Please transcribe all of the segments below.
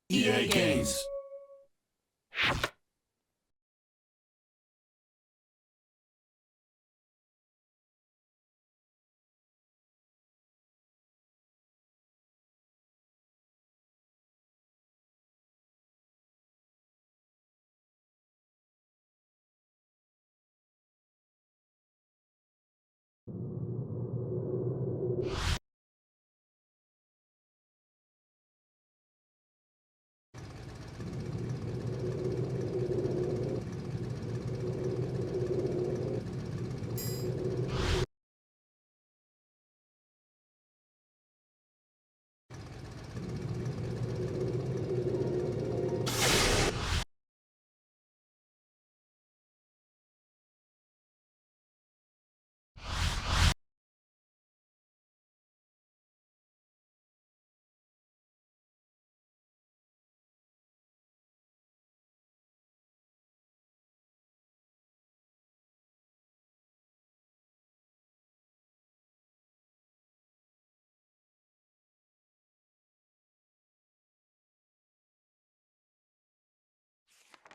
EA Games.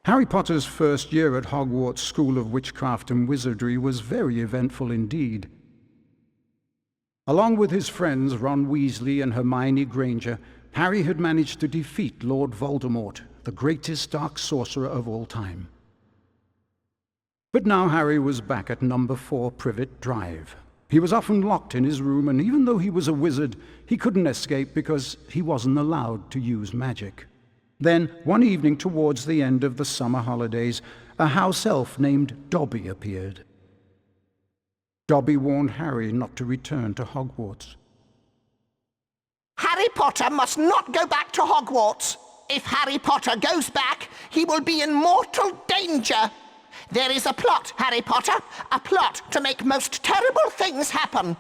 Harry Potter's first year at Hogwarts School of Witchcraft and Wizardry was very eventful indeed. Along with his friends Ron Weasley and Hermione Granger, Harry had managed to defeat Lord Voldemort, the greatest dark sorcerer of all time. But now Harry was back at number 4 Privet Drive. He was often locked in his room, and even though he was a wizard, he couldn't escape because he wasn't allowed to use magic. Then, one evening towards the end of the summer holidays, a house elf named Dobby appeared. Dobby warned Harry not to return to Hogwarts. Harry Potter must not go back to Hogwarts. If Harry Potter goes back, he will be in mortal danger. There is a plot, Harry Potter, a plot to make most terrible things happen.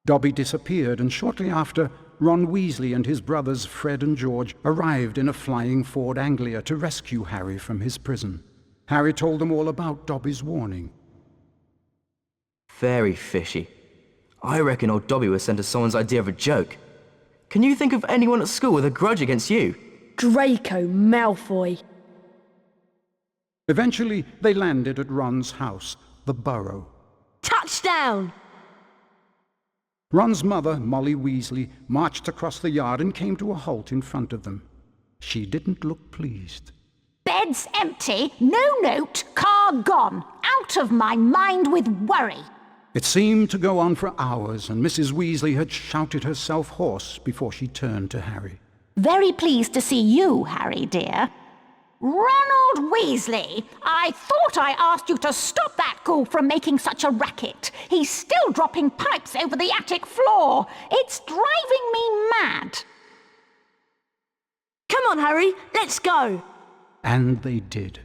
Dobby disappeared, and shortly after, Ron Weasley and his brothers Fred and George arrived in a flying Ford Anglia to rescue Harry from his prison. Harry told them all about Dobby's warning. Very fishy. I reckon old Dobby was sent as someone's idea of a joke. Can you think of anyone at school with a grudge against you? Draco Malfoy. Eventually, they landed at Ron's house, the Burrow. Touchdown! Ron's mother, Molly Weasley, marched across the yard and came to a halt in front of them. She didn't look pleased. Bed's empty, no note, car gone. Out of my mind with worry. It seemed to go on for hours, and Mrs. Weasley had shouted herself hoarse before she turned to Harry. Very pleased to see you, Harry, dear. Ronald Weasley, I thought I asked you to stop that ghoul from making such a racket. He's still dropping pipes over the attic floor. It's driving me mad. Come on, Harry, let's go. And they did.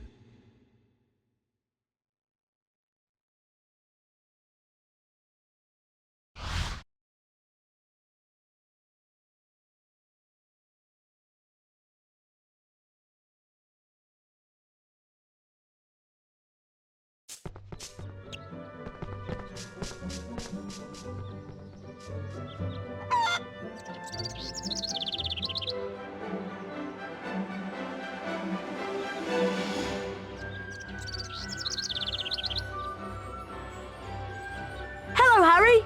Hello, Harry.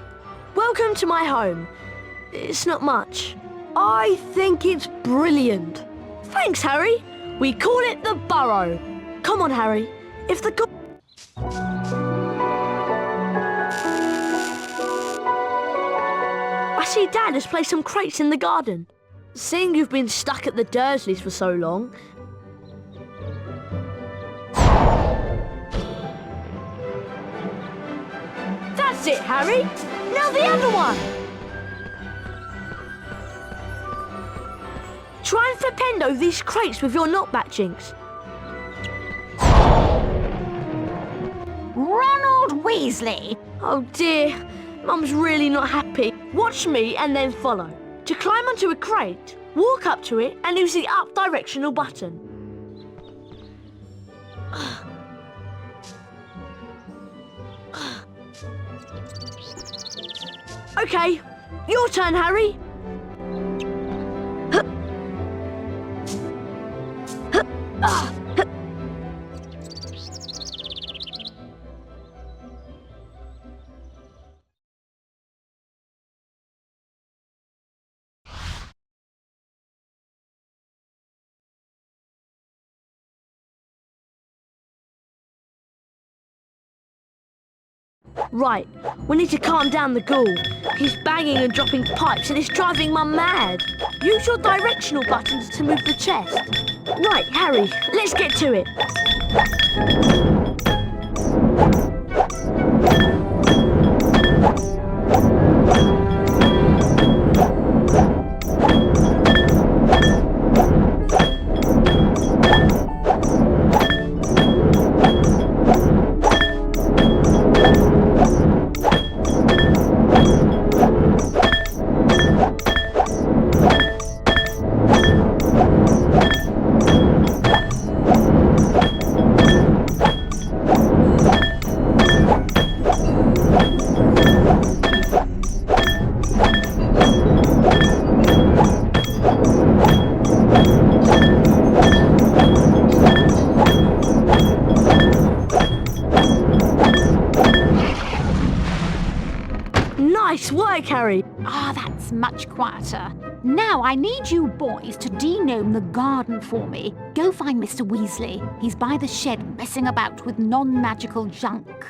Welcome to my home. It's not much. I think it's brilliant. Thanks, Harry. We call it the Burrow. Come on, Harry. If the I see Dad has placed some crates in the garden. Seeing you've been stuck at the Dursleys for so long, that's it, Harry. Now the other one. Try and flipendo these crates with your knockback jinx. Ronald Weasley. Oh dear, Mum's really not happy. Watch me and then follow. To climb onto a crate, walk up to it and use the up directional button. Okay, your turn, Harry. Right, we need to calm down the ghoul. He's banging and dropping pipes and it's driving Mum mad. Use your directional buttons to move the chest. Right, Harry, let's get to it. Nice work, Harry. Ah, that's much quieter. Now I need you boys to denome the garden for me. Go find Mr. Weasley. He's by the shed messing about with non-magical junk.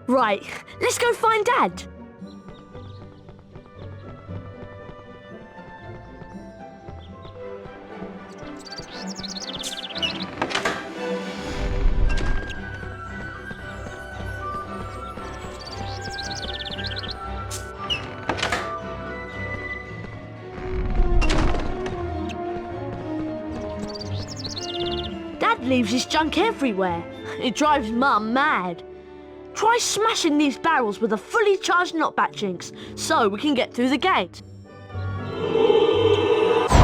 Right, let's go find Dad. Dad leaves his junk everywhere. It drives Mum mad. Try smashing these barrels with a fully charged knockback jinx so we can get through the gate.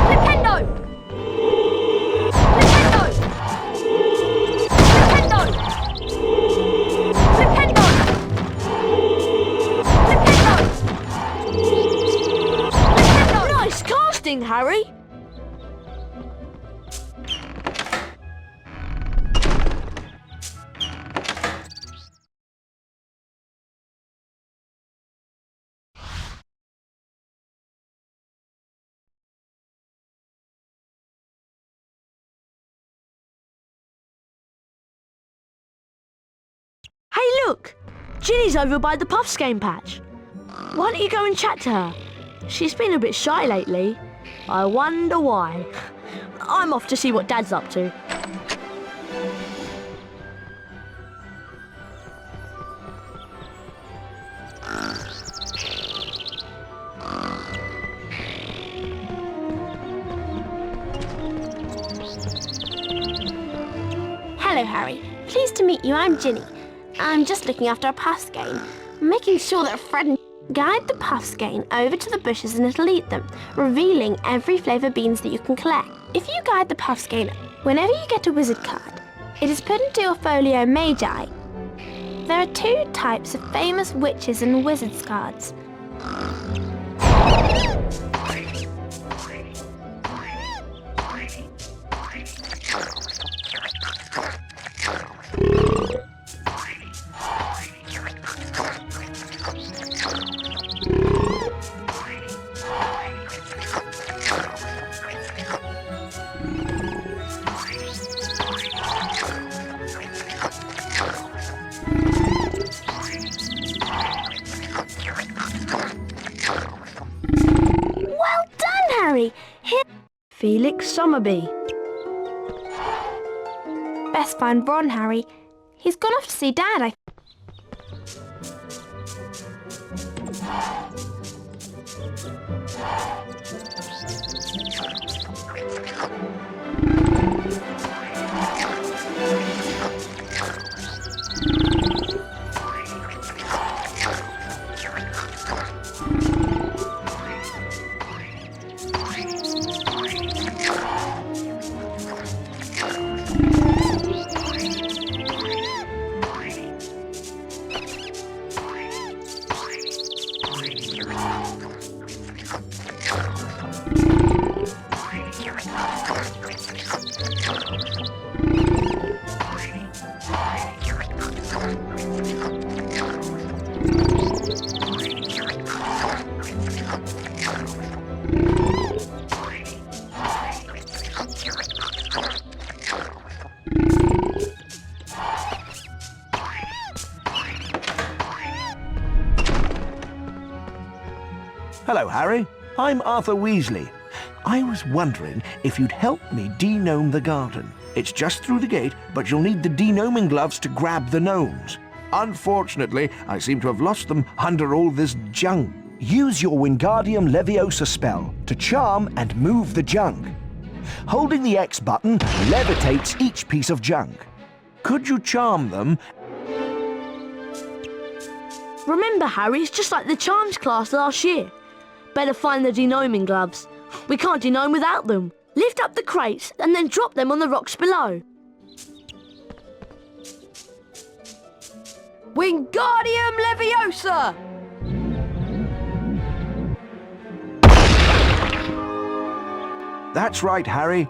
Nintendo! Nintendo! Nintendo! Nintendo! Nintendo! Nice casting, Harry. Hey, look! Ginny's over by the Puffs game patch. Why don't you go and chat to her? She's been a bit shy lately. I wonder why. I'm off to see what Dad's up to. Hello, Harry. Pleased to meet you. I'm Ginny. I'm just looking after a puff skein, making sure that Fred and guide the puff skein over to the bushes and it'll eat them, revealing every flavour beans that you can collect. If you guide the puff skein, whenever you get a wizard card, it is put into your folio magi. There are two types of famous witches and wizards cards. Felix Summerbee. Best find Ron, Harry. He's gone off to see Dad, Harry. I'm Arthur Weasley. I was wondering if you'd help me de-gnome the garden. It's just through the gate, but you'll need the de-gnoming gloves to grab the gnomes. Unfortunately, I seem to have lost them under all this junk. Use your Wingardium Leviosa spell to charm and move the junk. Holding the X button levitates each piece of junk. Could you charm them? Remember, Harry, it's just like the charms class last year. Better find the denoming gloves. We can't denome without them. Lift up the crates and then drop them on the rocks below. Wingardium Leviosa! That's right, Harry.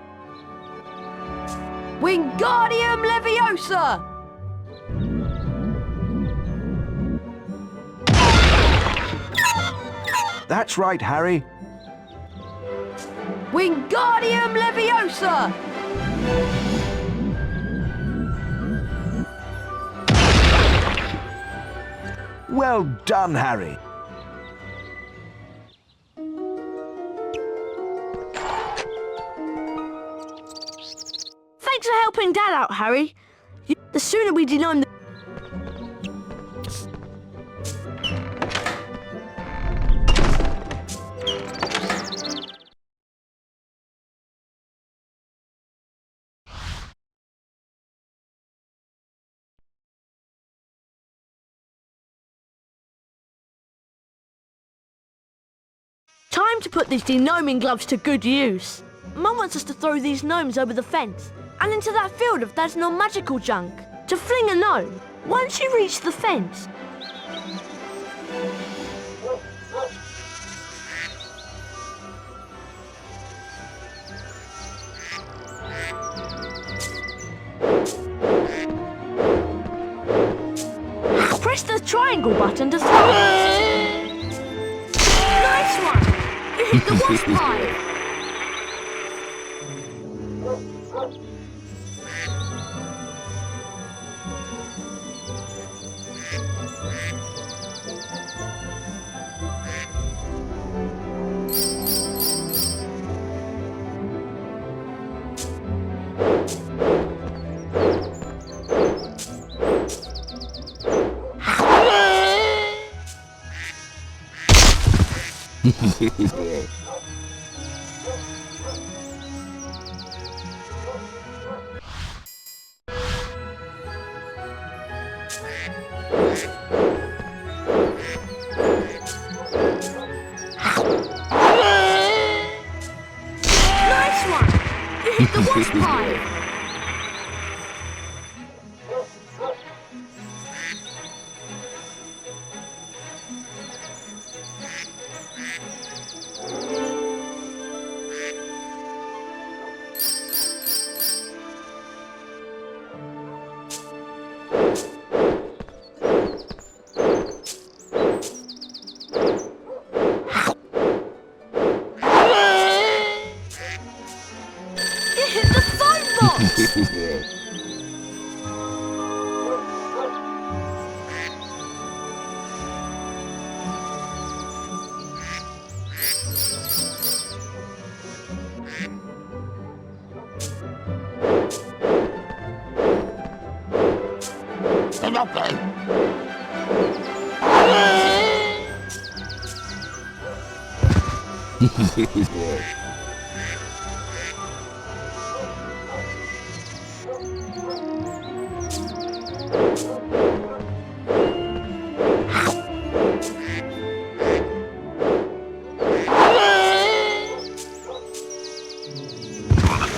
Wingardium Leviosa! That's right, Harry. Wingardium Leviosa! Well done, Harry. Thanks for helping Dad out, Harry. The sooner we denome the... Time to put these denoming gloves to good use. Mum wants us to throw these gnomes over the fence and into that field of Dad's non-magical junk. To fling a gnome, once you reach the fence... Press the triangle button to throw it. Nice one! You hit the wasp hive. Nice one! You hit the wasp hive.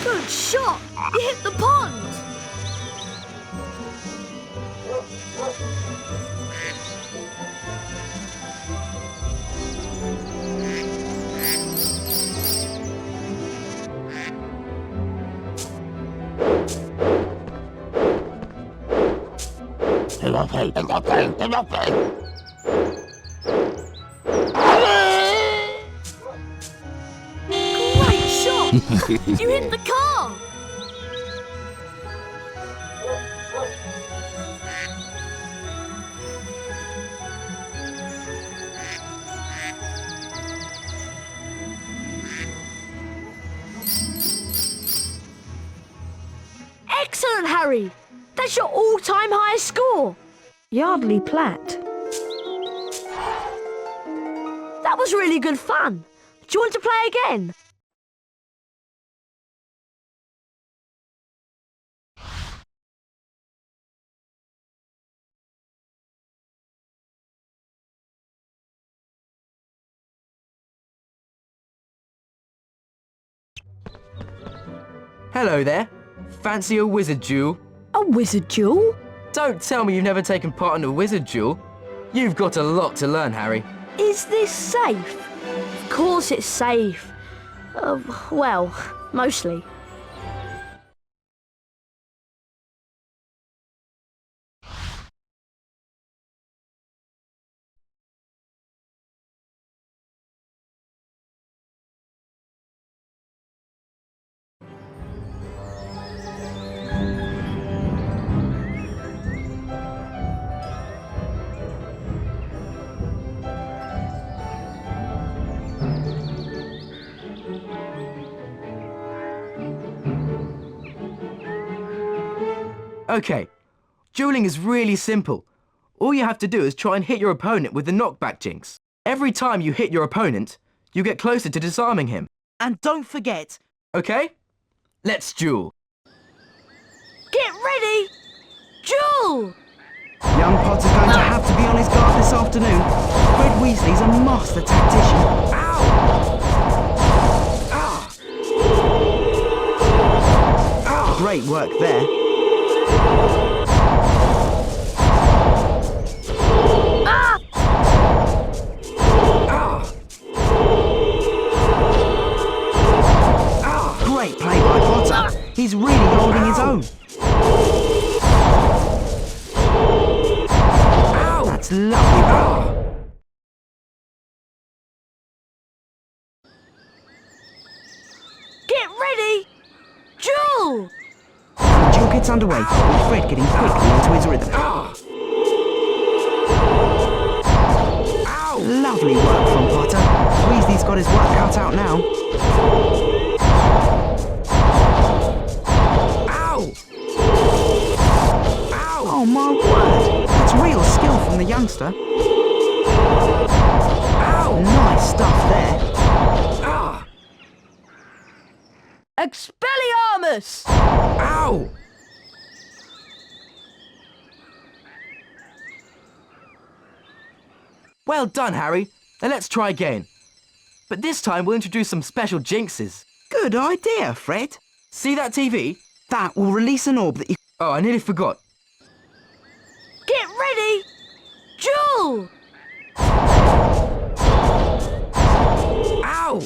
Good shot! You hit the pond! Great shot! You hit the car! Excellent, Harry! That's your all-time highest score! Yardley Platt. That was really good fun. Do you want to play again? Hello there. Fancy a wizard duel? A wizard duel? Don't tell me you've never taken part in a wizard duel. You've got a lot to learn, Harry. Is this safe? Of course it's safe. Well, mostly. Okay, dueling is really simple. All you have to do is try and hit your opponent with the knockback jinx. Every time you hit your opponent, you get closer to disarming him. And don't forget... Okay? Let's duel. Get ready! Duel! Young Potter's going to have to be on his guard this afternoon. Fred Weasley's a master tactician. Ow! Ah! Great work there. Ah! Great play by Potter. He's really holding his own. That's lovely. Get ready! Duel! The duel gets underway, with Fred getting quickly into his rhythm. Lovely work from Potter. Weasley's got his work cut out now. Oh my word! That's real skill from the youngster. Nice stuff there. Expelliarmus! Ow! Well done, Harry. Now let's try again. But this time we'll introduce some special jinxes. Good idea, Fred. See that TV? That will release an orb that you... Oh, I nearly forgot. Get ready! Duel! Ow!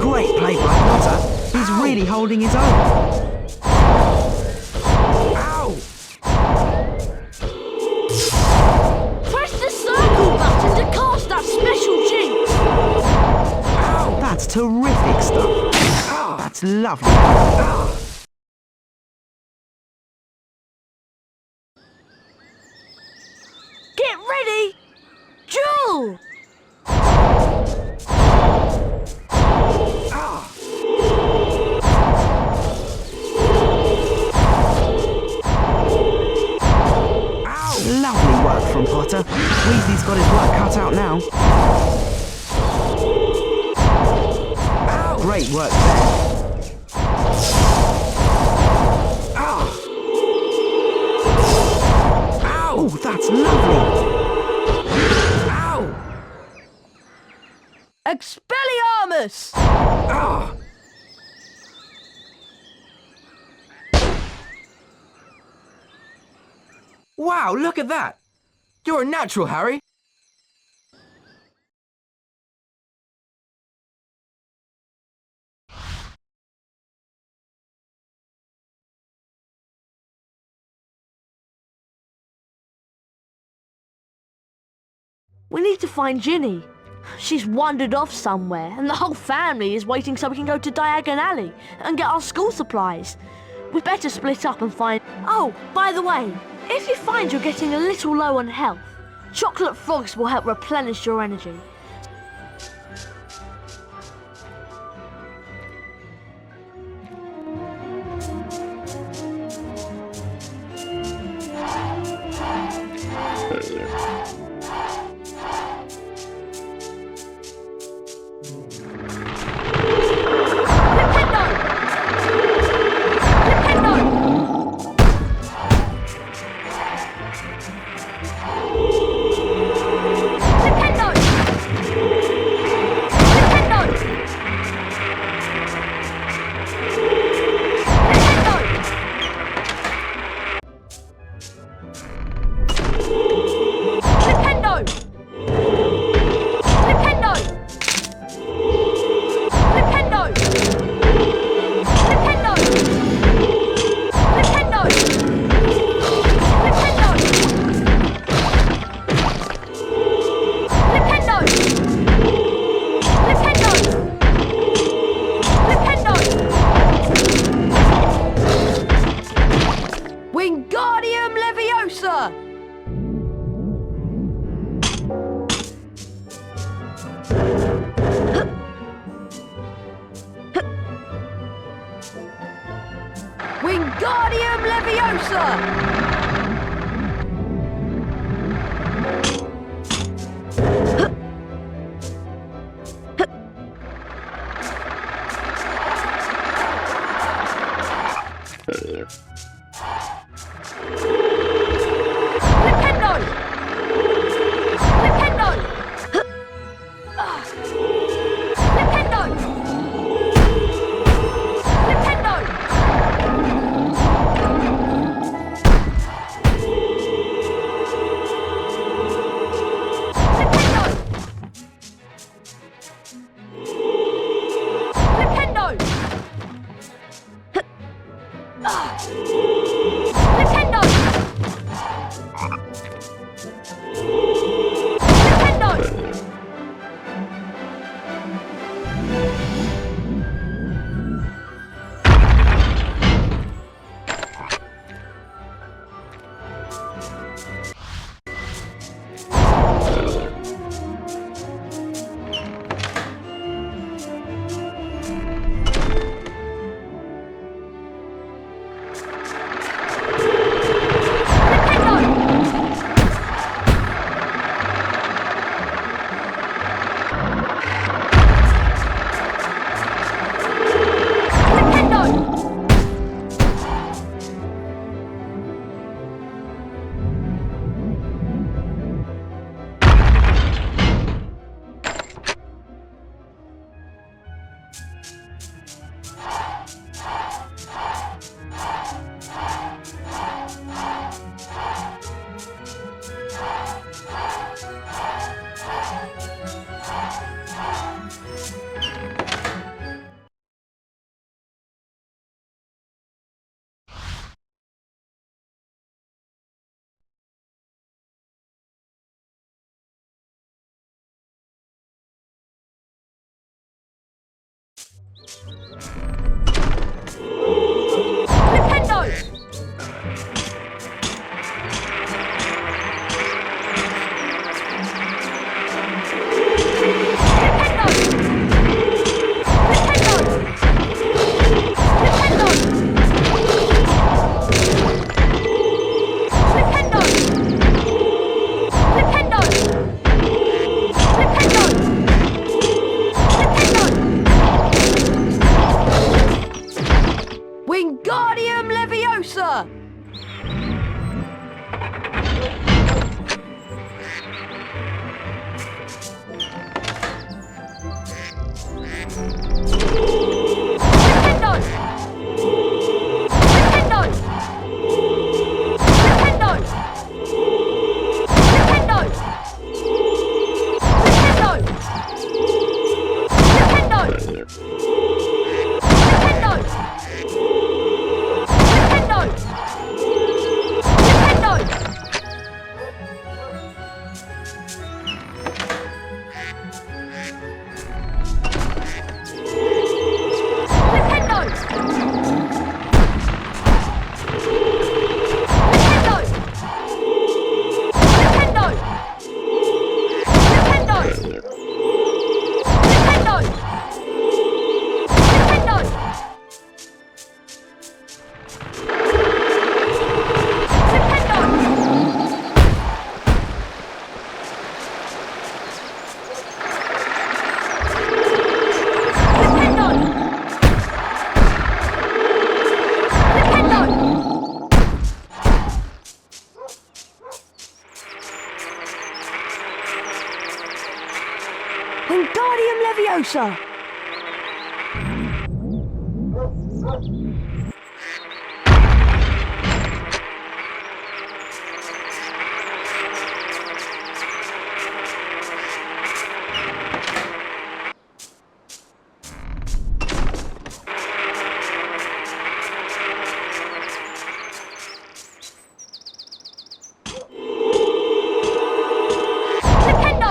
Great play by Potter. He's really holding his own. Press the circle button to cast that special jinx! That's terrific stuff. That's lovely. Get ready! Duel! Lovely work from Potter. Weasley's got his work cut out now. Great work there. Oh, that's lovely. Expelliarmus! Wow, look at that! You're a natural, Harry! We need to find Ginny. She's wandered off somewhere, and the whole family is waiting so we can go to Diagon Alley and get our school supplies. We'd better split up and find... Oh, by the way, if you find you're getting a little low on health, chocolate frogs will help replenish your energy. Wingardium Leviosa! Wingardium Leviosa! Wingardium Leviosa! Nintendo!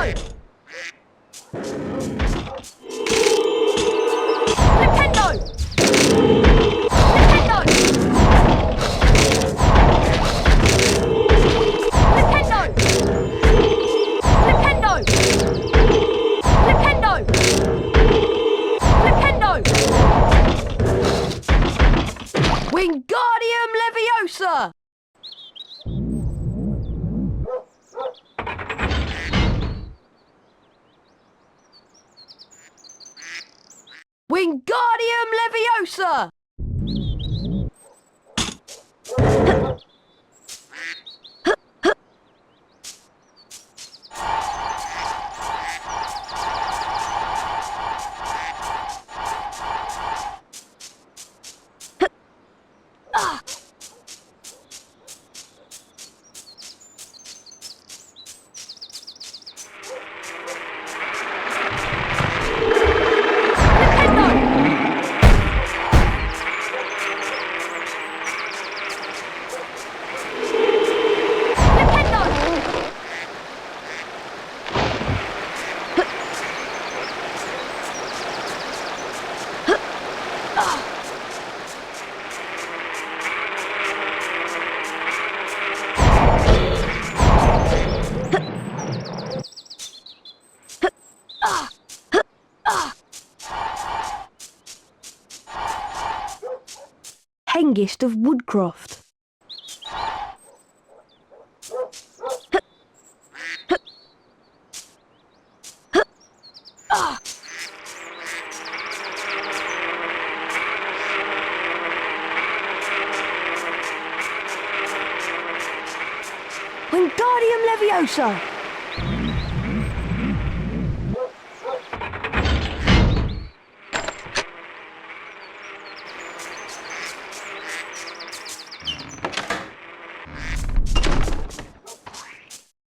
Wingardium Leviosa! Hengist of Woodcroft. Wingardium Leviosa!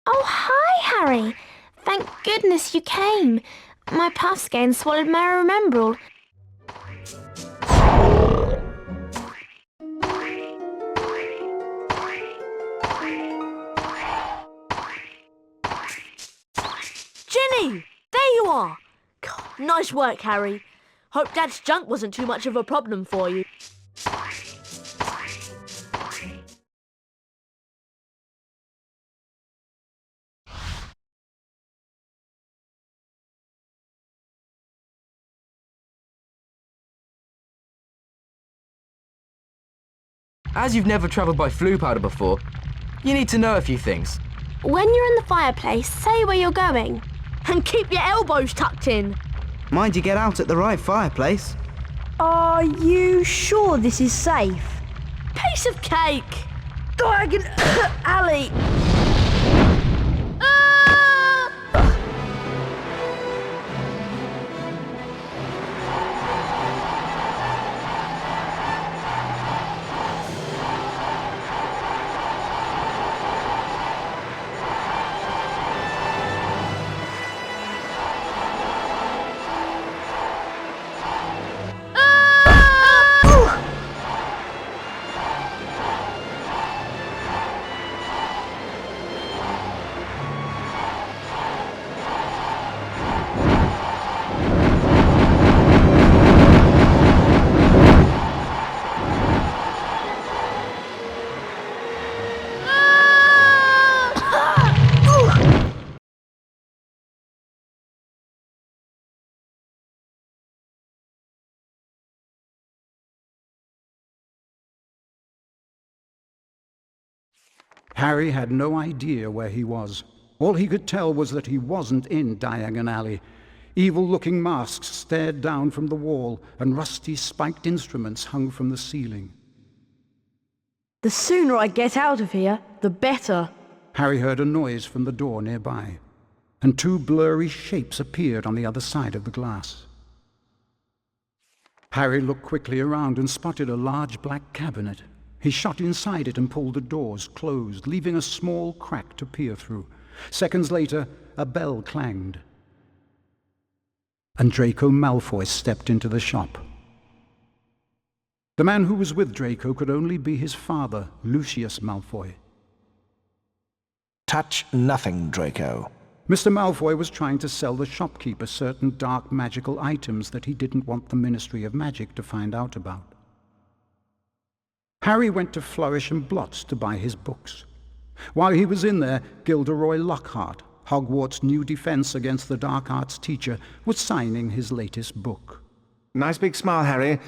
Oh, hi, Harry. Thank goodness you came. My puff skein swallowed my remembrall. Ginny! There you are! God, nice work, Harry. Hope Dad's junk wasn't too much of a problem for you. As you've never travelled by flue powder before, you need to know a few things. When you're in the fireplace, say where you're going. And keep your elbows tucked in. Mind you get out at the right fireplace. Are you sure this is safe? Piece of cake! Diagon Alley! Harry had no idea where he was. All he could tell was that he wasn't in Diagon Alley. Evil-looking masks stared down from the wall, and rusty spiked instruments hung from the ceiling. The sooner I get out of here, the better. Harry heard a noise from the door nearby, and two blurry shapes appeared on the other side of the glass. Harry looked quickly around and spotted a large black cabinet. He shot inside it and pulled the doors closed, leaving a small crack to peer through. Seconds later, a bell clanged, and Draco Malfoy stepped into the shop. The man who was with Draco could only be his father, Lucius Malfoy. Touch nothing, Draco. Mr. Malfoy was trying to sell the shopkeeper certain dark magical items that he didn't want the Ministry of Magic to find out about. Harry went to Flourish and Blots to buy his books. While he was in there, Gilderoy Lockhart, Hogwarts' new defense against the dark arts teacher, was signing his latest book. Nice big smile, Harry.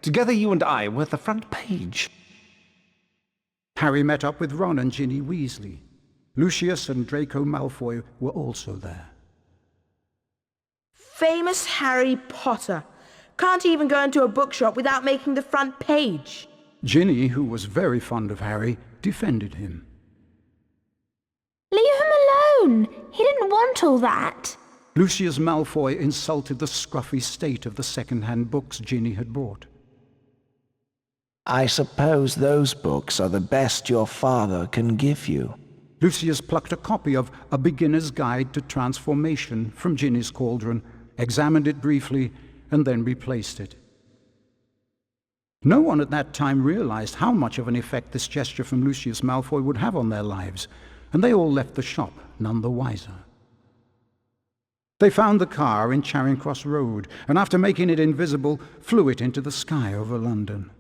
Together you and I were at the front page. Harry met up with Ron and Ginny Weasley. Lucius and Draco Malfoy were also there. Famous Harry Potter. Can't even go into a bookshop without making the front page. Ginny, who was very fond of Harry, defended him. Leave him alone. He didn't want all that. Lucius Malfoy insulted the scruffy state of the second-hand books Ginny had bought. I suppose those books are the best your father can give you. Lucius plucked a copy of A Beginner's Guide to Transformation from Ginny's cauldron, examined it briefly, and then replaced it. No one at that time realized how much of an effect this gesture from Lucius Malfoy would have on their lives, and they all left the shop none the wiser. They found the car in Charing Cross Road, and after making it invisible, flew it into the sky over London.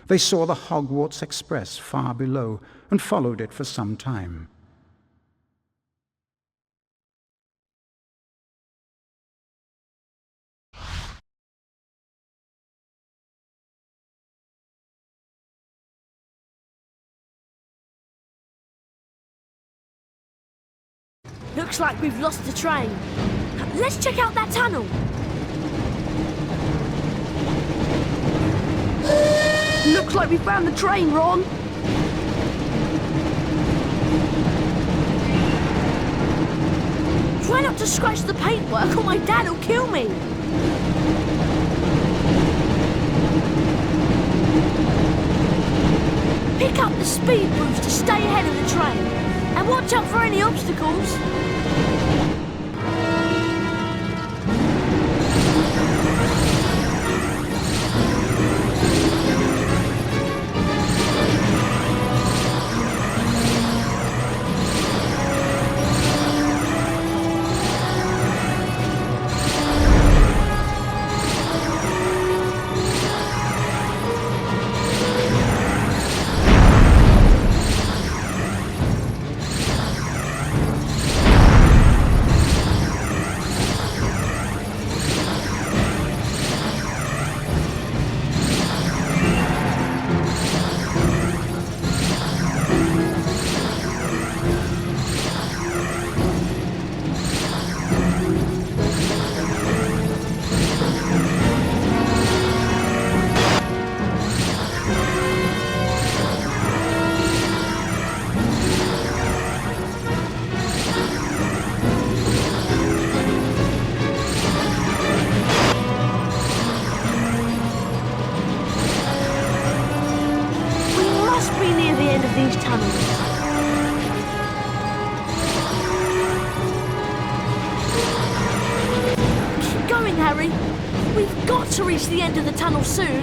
They saw the Hogwarts Express far below, and followed it for some time. Looks like we've lost the train. Let's check out that tunnel. Looks like we found the train, Ron. Try not to scratch the paintwork or my dad will kill me. Pick up the speed boost to stay ahead of the train. And watch out for any obstacles. To reach the end of the tunnel soon.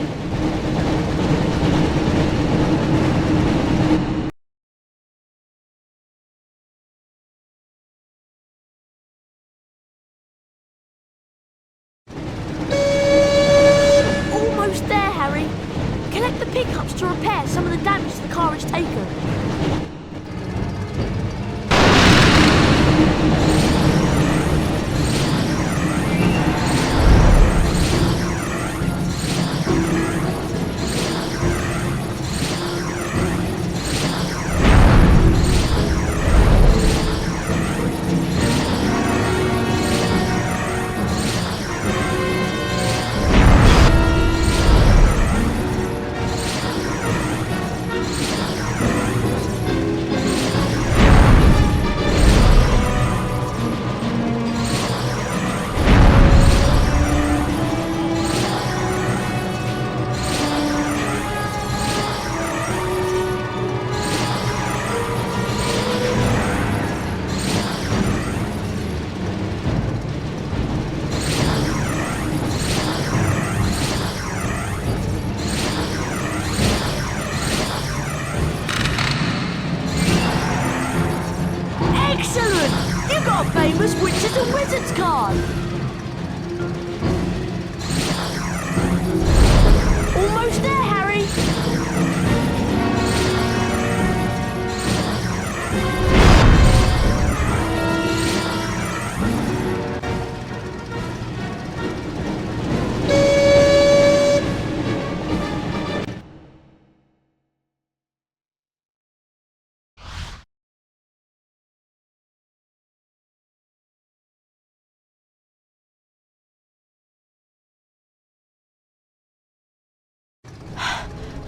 Almost there, Harry. Collect the pickups to repair some of the damage the car has taken.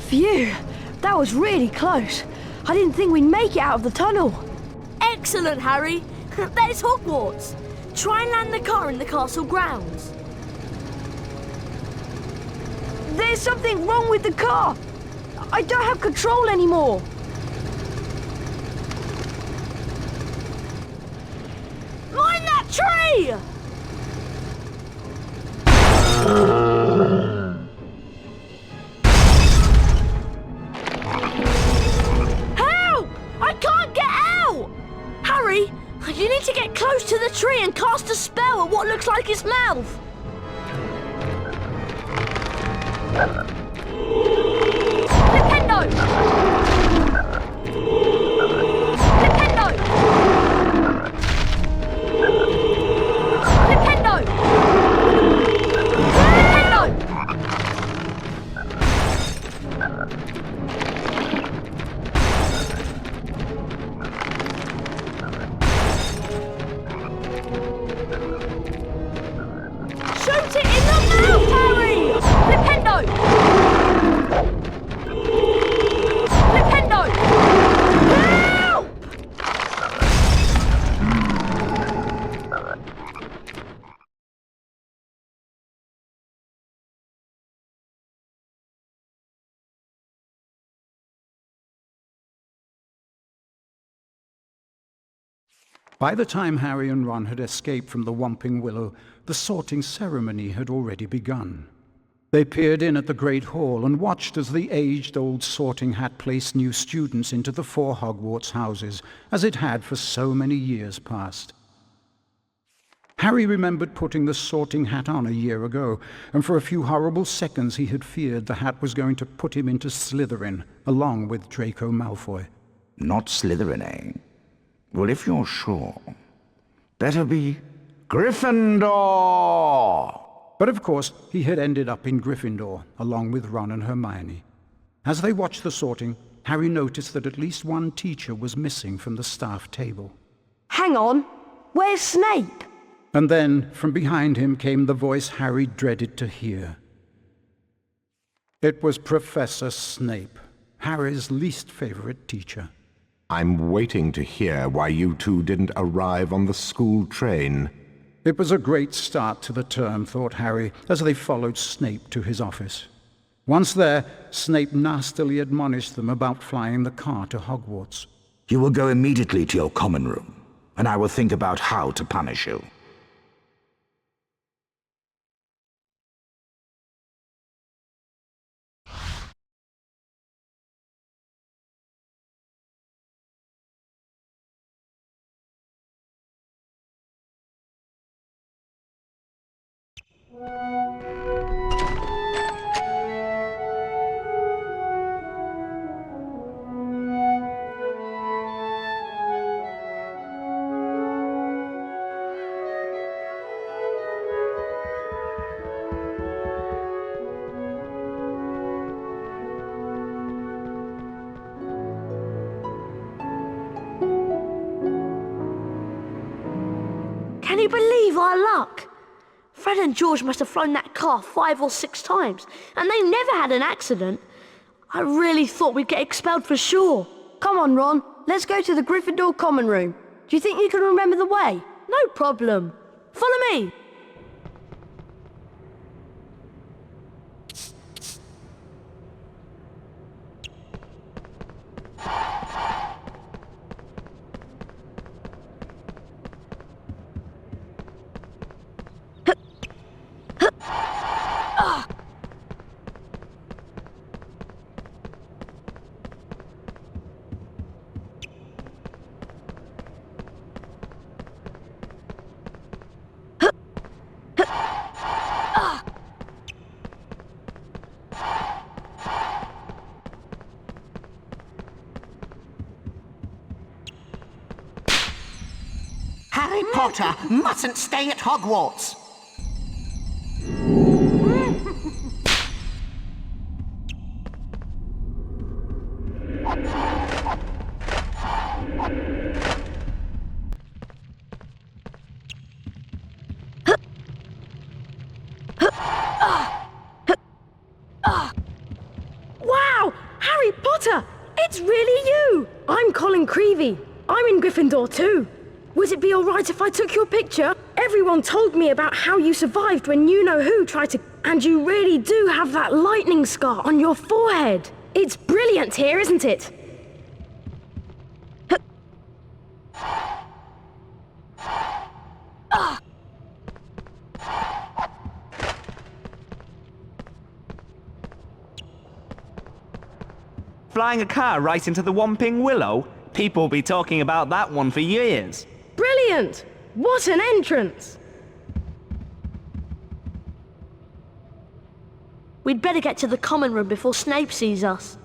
Phew, that was really close. I didn't think we'd make it out of the tunnel. Excellent, Harry. There's Hogwarts. Try and land the car in the castle grounds. There's something wrong with the car. I don't have control anymore. Mind that tree! Help! I can't get out! Harry, you need to get close to the tree and cast a spell at what looks like its mouth. Nintendo! Nintendo! Nintendo! Nintendo! Shoot it in the mouth, Harry! Nintendo! Nintendo! Help! By the time Harry and Ron had escaped from the Whomping Willow, the sorting ceremony had already begun. They peered in at the Great Hall and watched as the aged-old sorting hat placed new students into the 4 Hogwarts houses, as it had for so many years past. Harry remembered putting the sorting hat on a year ago, and for a few horrible seconds he had feared the hat was going to put him into Slytherin, along with Draco Malfoy. Not Slytherin, eh? Well, if you're sure, better be Gryffindor! But of course, he had ended up in Gryffindor, along with Ron and Hermione. As they watched the sorting, Harry noticed that at least one teacher was missing from the staff table. Hang on, where's Snape? And then, from behind him, came the voice Harry dreaded to hear. It was Professor Snape, Harry's least favorite teacher. I'm waiting to hear why you two didn't arrive on the school train. It was a great start to the term, thought Harry, as they followed Snape to his office. Once there, Snape nastily admonished them about flying the car to Hogwarts. You will go immediately to your common room, and I will think about how to punish you. Can you believe our luck? Fred and George must have flown that car 5 or 6 times, and they never had an accident. I really thought we'd get expelled for sure. Come on, Ron, let's go to the Gryffindor common room. Do you think you can remember the way? No problem. Follow me. Harry Potter mustn't stay at Hogwarts. Wow! in Creevy. I'm in Gryffindor too. Would it be alright if I took your picture? Everyone told me about how you survived when you-know-who tried to... And you really do have that lightning scar on your forehead. It's brilliant here, isn't it? Flying a car right into the Whomping Willow? People will be talking about that one for years. Brilliant! What an entrance! We'd better get to the common room before Snape sees us.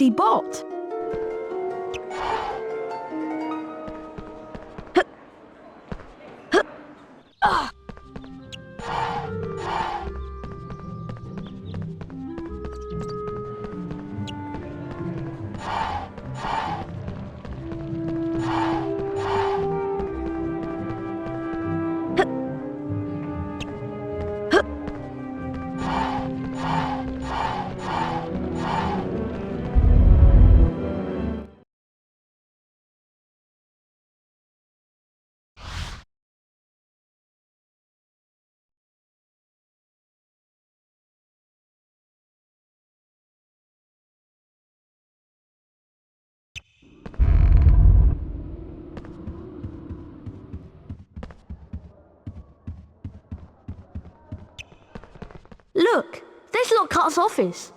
Bertie Bott. Look, there's Lockhart's office.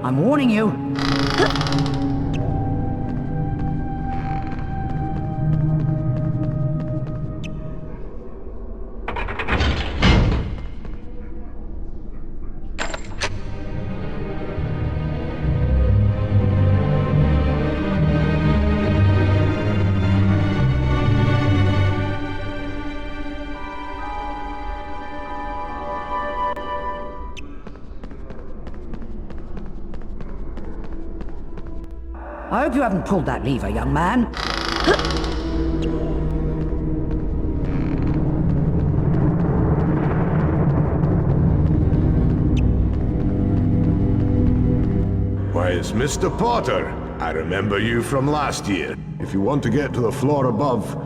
I'm warning you. I hope you haven't pulled that lever, young man. Why, it's Mr. Potter. I remember you from last year. If you want to get to the floor above...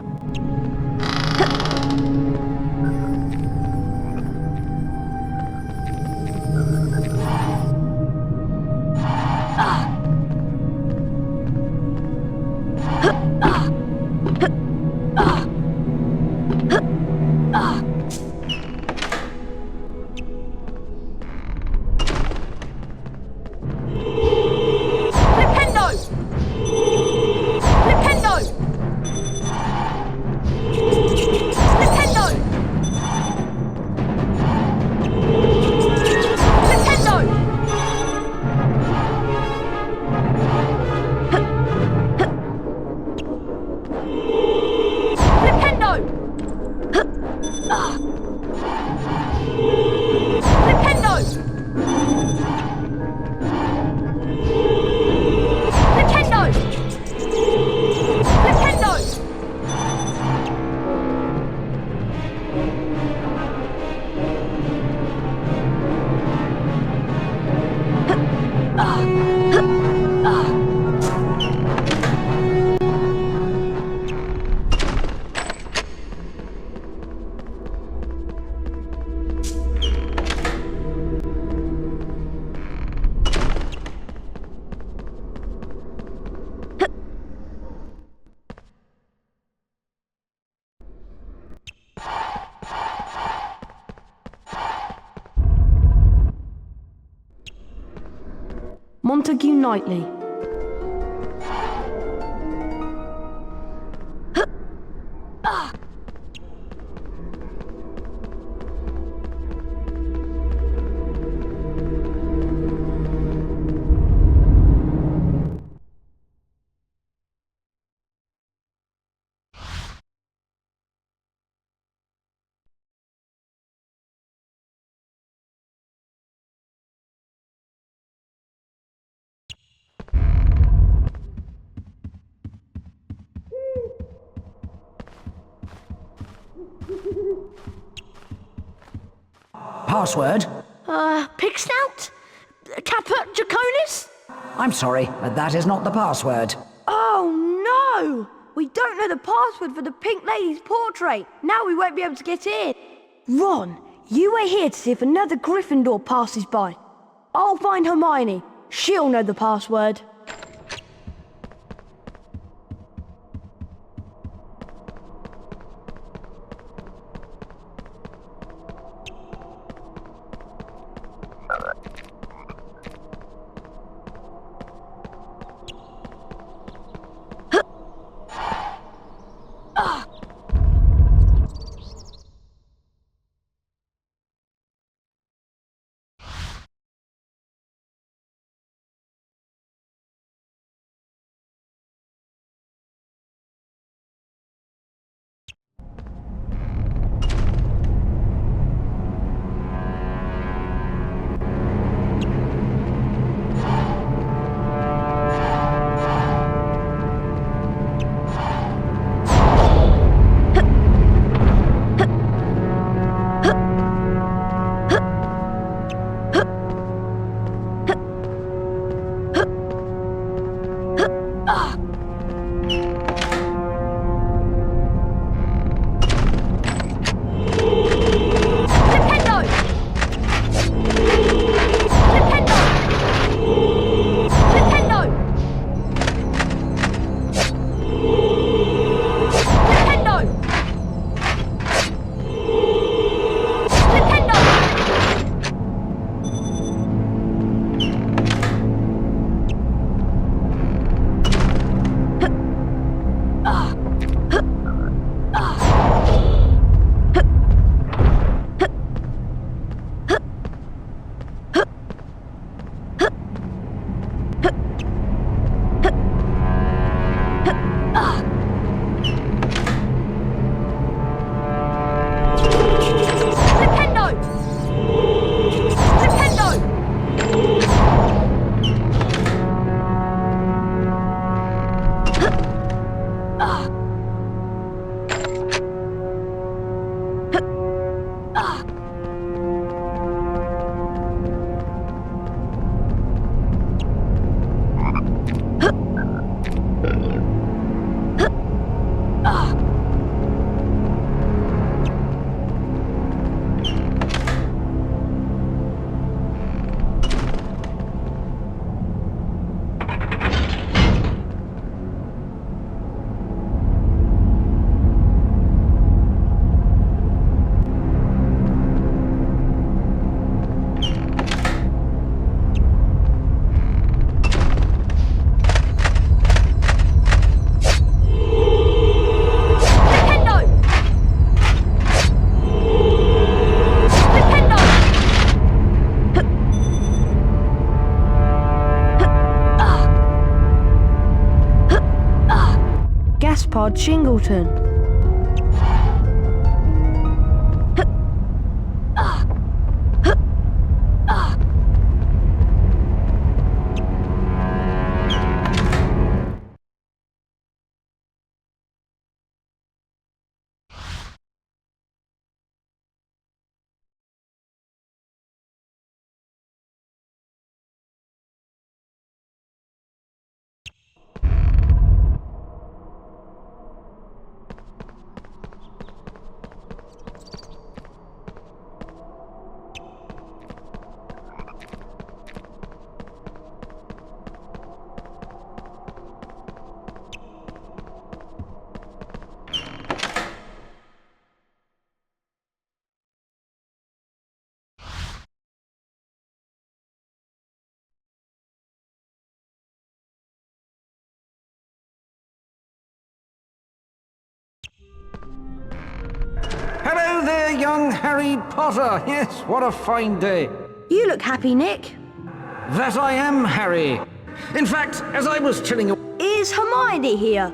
Montague Knightley. Password? Pig snout? Caput Draconis? I'm sorry, but that is not the password. Oh no! We don't know the password for the Pink Lady's portrait. Now we won't be able to get in. Ron, you wait here to see if another Gryffindor passes by. I'll find Hermione. She'll know the password. Gaspard Shingleton. Hello there, young Harry Potter. Yes, what a fine day. You look happy, Nick. That I am, Harry. In fact, as I was telling you... Is Hermione here?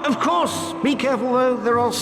Of course. Be careful, though. There are...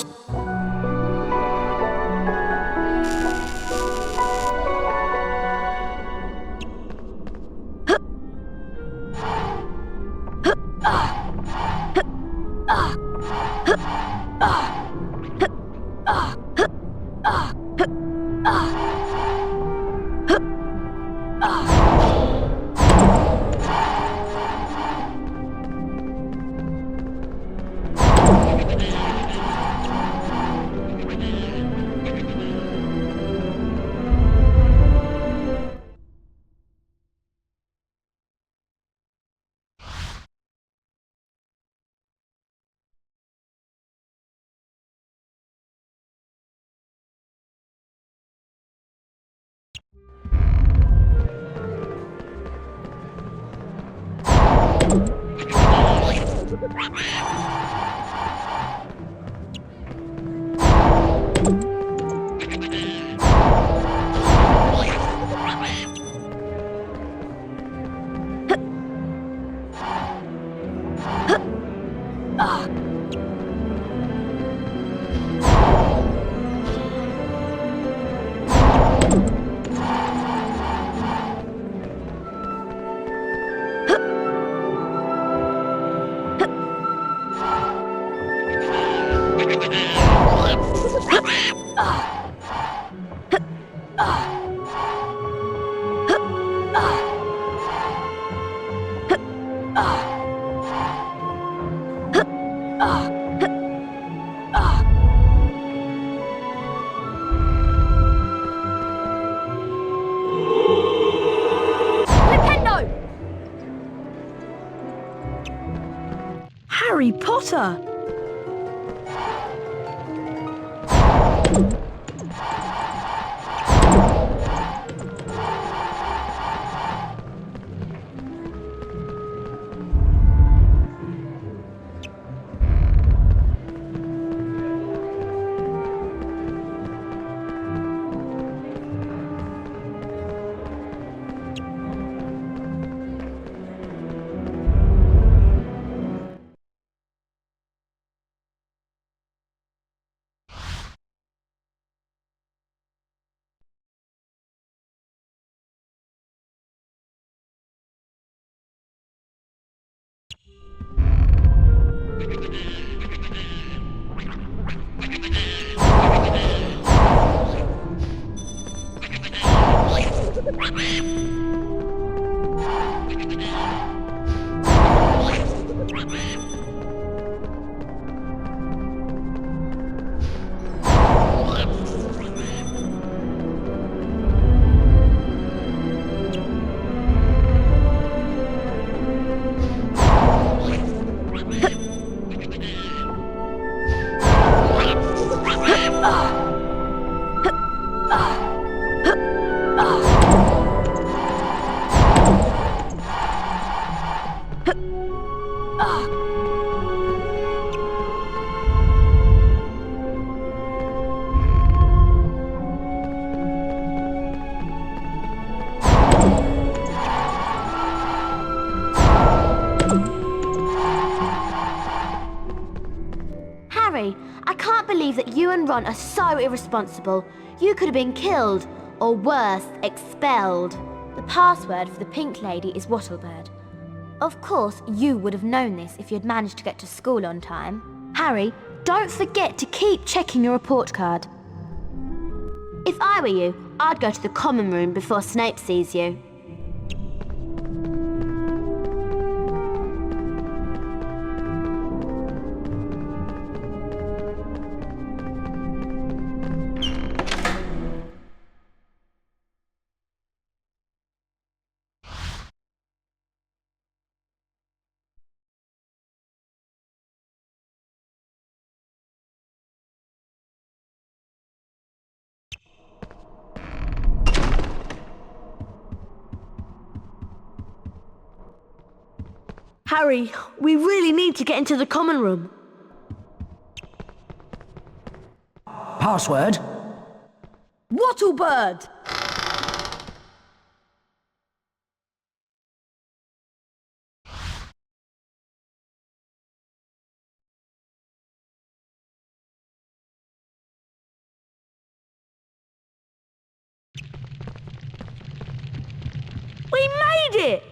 Harry Potter! believe that you and Ron are so irresponsible. You could have been killed, or worse, expelled. The password for the Pink Lady is Wattlebird. Of course, you would have known this if you'd managed to get to school on time. Harry, don't forget to keep checking your report card. If I were you, I'd go to the common room before Snape sees you. Harry, we really need to get into the common room. Password? Wattlebird! We made it!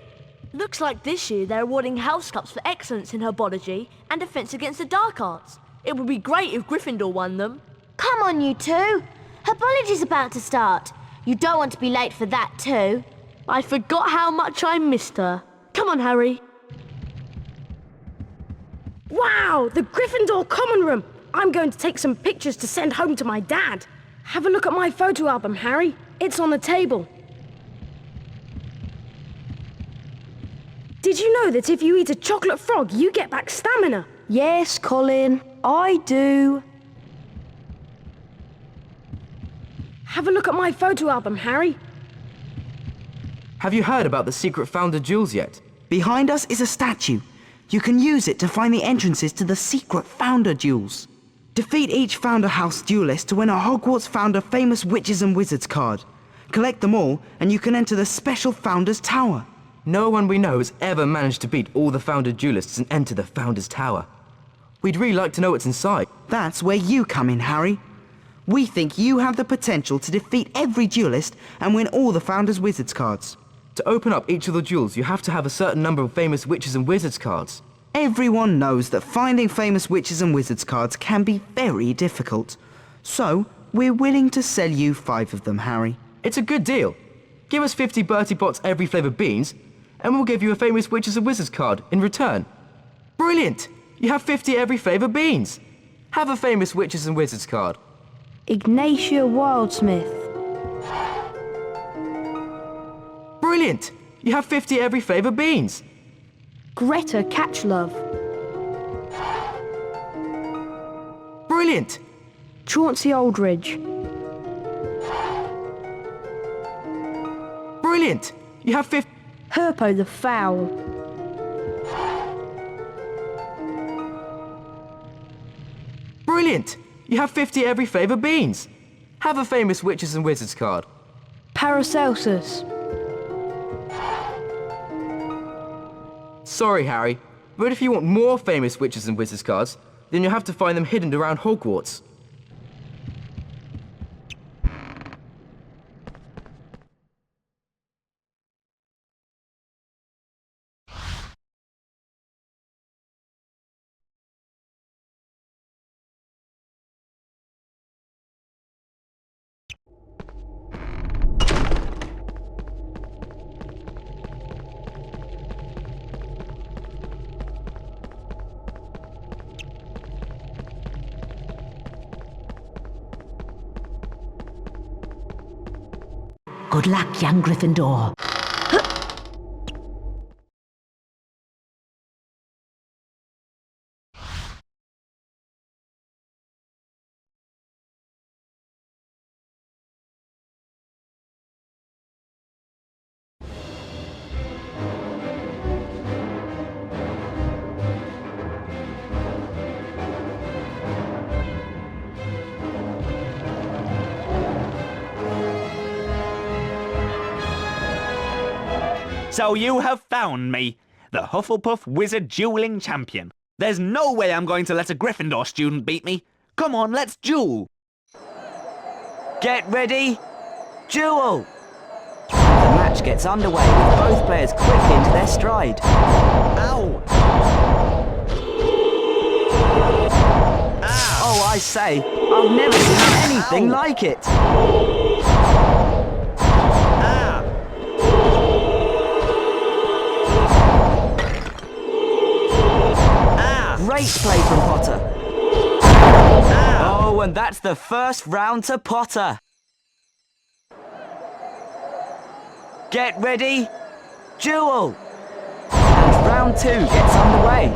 Looks like this year they're awarding house cups for excellence in herbology and defense against the dark arts. It would be great if Gryffindor won them. Come on, you two. Herbology's about to start. You don't want to be late for that too. I forgot how much I missed her. Come on, Harry. Wow, the Gryffindor common room. I'm going to take some pictures to send home to my dad. Have a look at my photo album, Harry. It's on the table. Did you know that if you eat a chocolate frog, you get back stamina? Yes, Colin, I do. Have a look at my photo album, Harry. Have you heard about the secret founder jewels yet? Behind us is a statue. You can use it to find the entrances to the secret founder jewels. Defeat each Founder House duelist to win a Hogwarts Founder Famous Witches and Wizards card. Collect them all, and you can enter the special Founder's Tower. No one we know has ever managed to beat all the Founder duelists and enter the Founder's Tower. We'd really like to know what's inside. That's where you come in, Harry. We think you have the potential to defeat every duelist and win all the Founder's Wizards cards. To open up each of the jewels, you have to have a certain number of Famous Witches and Wizards cards. Everyone knows that finding Famous Witches and Wizards cards can be very difficult. So, we're willing to sell you 5 of them, Harry. It's a good deal. Give us 50 Bertie Botts every flavour beans, and we'll give you a Famous Witches and Wizards card in return. Brilliant! You have 50 every flavour beans. Have a Famous Witches and Wizards card. Ignatia Wildsmith. Brilliant! You have 50 every flavour beans. Greta Catchlove. Brilliant! Chauncey Oldridge. Brilliant! You have 50... Herpo the Foul. Brilliant! You have 50 every flavour beans. Have a Famous Witches and Wizards card. Paracelsus. Sorry, Harry, but if you want more Famous Witches and Wizards cards, then you'll have to find them hidden around Hogwarts. Good luck, young Gryffindor. So you have found me, the Hufflepuff Wizard Dueling Champion. There's no way I'm going to let a Gryffindor student beat me. Come on, let's duel. Get ready, duel! The match gets underway with both players quickly into their stride. Ow! Oh, I say, I've never seen anything like it. Great play from Potter. Oh, and that's the first round to Potter. Get ready, duel! And round 2 gets underway.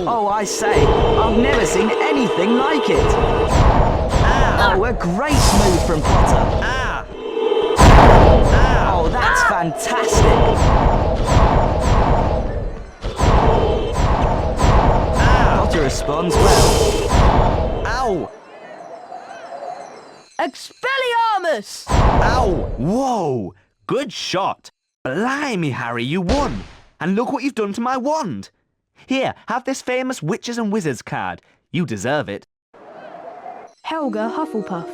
Oh, I say, I've never seen anything like it. Oh, a great move from Potter. Oh, that's fantastic. Potter responds well. Ow! Expelliarmus! Ow! Whoa! Good shot. Blimey, Harry, you won. And look what you've done to my wand. Here, have this famous Witches and Wizards card. You deserve it. Helga Hufflepuff.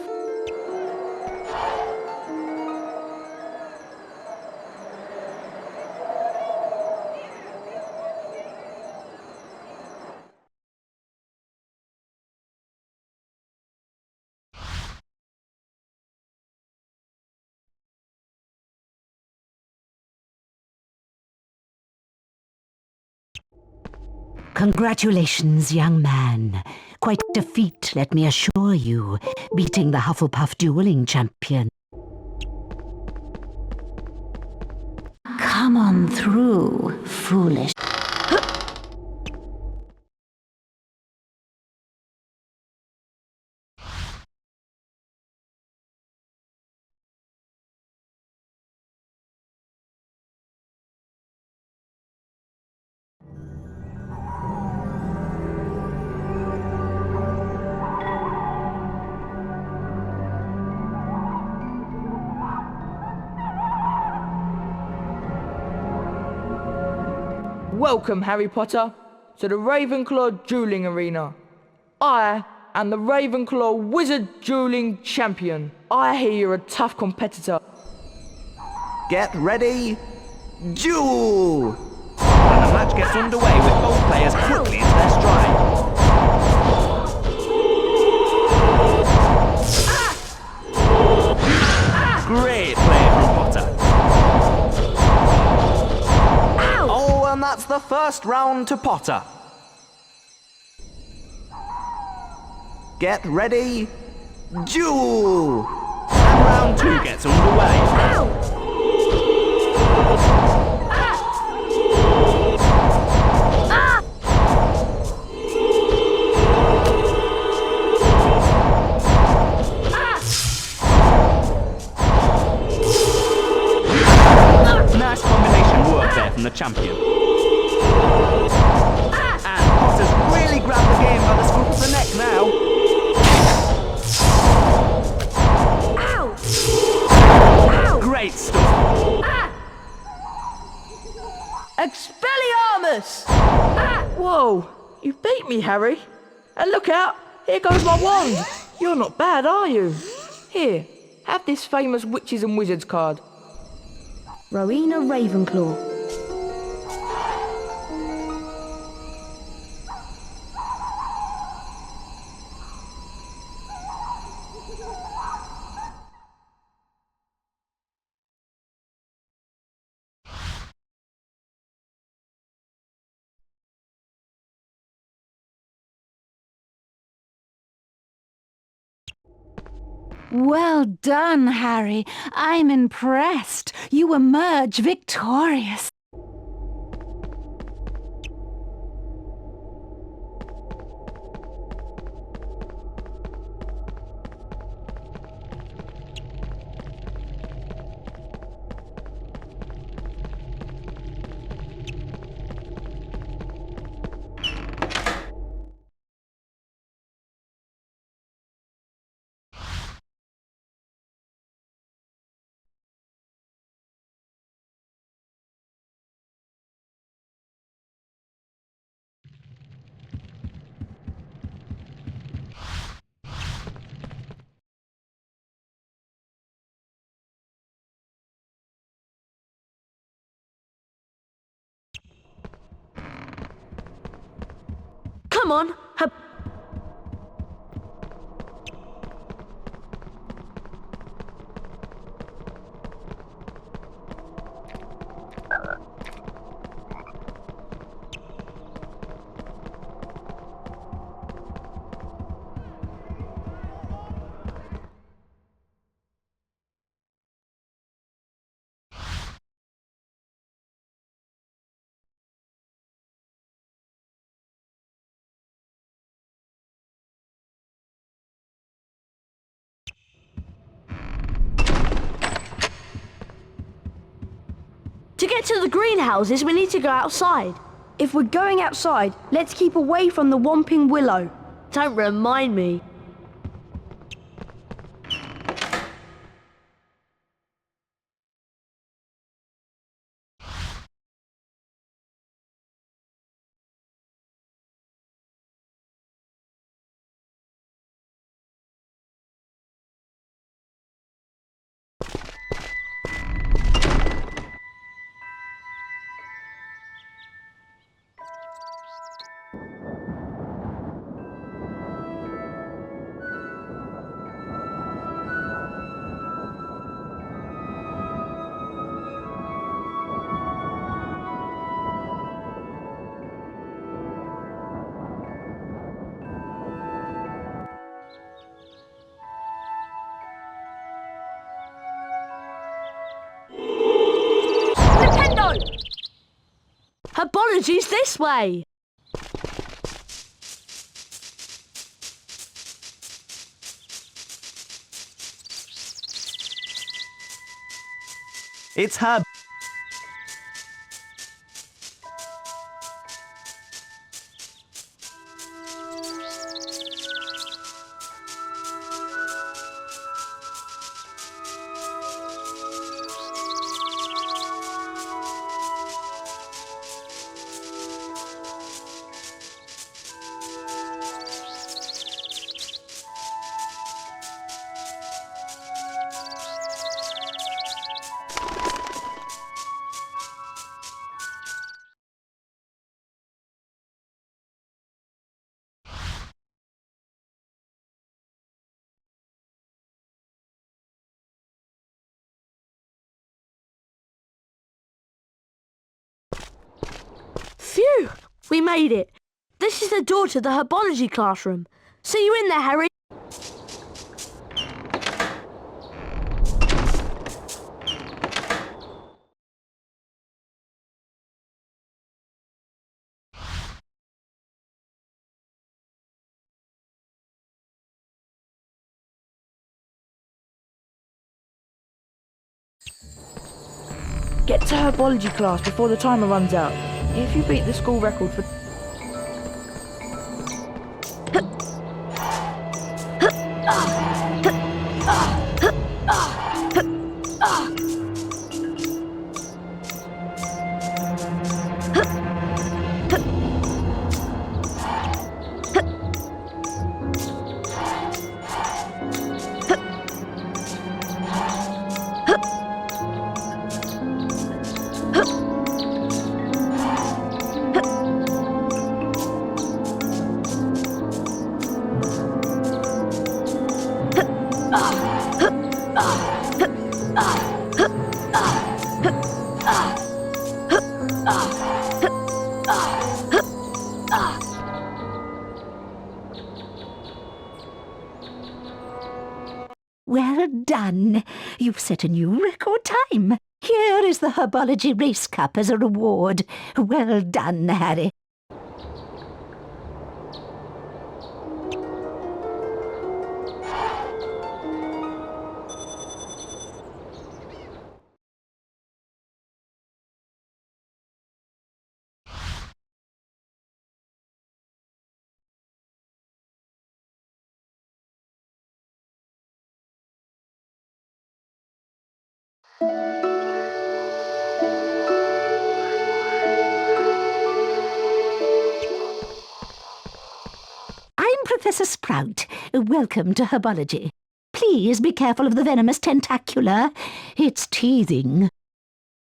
Congratulations, young man. Quite a feat, let me assure you, beating the Hufflepuff dueling champion. Come on through, foolish. Welcome, Harry Potter, to the Ravenclaw dueling arena. I am the Ravenclaw Wizard dueling champion. I hear you're a tough competitor. Get ready, duel! And the match gets underway with both players quickly into their stride. Great play from Potter. Oh, and that's the first round to Potter. Get ready, duel! And round 2 gets underway. Nice combination work there from the champion. And Potter's really grabbed the game by the scruff of the neck now. Great stuff. Expelliarmus! Whoa, you beat me, Harry. And look out, here goes my wand. You're not bad, are you? Here, have this famous Witches and Wizards card. Rowena Ravenclaw. Well done, Harry. I'm impressed. You emerge victorious. Come on. To get to the greenhouses, we need to go outside. If we're going outside, let's keep away from the Whomping Willow. Don't remind me. Herbology's this way. It's her. Phew! We made it. This is the door to the herbology classroom. See you in there, Harry. Get to herbology class before the timer runs out. If you beat the school record for... Well done. You've set a new record time. Here is the Herbology Race Cup as a reward. Well done, Harry. I'm Professor Sprout. Welcome to Herbology. Please be careful of the venomous tentacula. It's teething.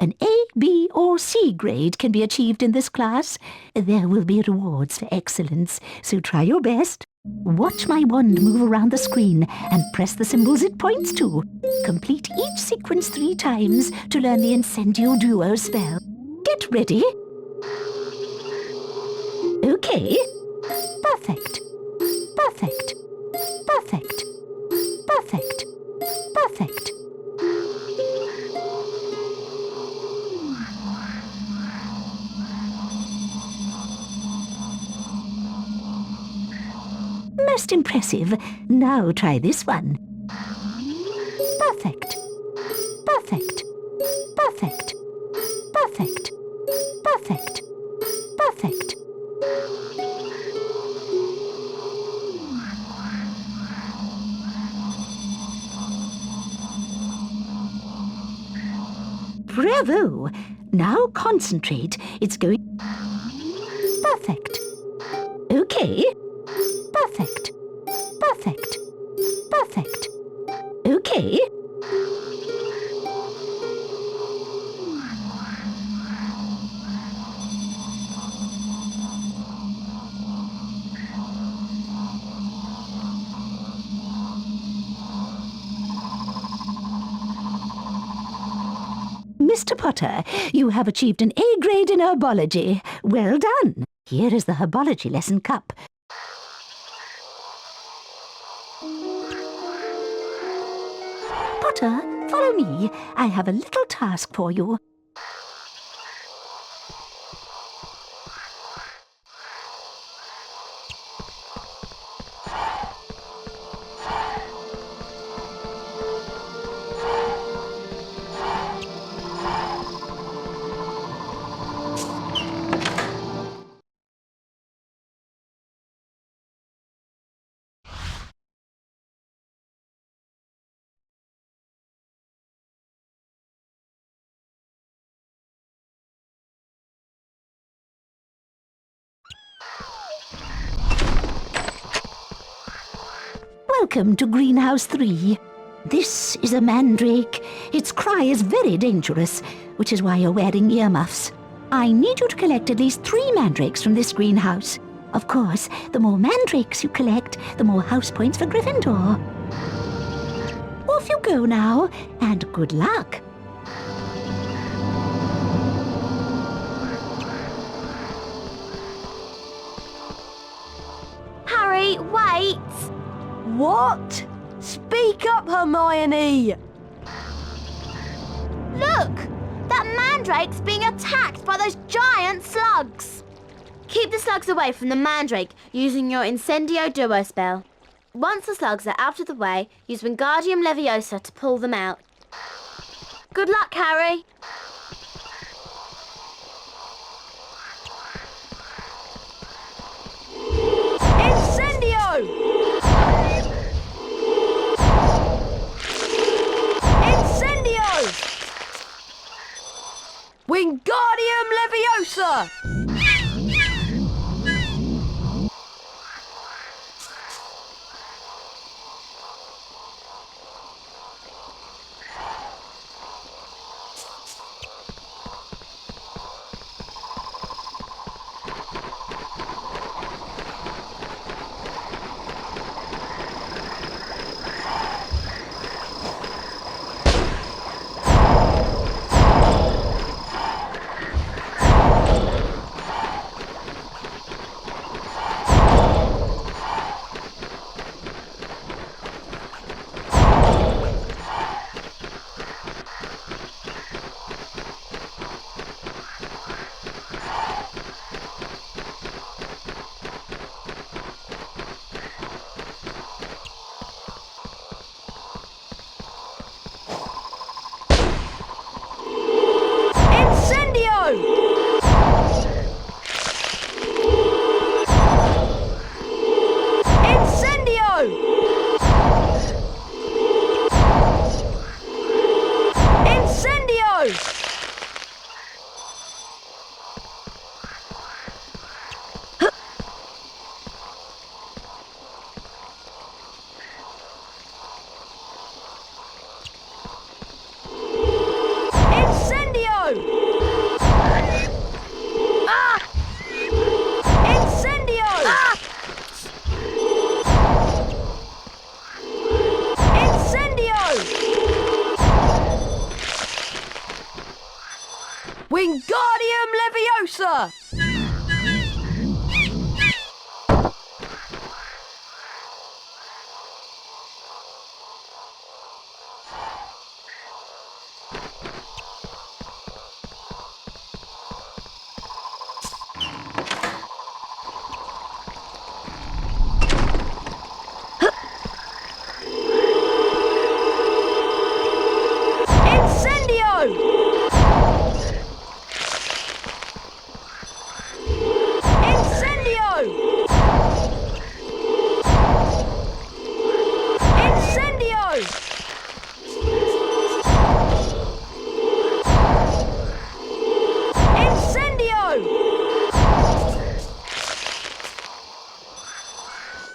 An A, B, or C grade can be achieved in this class. There will be rewards for excellence, so try your best. Watch my wand move around the screen and press the symbols it points to. Complete each sequence 3 times to learn the Incendio Duo spell. Get ready. Okay. Perfect. Perfect. Perfect. Perfect. Perfect. Most impressive. Now try this one. Perfect. Perfect. Perfect. Perfect. Perfect. Perfect. Bravo! Now concentrate. It's going... Perfect. Okay. Perfect. Perfect. Perfect. Okay. Mr. Potter, you have achieved an A grade in herbology. Well done. Here is the herbology lesson cup. Potter, follow me. I have a little task for you. Welcome to Greenhouse 3. This is a mandrake. Its cry is very dangerous, which is why you're wearing earmuffs. I need you to collect at least 3 mandrakes from this greenhouse. Of course, the more mandrakes you collect, the more house points for Gryffindor. Off you go now, and good luck. Harry, wait! What? Speak up, Hermione! Look! That mandrake's being attacked by those giant slugs! Keep the slugs away from the mandrake using your Incendio Duo spell. Once the slugs are out of the way, use Wingardium Leviosa to pull them out. Good luck, Harry! Incendio! Wingardium Leviosa! Wingardium Leviosa!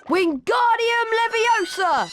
Wingardium Leviosa!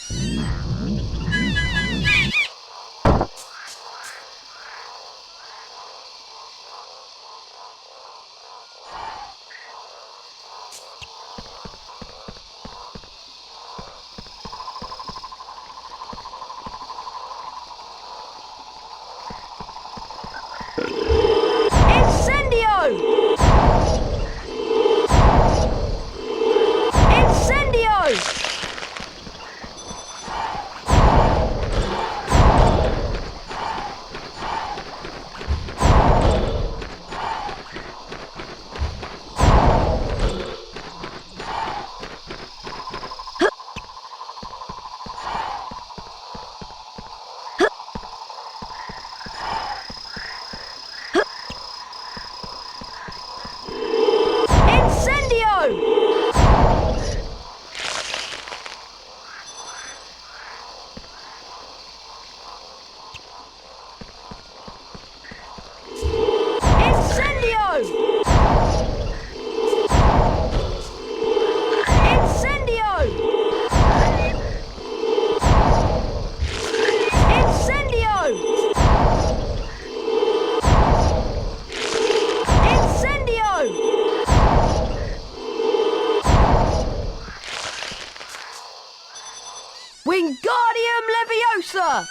Wingardium Leviosa!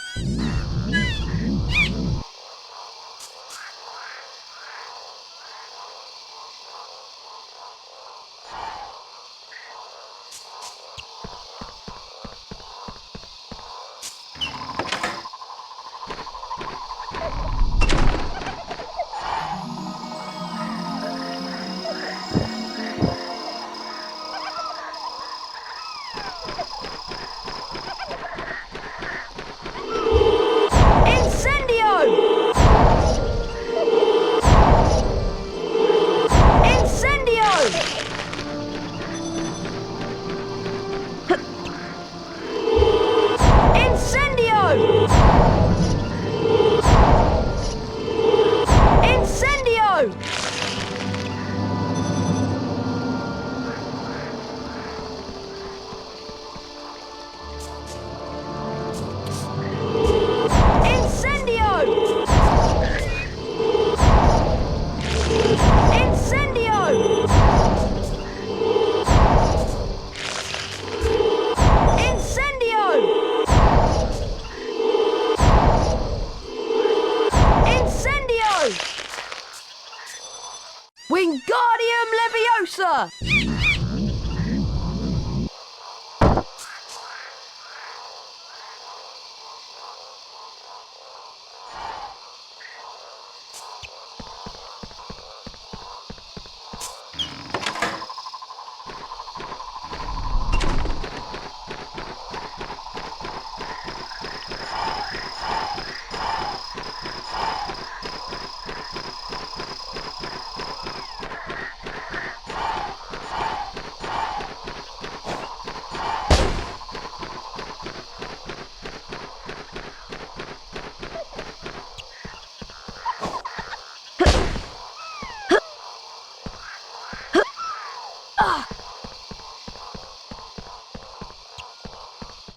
Wingardium Leviosa!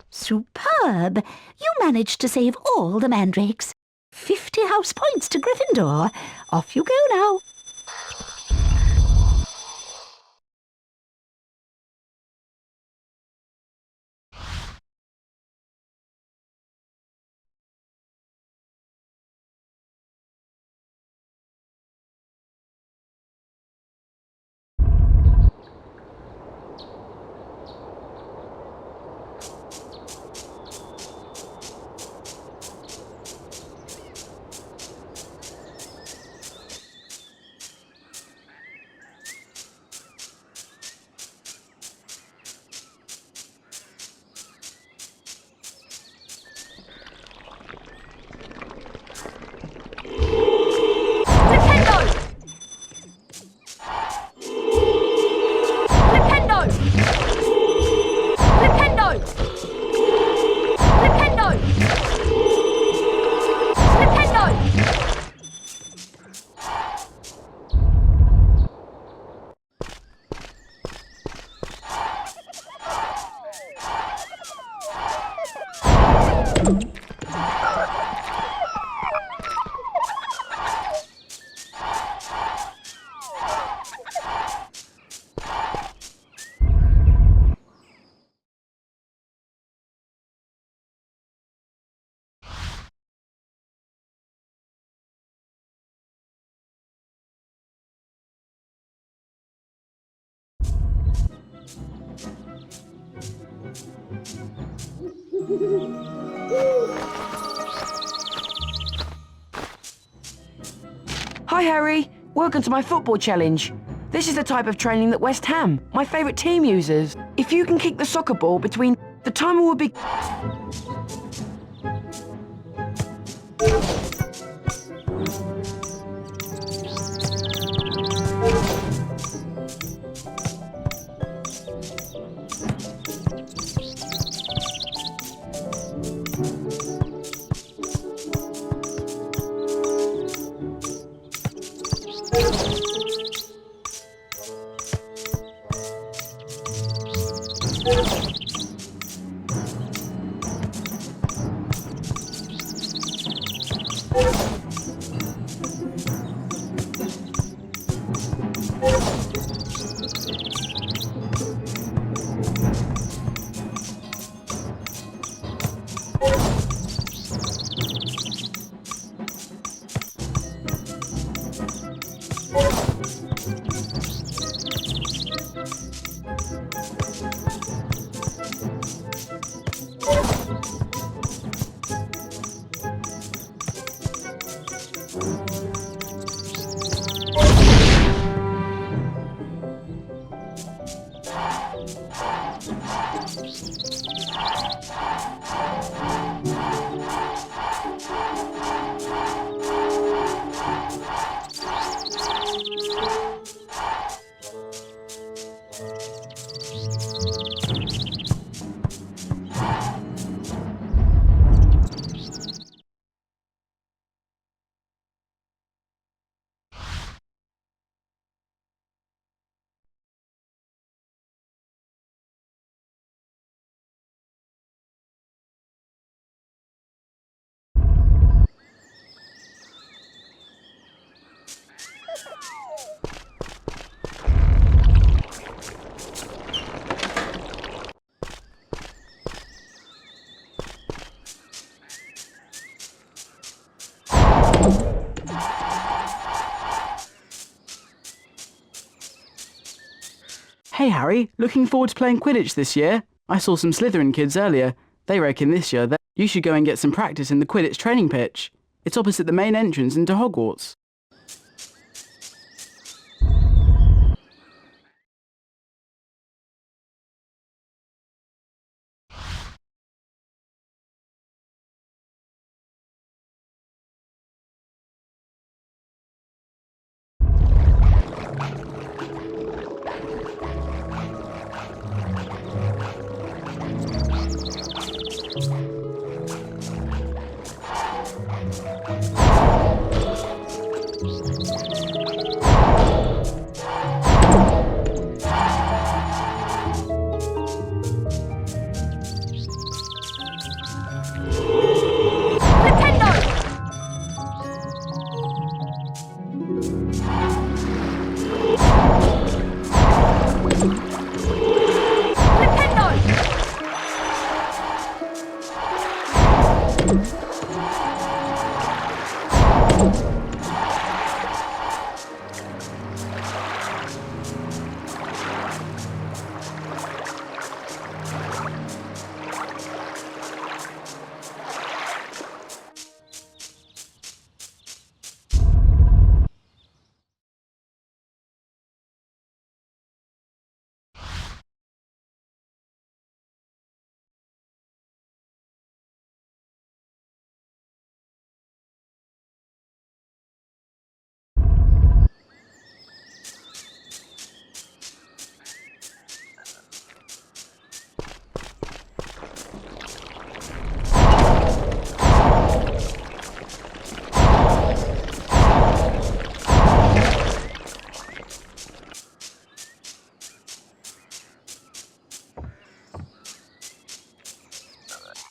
Superb! You managed to save all the mandrakes. 50 house points to Gryffindor. Off you go now. Hi, Harry. Welcome to my football challenge. This is the type of training that West Ham, my favourite team, uses. If you can kick the soccer ball between... The timer will be... Hey Harry, looking forward to playing Quidditch this year? I saw some Slytherin kids earlier. They reckon this year that you should go and get some practice in the Quidditch training pitch. It's opposite the main entrance into Hogwarts.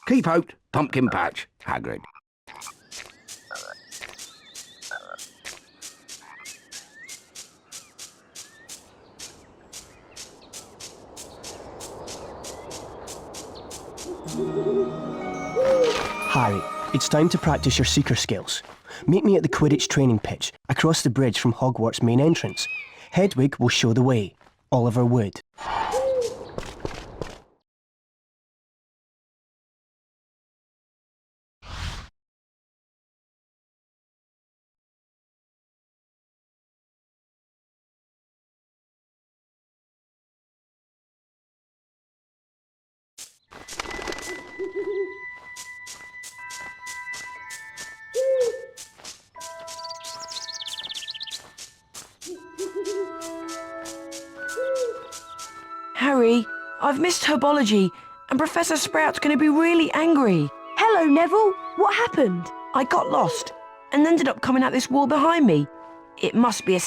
Keep out, pumpkin patch, Hagrid. Harry, it's time to practice your seeker skills. Meet me at the Quidditch training pitch, across the bridge from Hogwarts main entrance. Hedwig will show the way. Oliver Wood. Harry, I've missed herbology, and Professor Sprout's going to be really angry. Hello, Neville. What happened? I got lost, and ended up coming out this wall behind me. It must be a...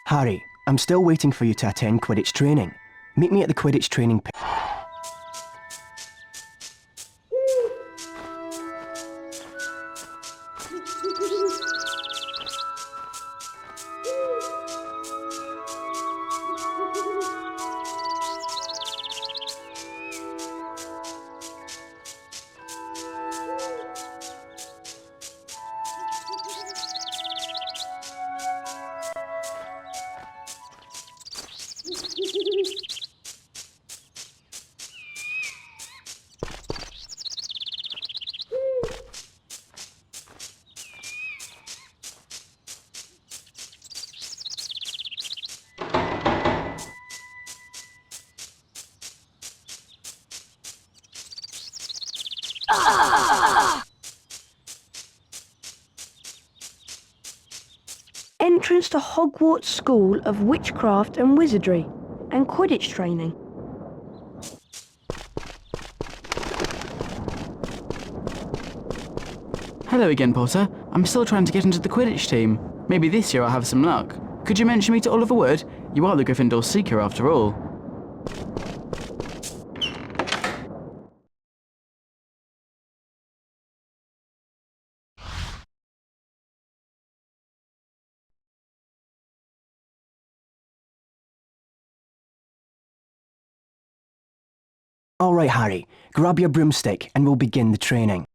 Harry, I'm still waiting for you to attend Quidditch training. Meet me at the Quidditch training pit. Entrance to Hogwarts School of Witchcraft and Wizardry and Quidditch training. Hello again, Potter. I'm still trying to get into the Quidditch team. Maybe this year I'll have some luck. Could you mention me to Oliver Wood? You are the Gryffindor Seeker after all. All right, Harry, grab your broomstick and we'll begin the training.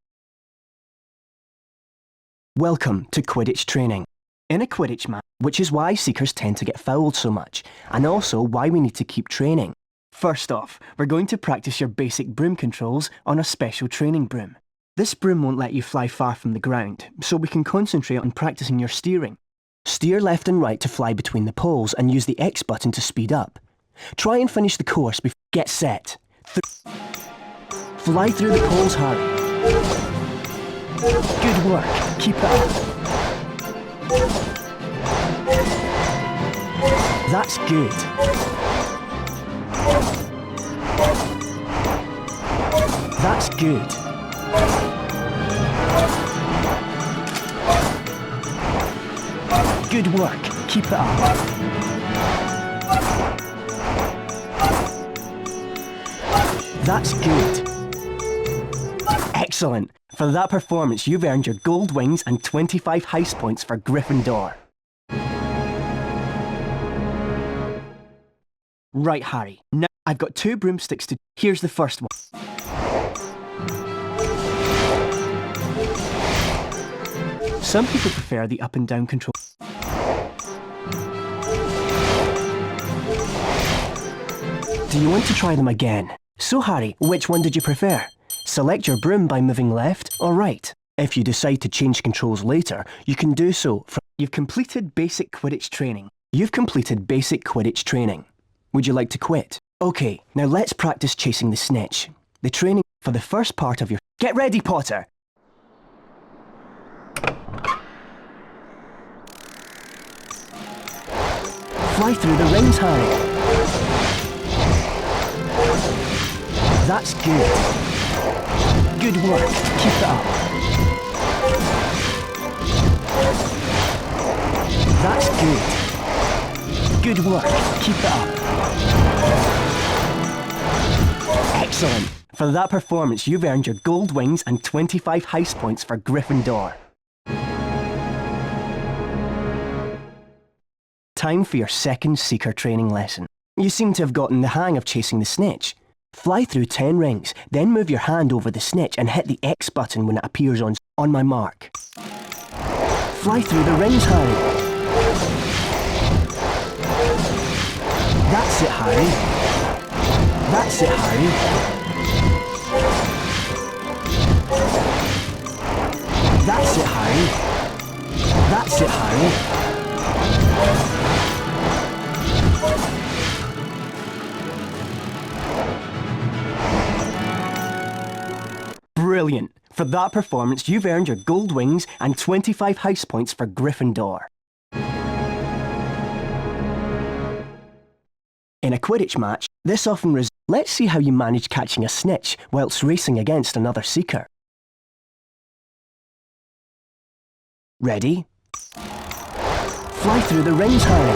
Welcome to Quidditch training. In a Quidditch match, which is why Seekers tend to get fouled so much, and also why we need to keep training. First off, we're going to practice your basic broom controls on a special training broom. This broom won't let you fly far from the ground, so we can concentrate on practicing your steering. Steer left and right to fly between the poles and use the X button to speed up. Try and finish the course before get set. Fly through the poles, Harry. Good work. Keep it up. That's good. That's good. Good work. Keep it up. That's good. Excellent. For that performance, you've earned your gold wings and 25 house points for Gryffindor. Right, Harry. Now I've got 2 broomsticks to... Here's the first one. Some people prefer the up and down control. Do you want to try them again? So, Harry, which one did you prefer? Select your broom by moving left or right. If you decide to change controls later, you can do so from... You've completed basic Quidditch training. Would you like to quit? Okay, now let's practice chasing the snitch. The training for the first part of your... Get ready, Potter! Fly through the rings, Harry. That's good. Good work. Keep it up. That's good. Good work. Keep it up. Excellent. For that performance, you've earned your gold wings and 25 house points for Gryffindor. Time for your second Seeker training lesson. You seem to have gotten the hang of chasing the snitch. Fly through 10 rings, then move your hand over the snitch and hit the X button when it appears on my mark. Fly through the rings, Harry. That's it, Harry. That's it, Harry. That's it, Harry. That's it, Harry. Brilliant. For that performance, you've earned your gold wings and 25 house points for Gryffindor. In a Quidditch match, this often results. Let's see how you manage catching a snitch whilst racing against another Seeker. Ready? Fly through the rings, Harry.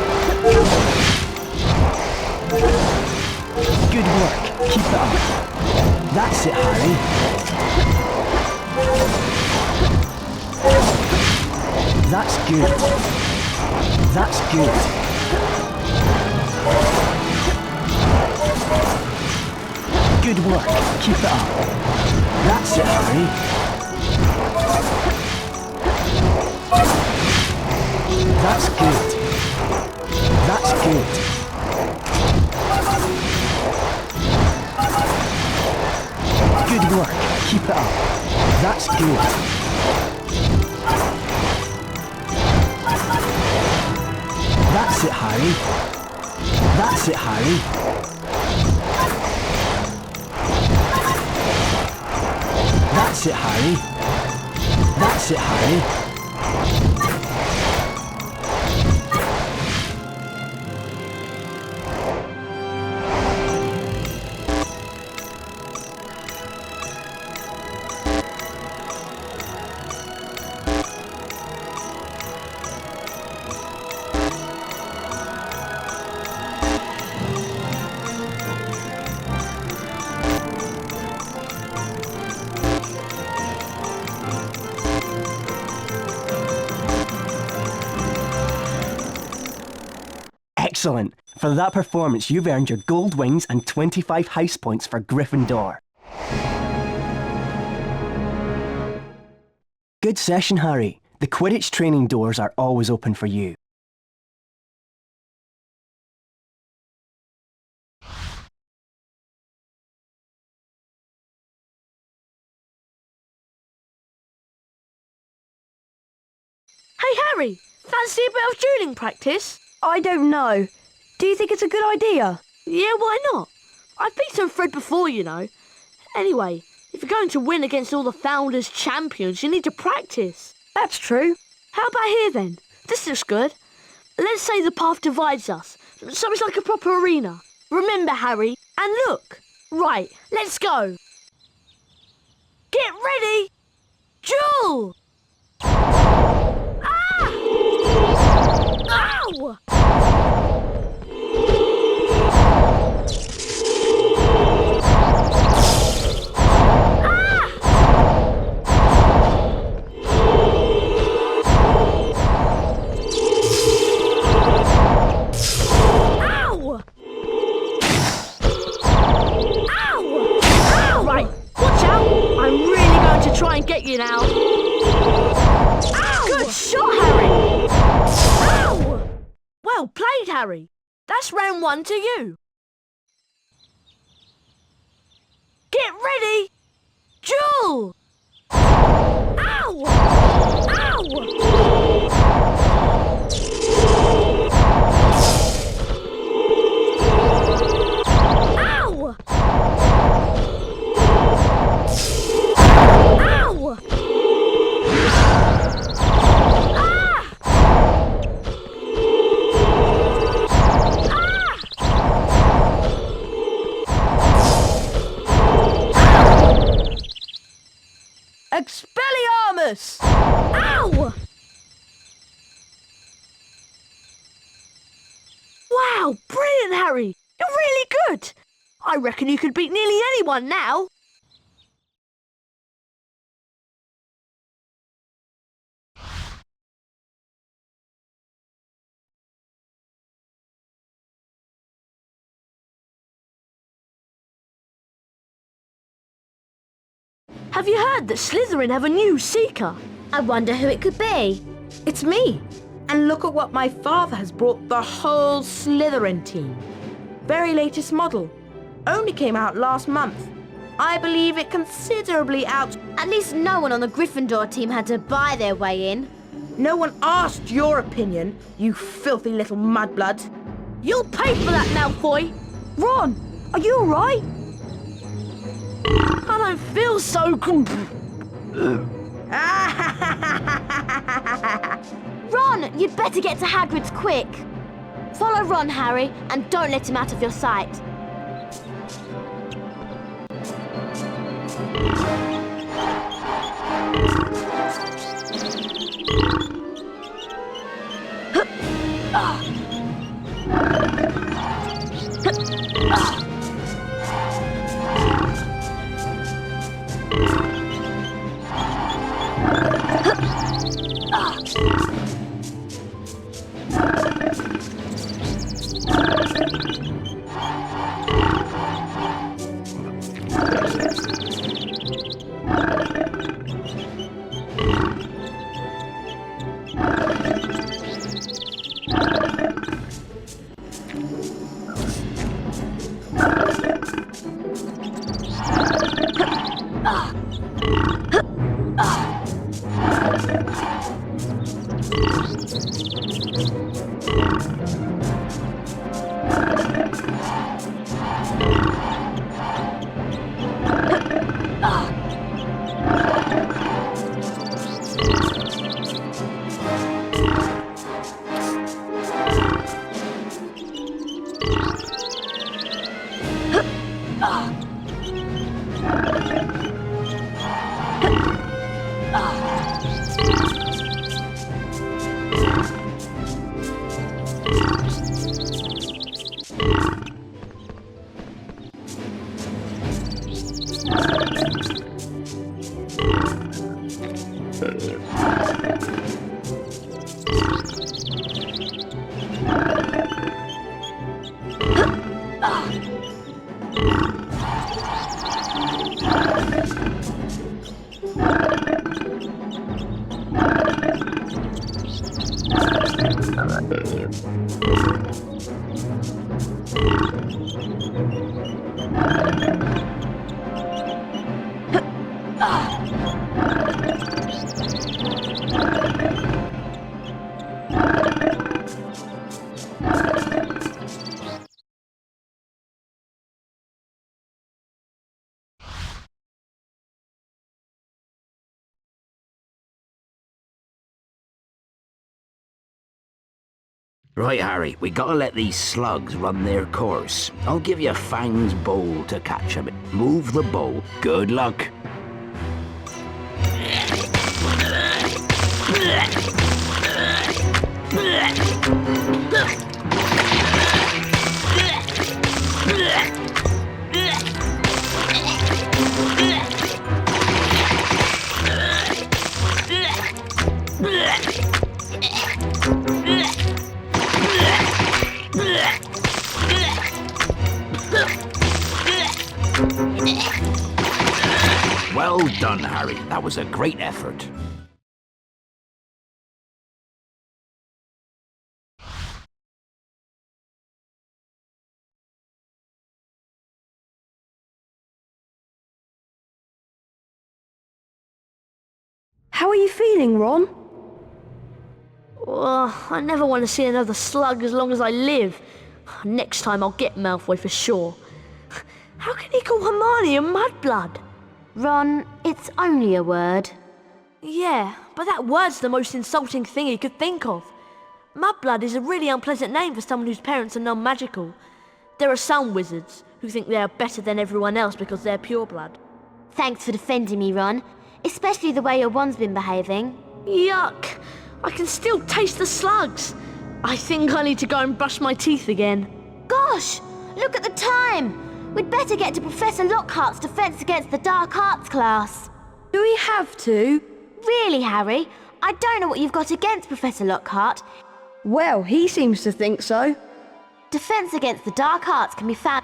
Good work. Keep it up. That's it, Harry. That's good. That's good. Good work. Keep it up. That's it, Harry. That's good. That's good. Good work. Keep it up. That's good. That's it, Harry. That's it, Harry. That's it, Harry. That's it, Harry. Excellent. For that performance, you've earned your gold wings and 25 house points for Gryffindor. Good session, Harry. The Quidditch training doors are always open for you. Hey Harry, fancy a bit of dueling practice? I don't know. Do you think it's a good idea? Yeah, why not? I've beaten Fred before, you know. Anyway, if you're going to win against all the Founders champions, you need to practice. That's true. How about here then? This looks good. Let's say the path divides us, so it's like a proper arena. Remember, Harry, and look. Right, let's go. Get ready! Duel! Ah! Ow! Try and get you now. Ow! Good shot, Harry! Ow! Well played, Harry. That's round 1 to you. Get ready! Duel! Ow! Ow! Wow, brilliant, Harry! You're really good! I reckon you could beat nearly anyone now. Have you heard that Slytherin have a new Seeker? I wonder who it could be. It's me. And look at what my father has brought the whole Slytherin team. Very latest model. Only came out last month. I believe it considerably out... At least no one on the Gryffindor team had to buy their way in. No one asked your opinion, you filthy little mudblood. You'll pay for that, Malfoy! Ron, are you alright? I don't feel so... Ron, you'd better get to Hagrid's quick. Follow Ron, Harry, and don't let him out of your sight. Right, Harry, we gotta let these slugs run their course. I'll give you Fang's bowl to catch 'em. Move the bowl. Good luck. Well done, Harry. That was a great effort. How are you feeling, Ron? I never want to see another slug as long as I live. Next time I'll get Malfoy for sure. How can he call Hermione a mudblood? Ron, it's only a word. Yeah, but that word's the most insulting thing he could think of. Mudblood is a really unpleasant name for someone whose parents are non-magical. There are some wizards who think they are better than everyone else because they're pureblood. Thanks for defending me, Ron. Especially the way your wand's been behaving. Yuck! I can still taste the slugs. I think I need to go and brush my teeth again. Gosh, look at the time. We'd better get to Professor Lockhart's Defense Against the Dark Arts class. Do we have to? Really, Harry? I don't know what you've got against Professor Lockhart. Well, he seems to think so. Defense Against the Dark Arts can be found...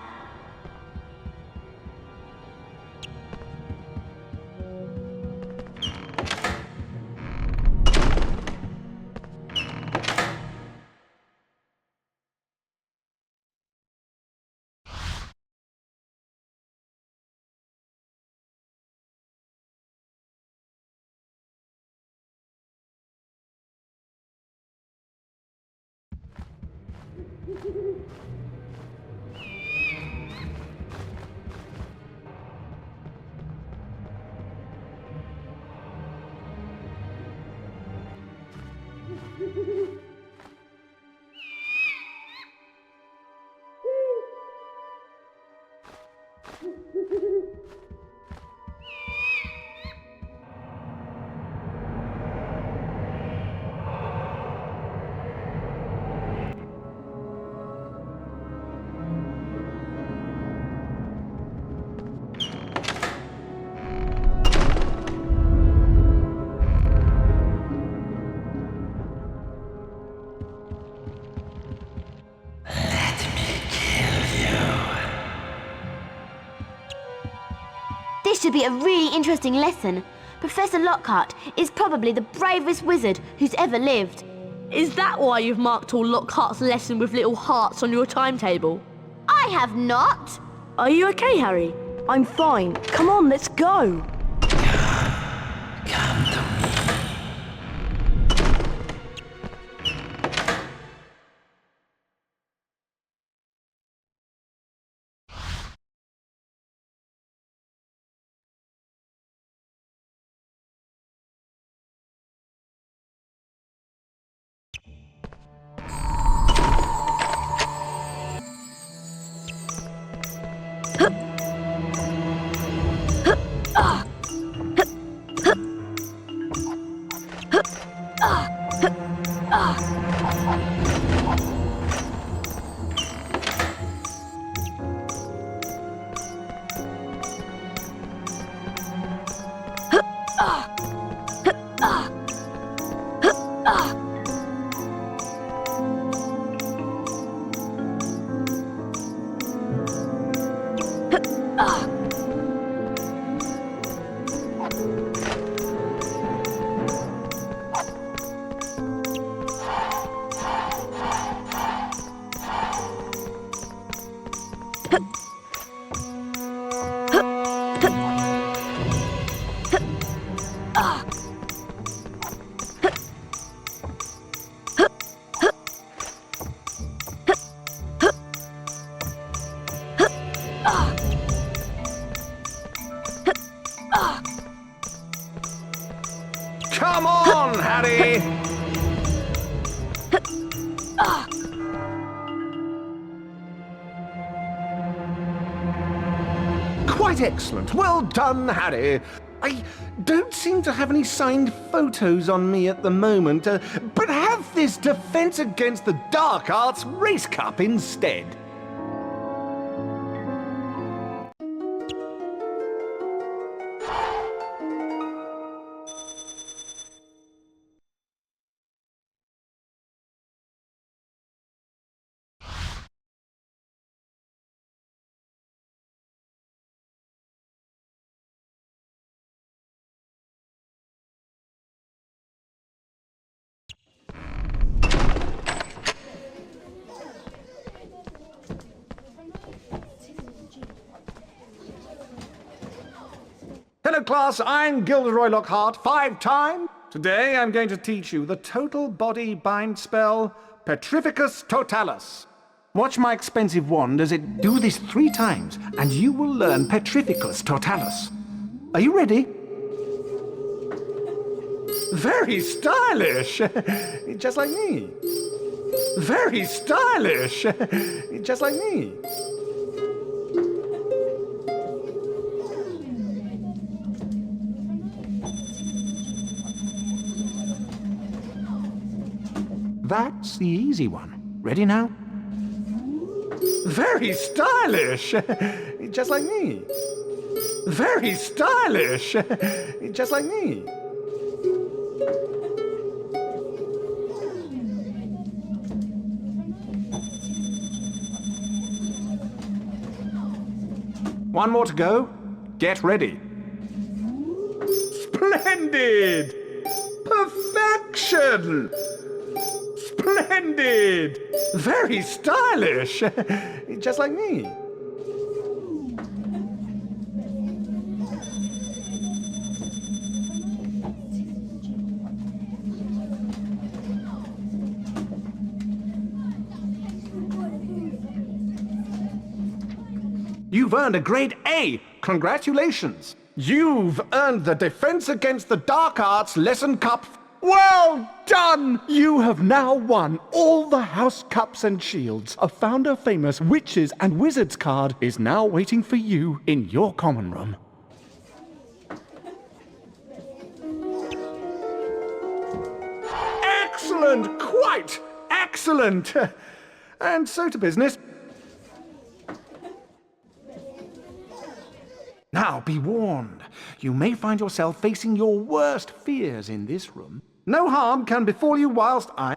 This should be a really interesting lesson. Professor Lockhart is probably the bravest wizard who's ever lived. Is that why you've marked all Lockhart's lesson with little hearts on your timetable? I have not. Are you okay, Harry? I'm fine. Come on, let's go. Come to me. Come on, Harry! Quite excellent. Well done, Harry. I don't seem to have any signed photos on me at the moment, but have this Defense Against the Dark Arts Race Cup instead. Hello class, I'm Gilderoy Lockhart, 5-time. Today I'm going to teach you the total body bind spell, Petrificus Totalis. Watch my expensive wand as it do this 3 times, and you will learn Petrificus Totalis. Are you ready? Very stylish, just like me. Very stylish, just like me. That's the easy one. Ready now? Very stylish! Just like me. Very stylish! Just like me. One more to go. Get ready. Splendid! Perfection! Splendid! Very stylish! Just like me. You've earned a grade A. Congratulations. You've earned the Defense Against the Dark Arts Lesson Cup. Well done! You have now won all the house cups and shields. A Founder Famous Witches and Wizards card is now waiting for you in your common room. Excellent! Quite excellent! And so to business. Now, be warned. You may find yourself facing your worst fears in this room. No harm can befall you whilst I...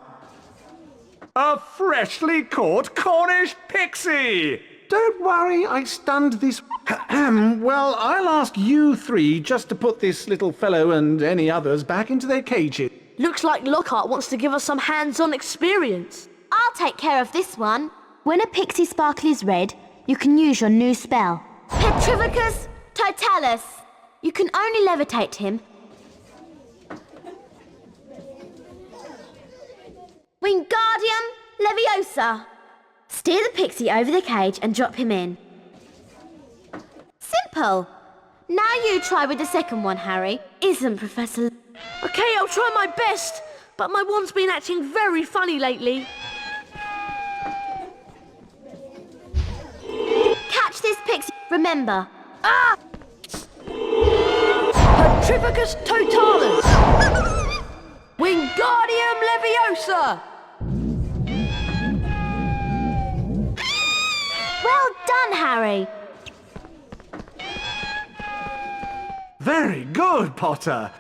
A freshly caught Cornish pixie! Don't worry, I stunned this... Well, I'll ask you three just to put this little fellow and any others back into their cages. Looks like Lockhart wants to give us some hands-on experience. I'll take care of this one. When a pixie sparkle is red, you can use your new spell. Petrificus Totalis. You can only levitate him. Wingardium Leviosa. Steer the pixie over the cage and drop him in. Simple. Now you try with the second one, Harry. Isn't Professor... Okay, I'll try my best, but my wand's been acting very funny lately. Catch this pixie. Remember. Ah! Petrificus Totalis. Wingardium Leviosa. Well done, Harry. Very good, Potter.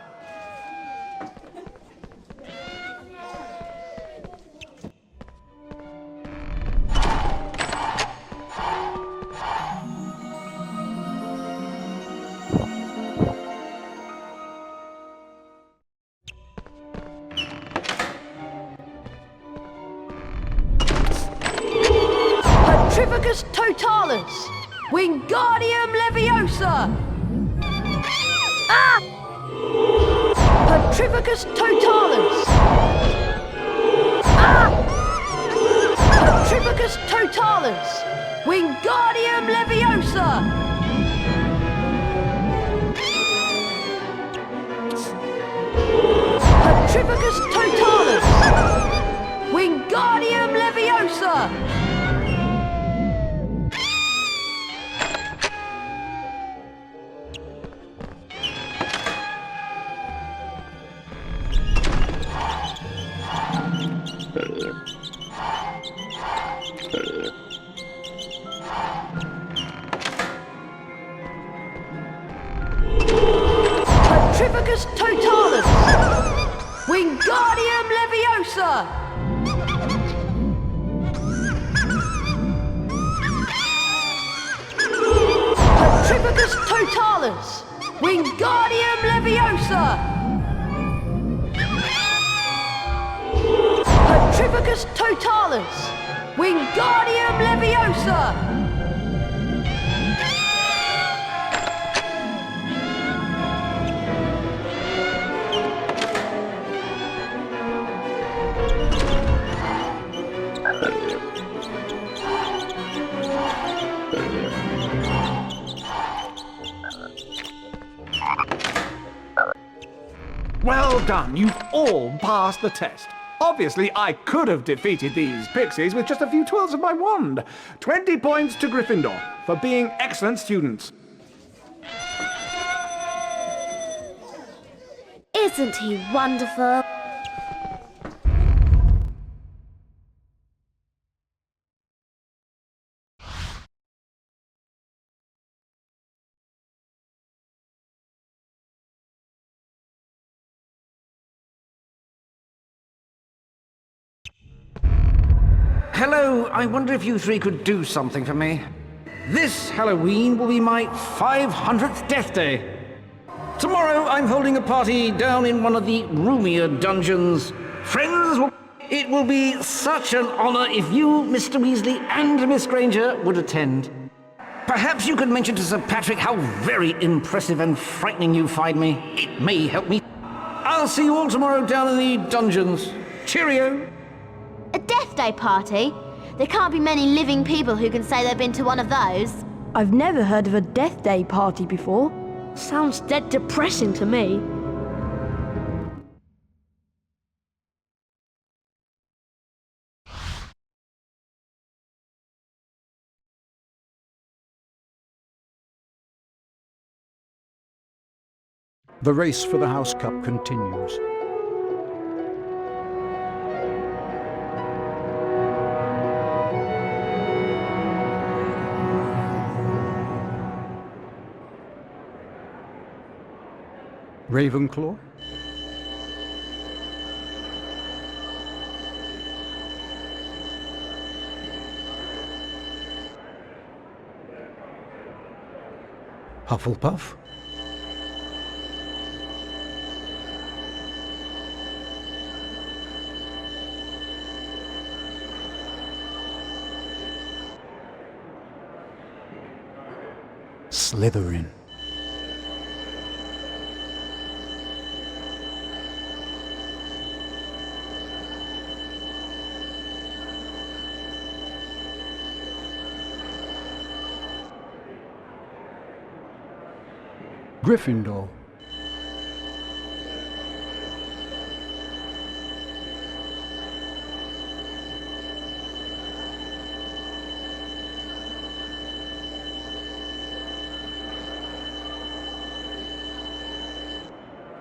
Petrificus Totalis. Wingardium Leviosa. Ah! Petrificus Totalis. Ah! Petrificus Totalis. Wingardium Leviosa. Petrificus Totalis. Wingardium Leviosa. Petrificus Totalis. Wingardium Leviosa. Petrificus Totalis. Wingardium Leviosa. Petrificus Totalis. Wingardium Leviosa. Well done, you've all passed the test. Obviously, I could have defeated these pixies with just a few twirls of my wand. 20 points to Gryffindor for being excellent students. Isn't he wonderful? Hello, I wonder if you three could do something for me. This Halloween will be my 500th death day. Tomorrow I'm holding a party down in one of the roomier dungeons. Friends, it will be such an honor if you, Mr. Weasley, and Miss Granger would attend. Perhaps you could mention to Sir Patrick how very impressive and frightening you find me. It may help me. I'll see you all tomorrow down in the dungeons. Cheerio. A Death Day party? There can't be many living people who can say they've been to one of those. I've never heard of a Death Day party before. Sounds dead depressing to me. The race for the House Cup continues. Ravenclaw? Hufflepuff? Slytherin. Gryffindor.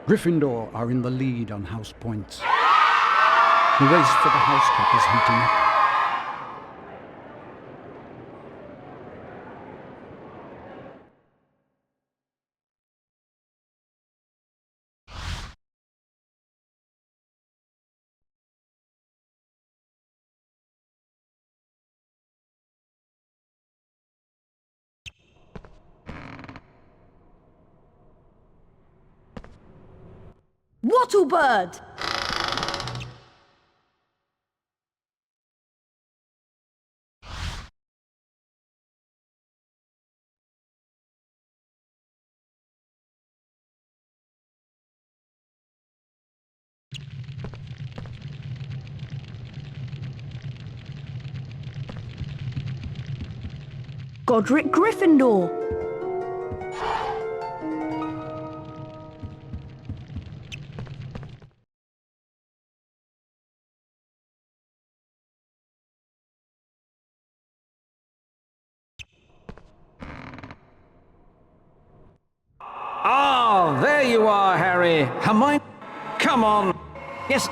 Gryffindor are in the lead on house points. The race for the House Cup is heating up. Wattlebird! Godric Gryffindor. Ah, there you are, Harry. Hermione, come on. Yes.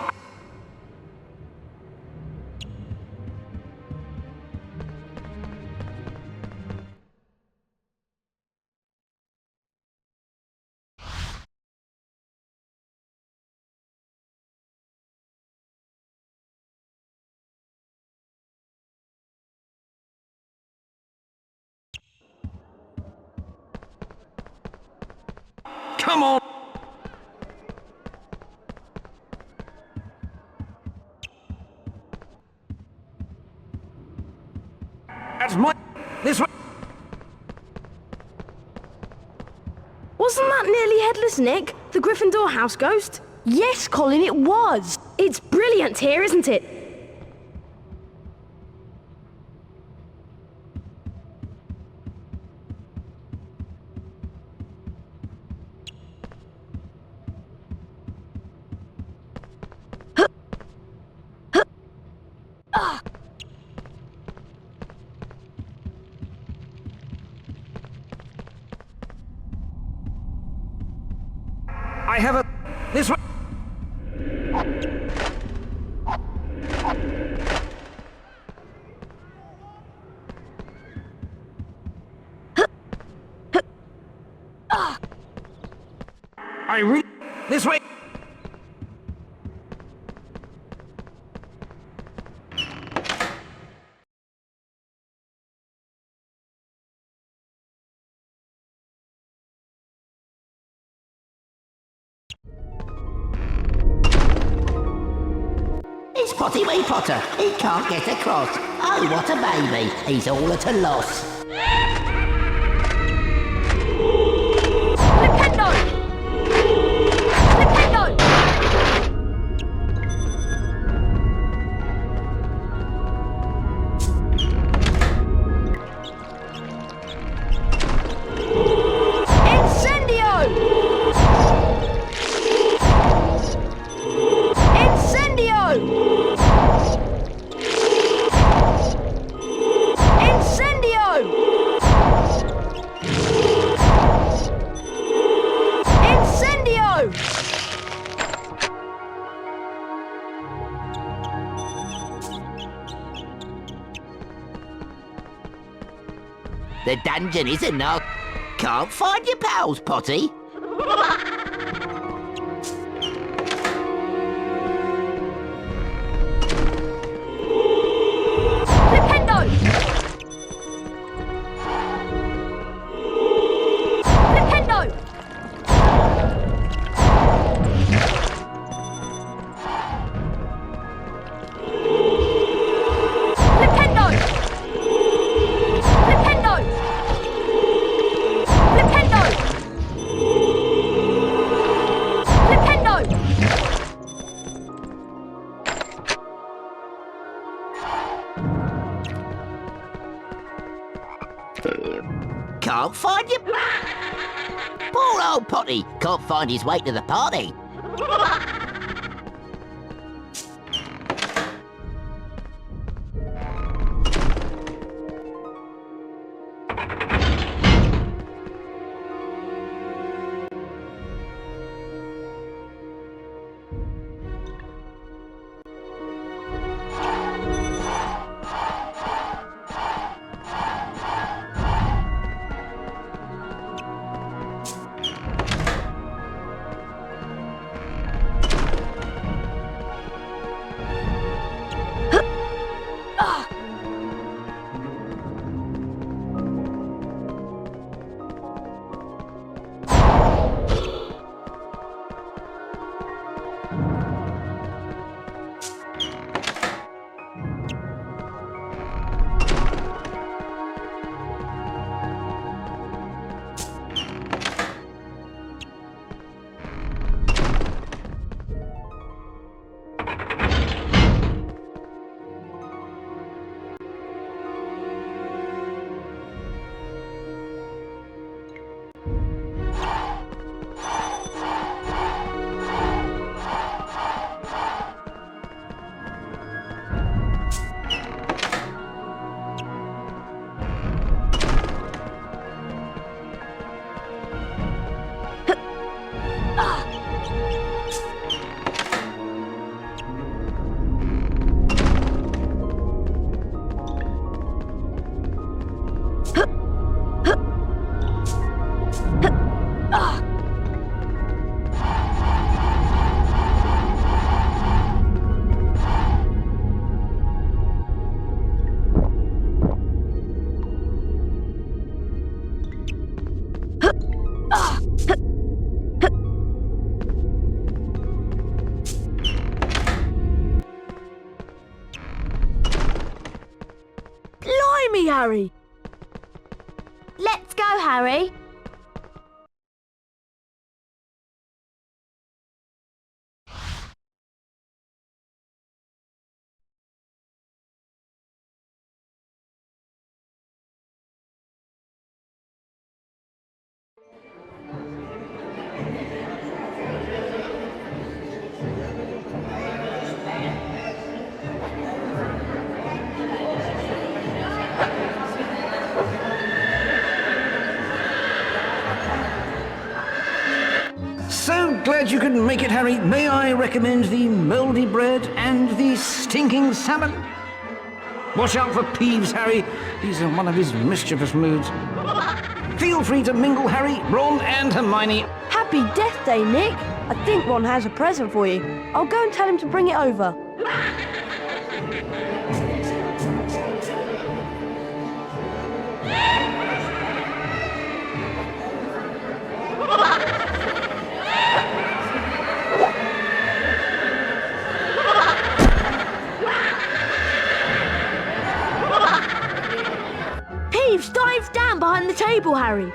Come on! That's my... This way! Wasn't that nearly Headless Nick, the Gryffindor house ghost? Yes, Colin, it was. It's brilliant here, isn't it? I have a... This way! This way! It's Potty Wee Potter. He can't get across. Oh, what a baby. He's all at a loss. Flipendo! Flipendo! The dungeon isn't knocked. Can't find your pals, Potty. Flipendo! Flipendo! Can't find you. Poor old Potty can't find his way to the party. Harry. Let's go, Harry. So glad you could make it, Harry. May I recommend the mouldy bread and the stinking salmon? Watch out for Peeves, Harry. He's in one of his mischievous moods. Feel free to mingle, Harry, Ron and Hermione. Happy Death Day, Nick. I think Ron has a present for you. I'll go and tell him to bring it over. Dives! Dives down behind the table, Harry!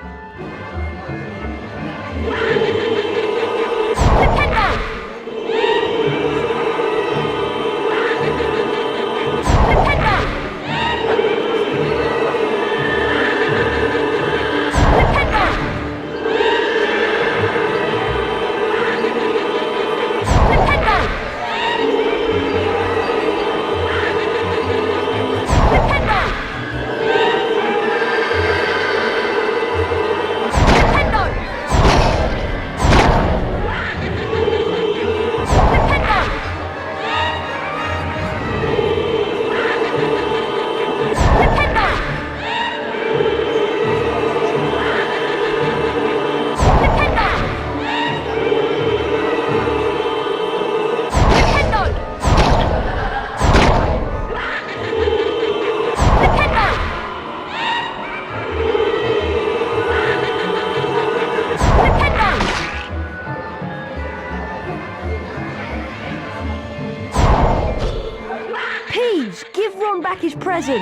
His present.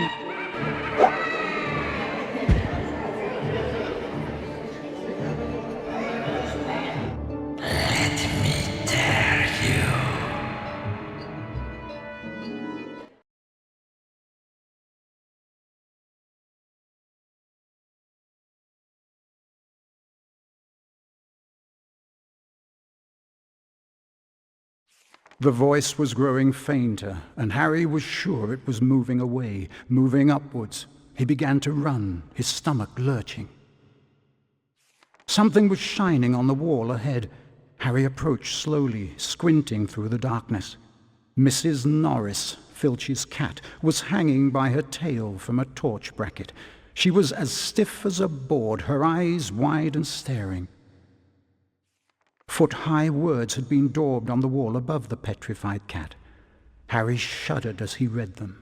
The voice was growing fainter, and Harry was sure it was moving away, moving upwards. He began to run, his stomach lurching. Something was shining on the wall ahead. Harry approached slowly, squinting through the darkness. Mrs. Norris, Filch's cat, was hanging by her tail from a torch bracket. She was as stiff as a board, her eyes wide and staring. Foot-high words had been daubed on the wall above the petrified cat. Harry shuddered as he read them.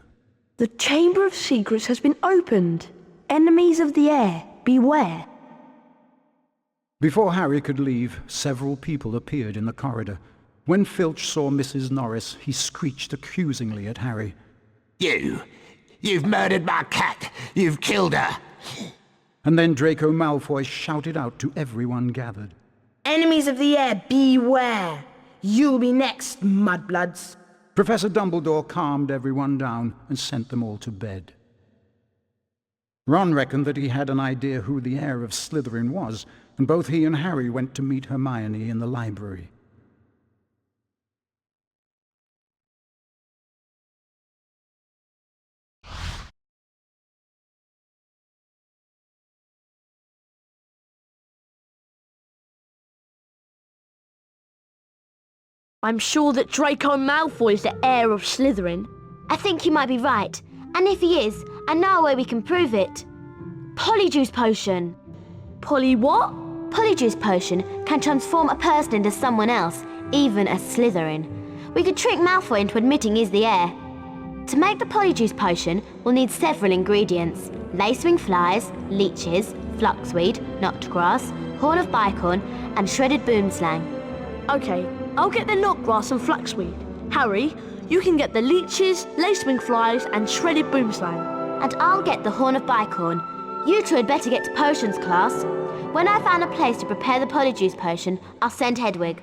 The Chamber of Secrets has been opened. Enemies of the air, beware. Before Harry could leave, several people appeared in the corridor. When Filch saw Mrs. Norris, he screeched accusingly at Harry. You've murdered my cat! You've killed her! And then Draco Malfoy shouted out to everyone gathered. Enemies of the air, beware! You'll be next, mudbloods. Professor Dumbledore calmed everyone down and sent them all to bed. Ron reckoned that he had an idea who the heir of Slytherin was, and both he and Harry went to meet Hermione in the library. I'm sure that Draco Malfoy is the heir of Slytherin. I think you might be right. And if he is, I know a way we can prove it. Polyjuice Potion. Poly what? Polyjuice Potion can transform a person into someone else, even a Slytherin. We could trick Malfoy into admitting he's the heir. To make the Polyjuice Potion, we'll need several ingredients. Lacewing flies, leeches, fluxweed, knotgrass, horn of bicorn, and shredded boomslang. Okay, I'll get the knotgrass and fluxweed. Harry, you can get the leeches, lacewing flies, and shredded boomslang. And I'll get the horn of bicorn. You two had better get to potions class. When I found a place to prepare the Polyjuice Potion, I'll send Hedwig.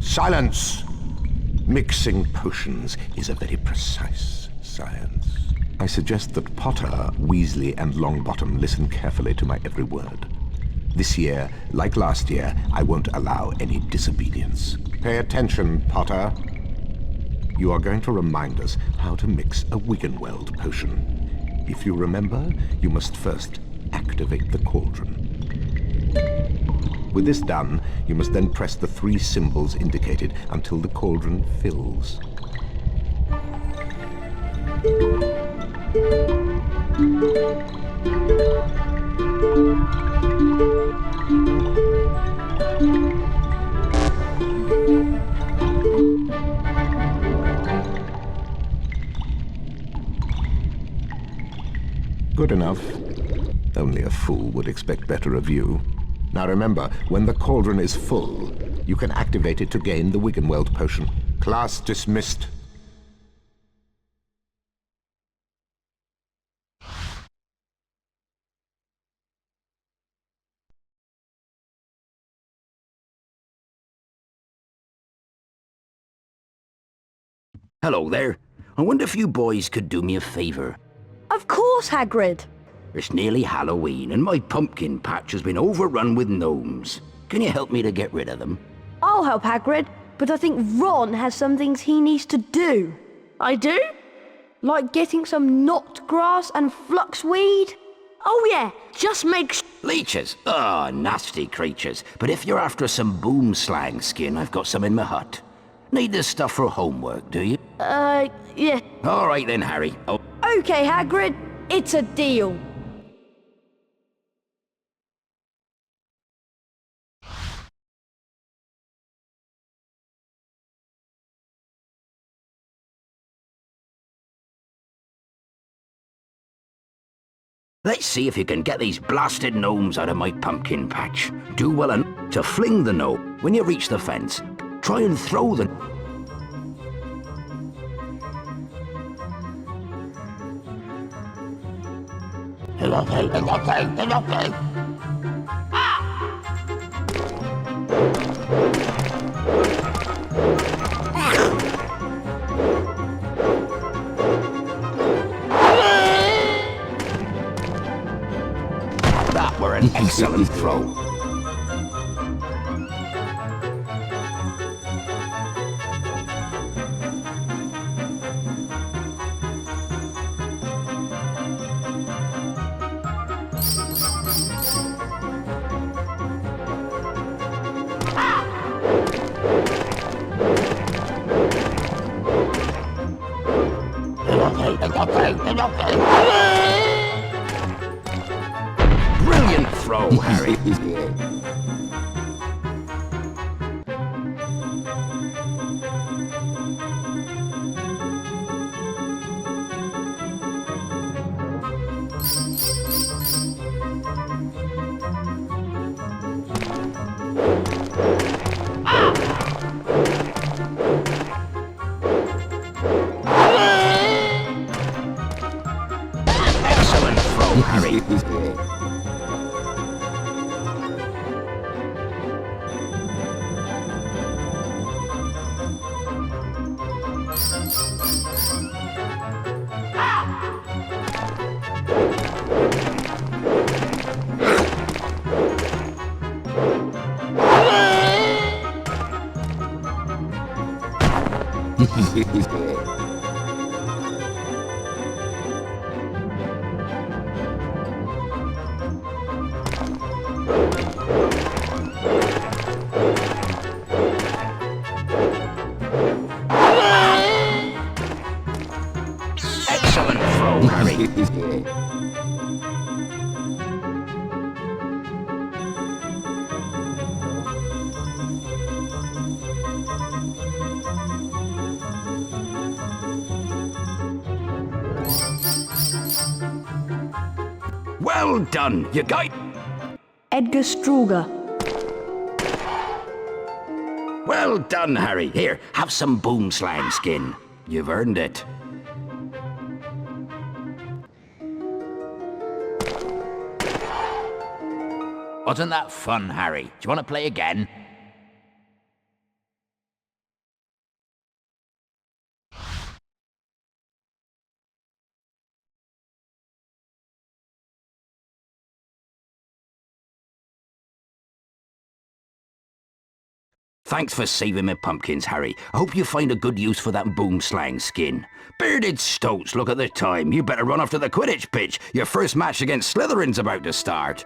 Silence! Mixing potions is a very precise science. I suggest that Potter, Weasley, and Longbottom listen carefully to my every word. This year, like last year, I won't allow any disobedience. Pay attention, Potter. You are going to remind us how to mix a Wiggenweld potion. If you remember, you must first activate the cauldron. With this done, you must then press the 3 symbols indicated until the cauldron fills. Good enough. Only a fool would expect better of you. Now remember, when the cauldron is full, you can activate it to gain the Wiggenweld potion. Class dismissed. Hello there. I wonder if you boys could do me a favour. Of course, Hagrid. It's nearly Halloween and my pumpkin patch has been overrun with gnomes. Can you help me to get rid of them? I'll help Hagrid, but I think Ron has some things he needs to do. I do? Like getting some knot grass and fluxweed? Oh yeah, just make Leeches? Ah, nasty creatures. But if you're after some boom slang skin, I've got some in my hut. Need this stuff for homework, do you? Yeah. All right then, Harry. Oh. Okay, Hagrid, it's a deal. Let's see if you can get these blasted gnomes out of my pumpkin patch. Do well enough to fling the gnome when you reach the fence. Try and throw the... That were an excellent throw. Brilliant throw, Harry. Excellent throw, Harry. Excellent throw, Harry. Well done, you guy. Edgar Stroulger. Well done, Harry. Here, have some boom slang skin. You've earned it. Wasn't that fun, Harry? Do you want to play again? Thanks for saving my pumpkins, Harry. I hope you find a good use for that boom slang skin. Bearded stoats, look at the time. You better run off to the Quidditch pitch. Your first match against Slytherin's about to start.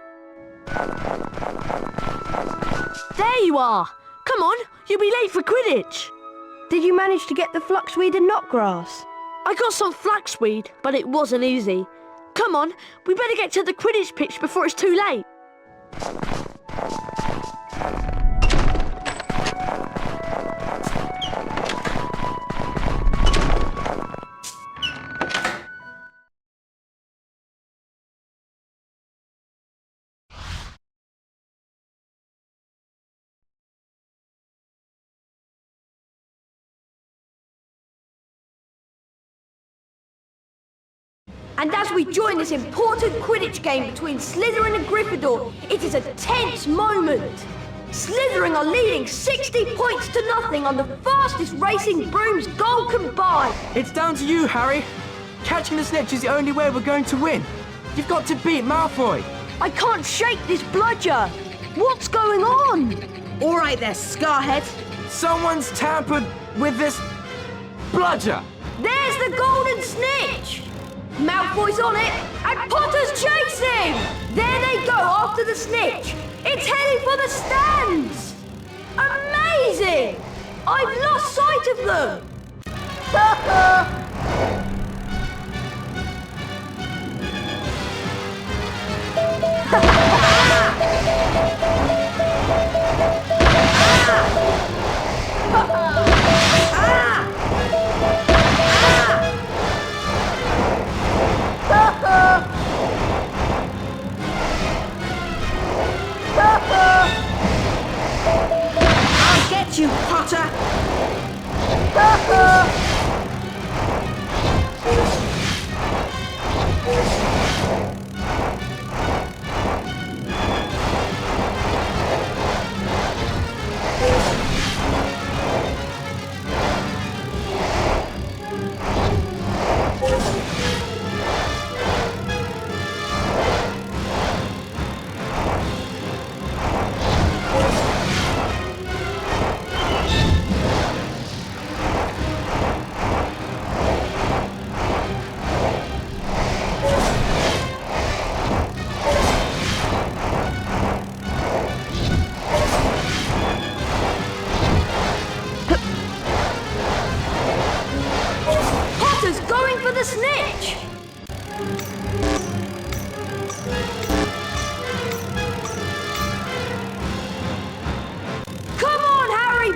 There you are. Come on, you'll be late for Quidditch. Did you manage to get the fluxweed and knotgrass? I got some flaxweed, but it wasn't easy. Come on, we better get to the Quidditch pitch before it's too late. And as we join this important Quidditch game between Slytherin and Gryffindor, it is a tense moment. Slytherin are leading 60 points to nothing on the fastest racing brooms goal combined. It's down to you, Harry. Catching the snitch is the only way we're going to win. You've got to beat Malfoy. I can't shake this bludger. What's going on? All right there, Scarhead. Someone's tampered with this bludger. There's the golden snitch. Malfoy's on it, and Potter's chasing. There they go after the snitch. It's heading for the stands. Amazing! I've lost sight of them. I'll get you, Potter!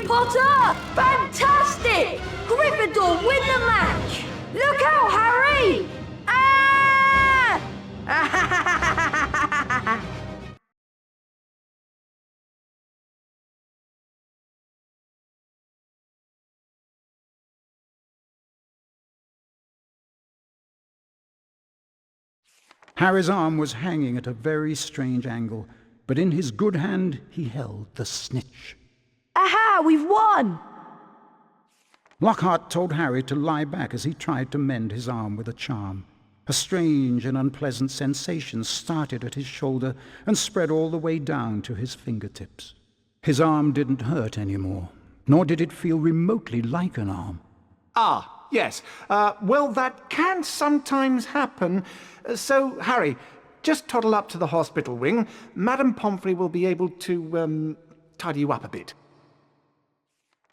Potter! Fantastic! Gryffindor win the match! Look out, Harry! Ah! Harry's arm was hanging at a very strange angle, but in his good hand he held the snitch. Aha! We've won! Lockhart told Harry to lie back as he tried to mend his arm with a charm. A strange and unpleasant sensation started at his shoulder and spread all the way down to his fingertips. His arm didn't hurt anymore, nor did it feel remotely like an arm. Ah, yes. Well, that can sometimes happen. So, Harry, just toddle up to the hospital wing. Madame Pomfrey will be able to, tidy you up a bit.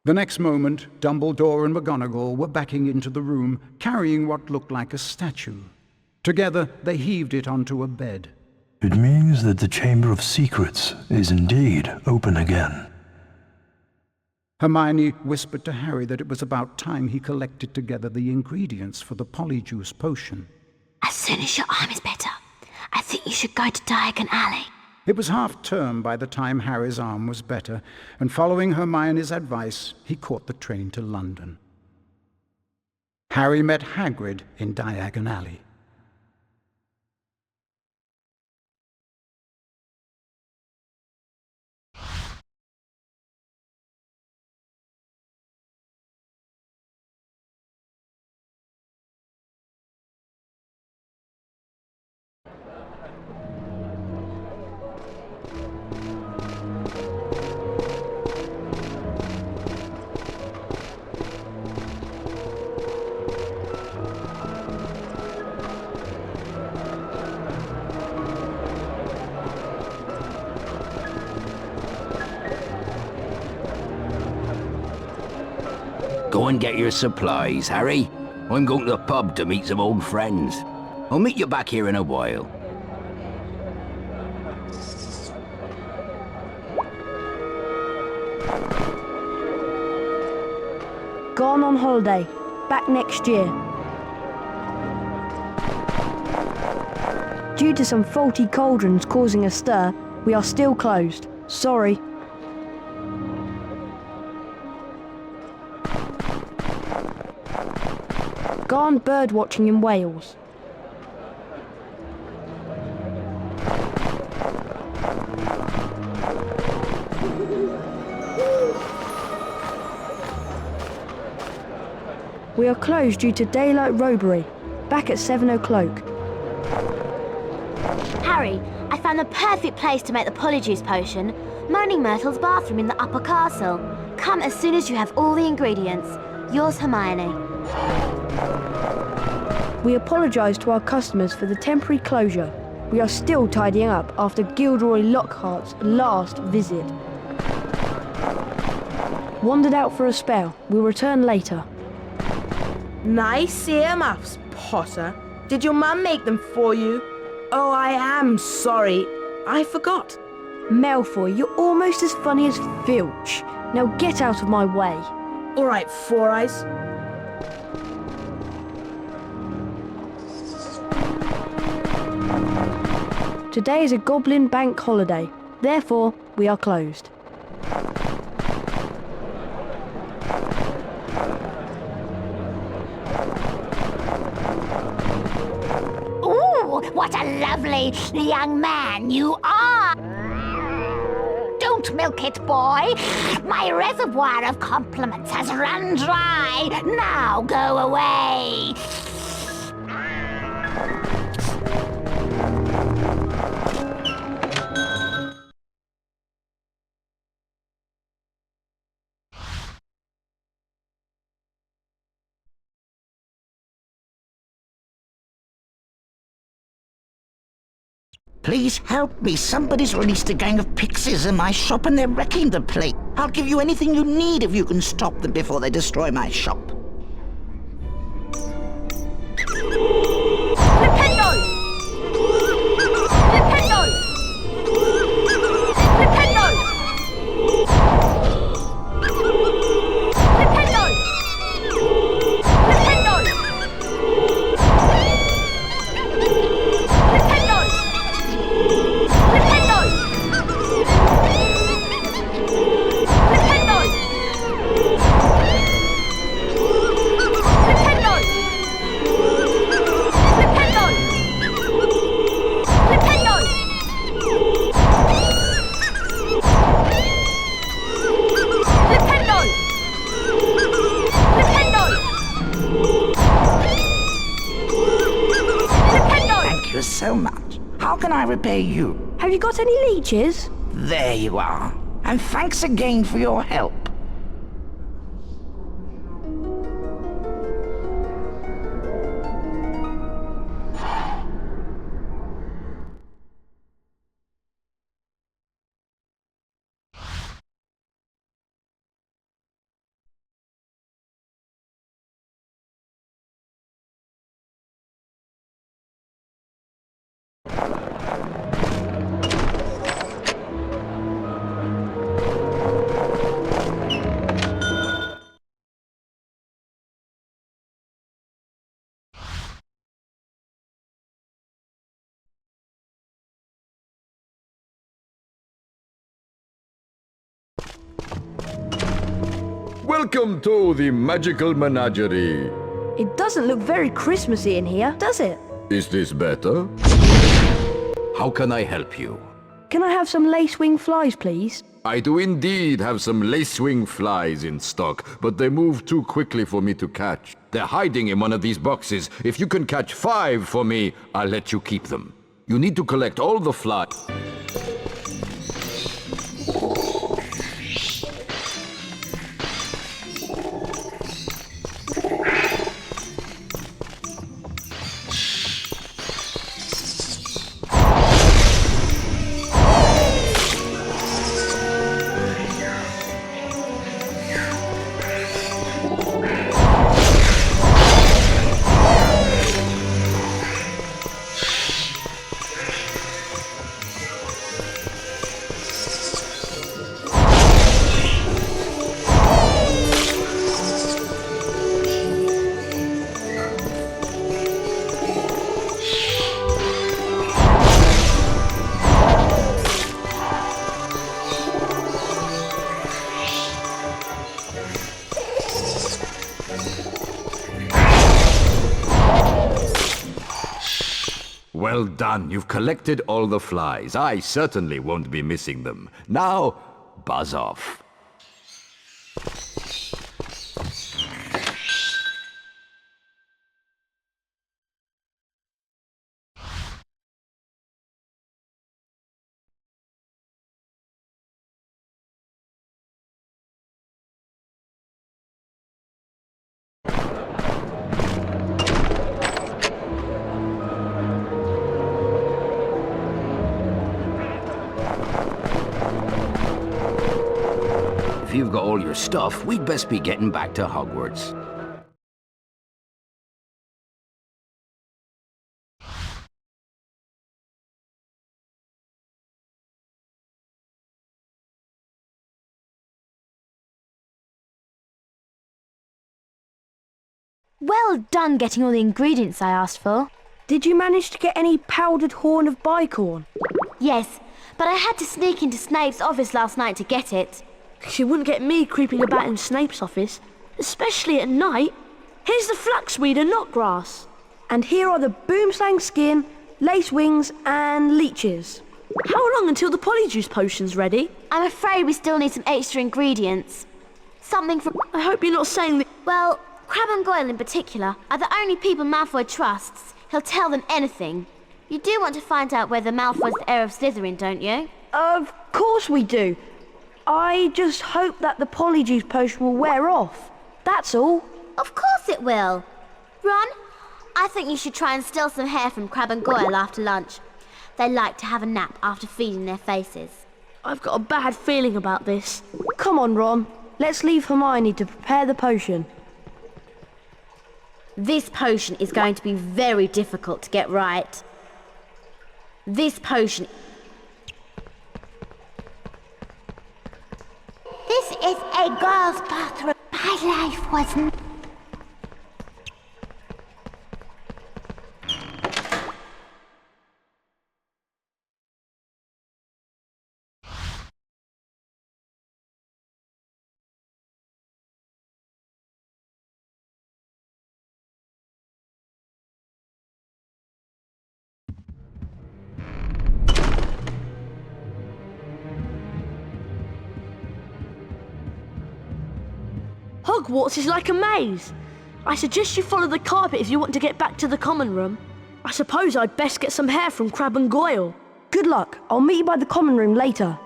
The next moment, Dumbledore and McGonagall were backing into the room, carrying what looked like a statue. Together, they heaved it onto a bed. It means that the Chamber of Secrets is indeed open again. Hermione whispered to Harry that it was about time he collected together the ingredients for the Polyjuice Potion. As soon as your arm is better, I think you should go to Diagon Alley. It was half-term by the time Harry's arm was better, and following Hermione's advice, he caught the train to London. Harry met Hagrid in Diagon Alley. Go and get your supplies, Harry. I'm going to the pub to meet some old friends. I'll meet you back here in a while. Gone on holiday. Back next year. Due to some faulty cauldrons causing a stir, we are still closed. Sorry. Gone bird watching in Wales. We are closed due to daylight robbery. Back at 7 o'clock. Harry, I found the perfect place to make the Polyjuice Potion. Moaning Myrtle's bathroom in the upper castle. Come as soon as you have all the ingredients. Yours, Hermione. We apologise to our customers for the temporary closure. We are still tidying up after Gilderoy Lockhart's last visit. Wandered out for a spell. We'll return later. Nice earmuffs, Potter. Did your mum make them for you? Oh, I am sorry. I forgot. Malfoy, you're almost as funny as Filch. Now get out of my way. All right, Four Eyes. Today is a Goblin Bank holiday. Therefore, we are closed. What a lovely young man you are! Don't milk it, boy. My reservoir of compliments has run dry. Now go away. Please help me. Somebody's released a gang of pixies in my shop and they're wrecking the place. I'll give you anything you need if you can stop them before they destroy my shop. Nintendo! Nintendo! Nintendo! Nintendo! So much. How can I repay you? Have you got any leeches? There you are. And thanks again for your help. Welcome to the magical menagerie. It doesn't look very Christmassy in here, does it? Is this better? How can I help you? Can I have some lace-wing flies, please? I do indeed have some lace-wing flies in stock, but they move too quickly for me to catch. They're hiding in one of these boxes. If you can catch 5 for me, I'll let you keep them. You need to collect all the flies. Well done, you've collected all the flies. I certainly won't be missing them. Now, buzz off. you've got all your stuff, we'd best be getting back to Hogwarts. Well done getting all the ingredients I asked for. Did you manage to get any powdered horn of bicorn? Yes, but I had to sneak into Snape's office last night to get it. You wouldn't get me creeping about in Snape's office, especially at night. Here's the flaxweed and knotgrass. And here are the boomslang skin, lace wings and leeches. How long until the Polyjuice Potion's ready? I'm afraid we still need some extra ingredients. Something from... I hope you're not saying that... Well, Crabbe and Goyle in particular are the only people Malfoy trusts. He'll tell them anything. You do want to find out whether Malfoy's the heir of Slytherin, don't you? Of course we do. I just hope that the Polyjuice Potion will wear off. That's all. Of course it will. Ron, I think you should try and steal some hair from Crabbe and Goyle after lunch. They like to have a nap after feeding their faces. I've got a bad feeling about this. Come on, Ron. Let's leave Hermione to prepare the potion. This potion is going to be very difficult to get right. This potion... This is a girl's bathroom. My life was... Hogwarts is like a maze. I suggest you follow the carpet if you want to get back to the common room. I suppose I'd best get some hair from Crabbe and Goyle. Good luck. I'll meet you by the common room later.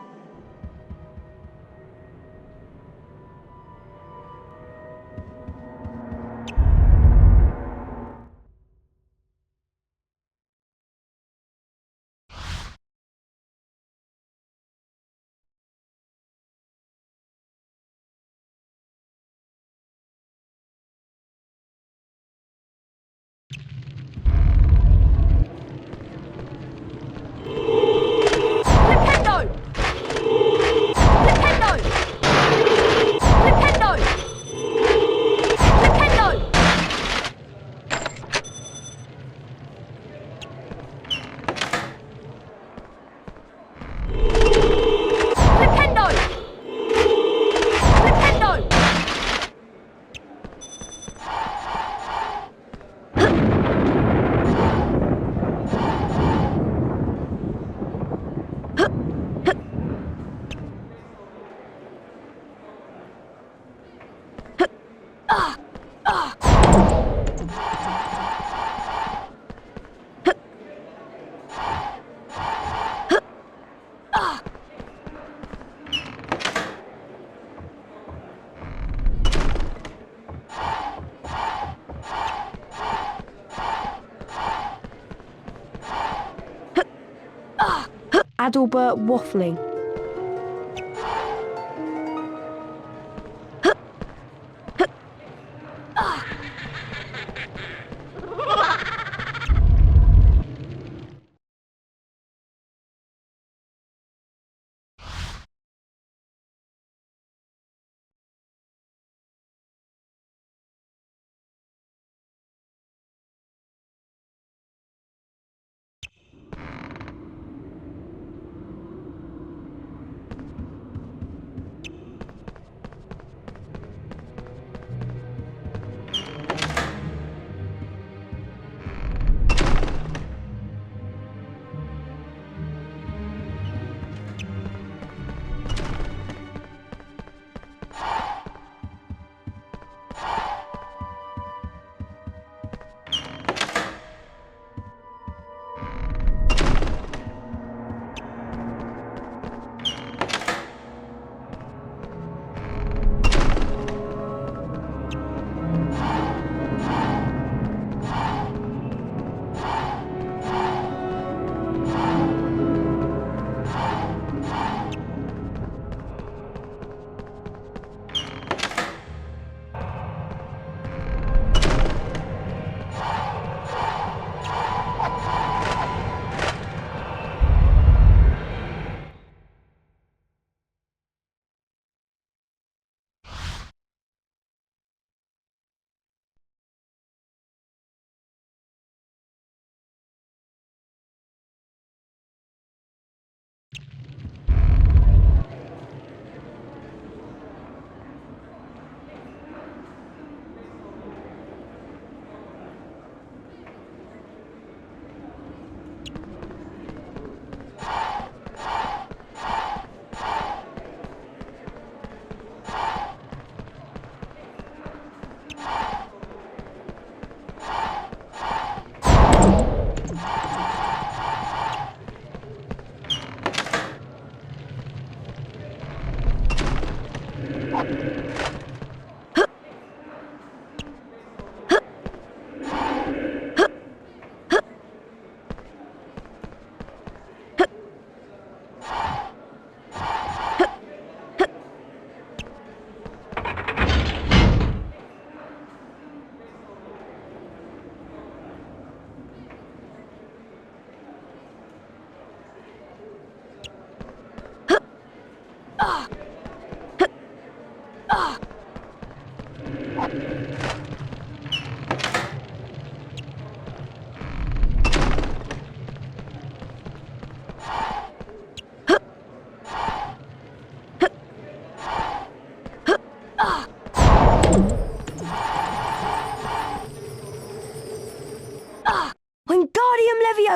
Adalbert Waffling.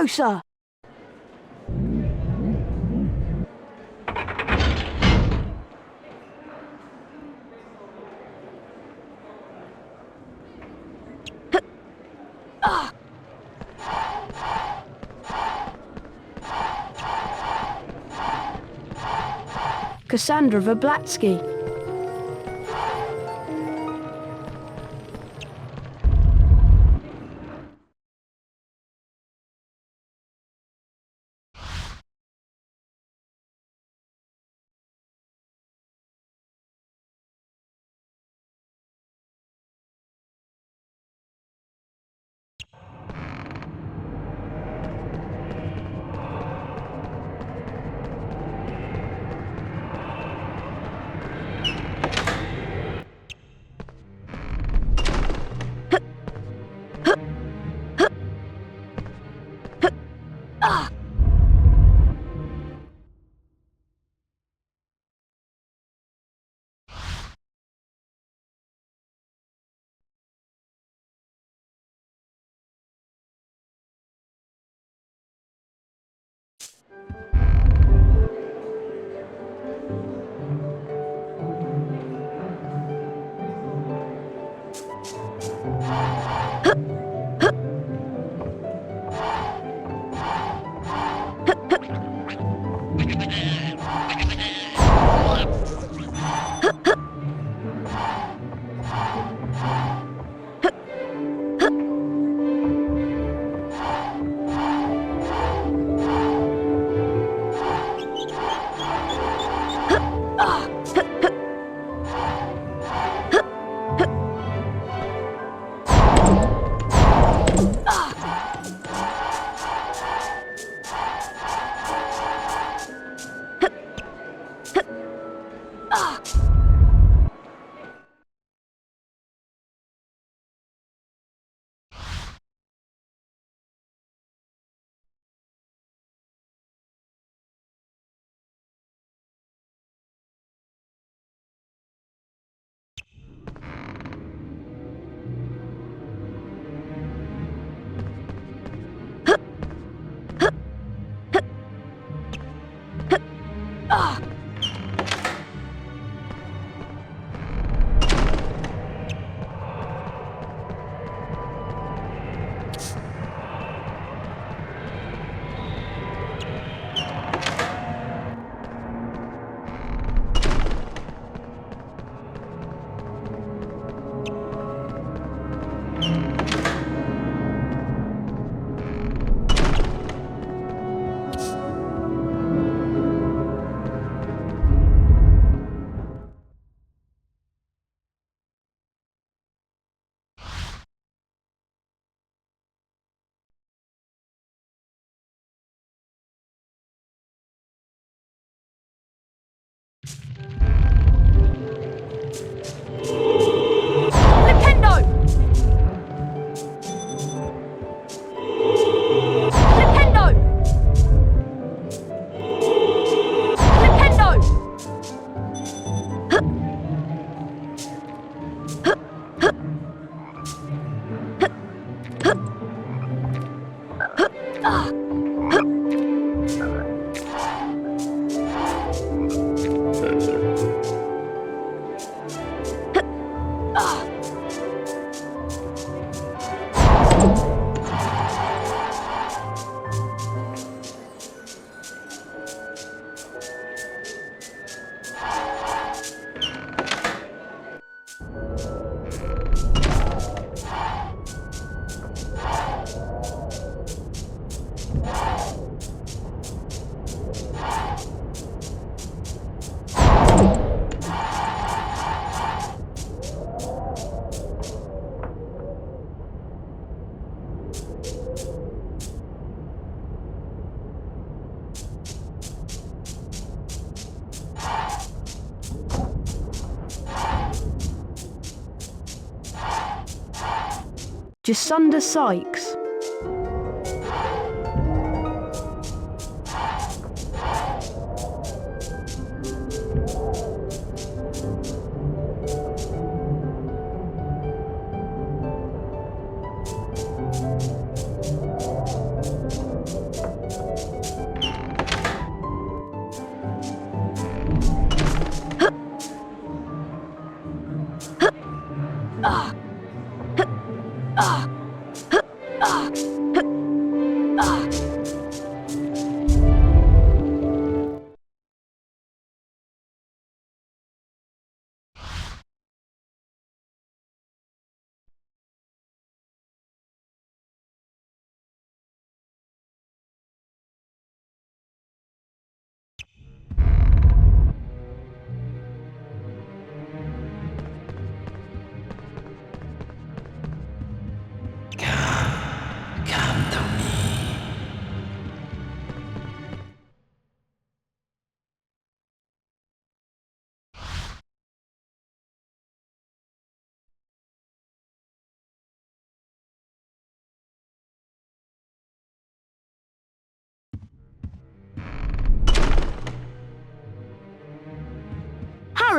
Leviosa! Cassandra Vablatsky. Jocunda Sykes.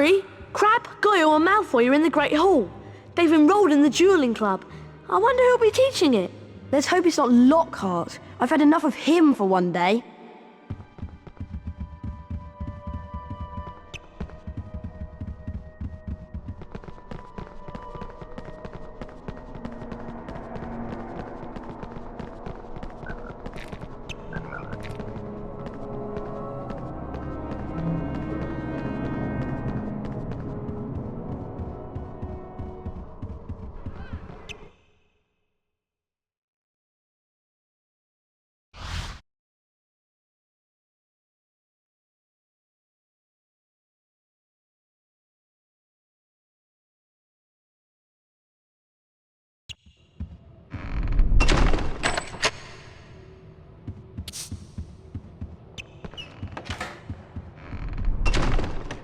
Harry, Crabbe, Goyle and Malfoy are in the Great Hall. They've enrolled in the duelling club. I wonder who'll be teaching it. Let's hope it's not Lockhart. I've had enough of him for one day.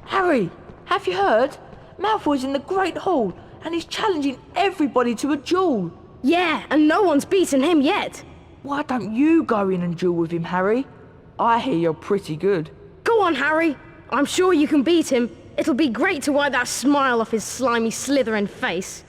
Harry, have you heard? Malfoy's in the Great Hall and he's challenging everybody to a duel. Yeah, and no one's beaten him yet. Why don't you go in and duel with him, Harry? I hear you're pretty good. Go on, Harry. I'm sure you can beat him. It'll be great to wipe that smile off his slimy Slytherin face.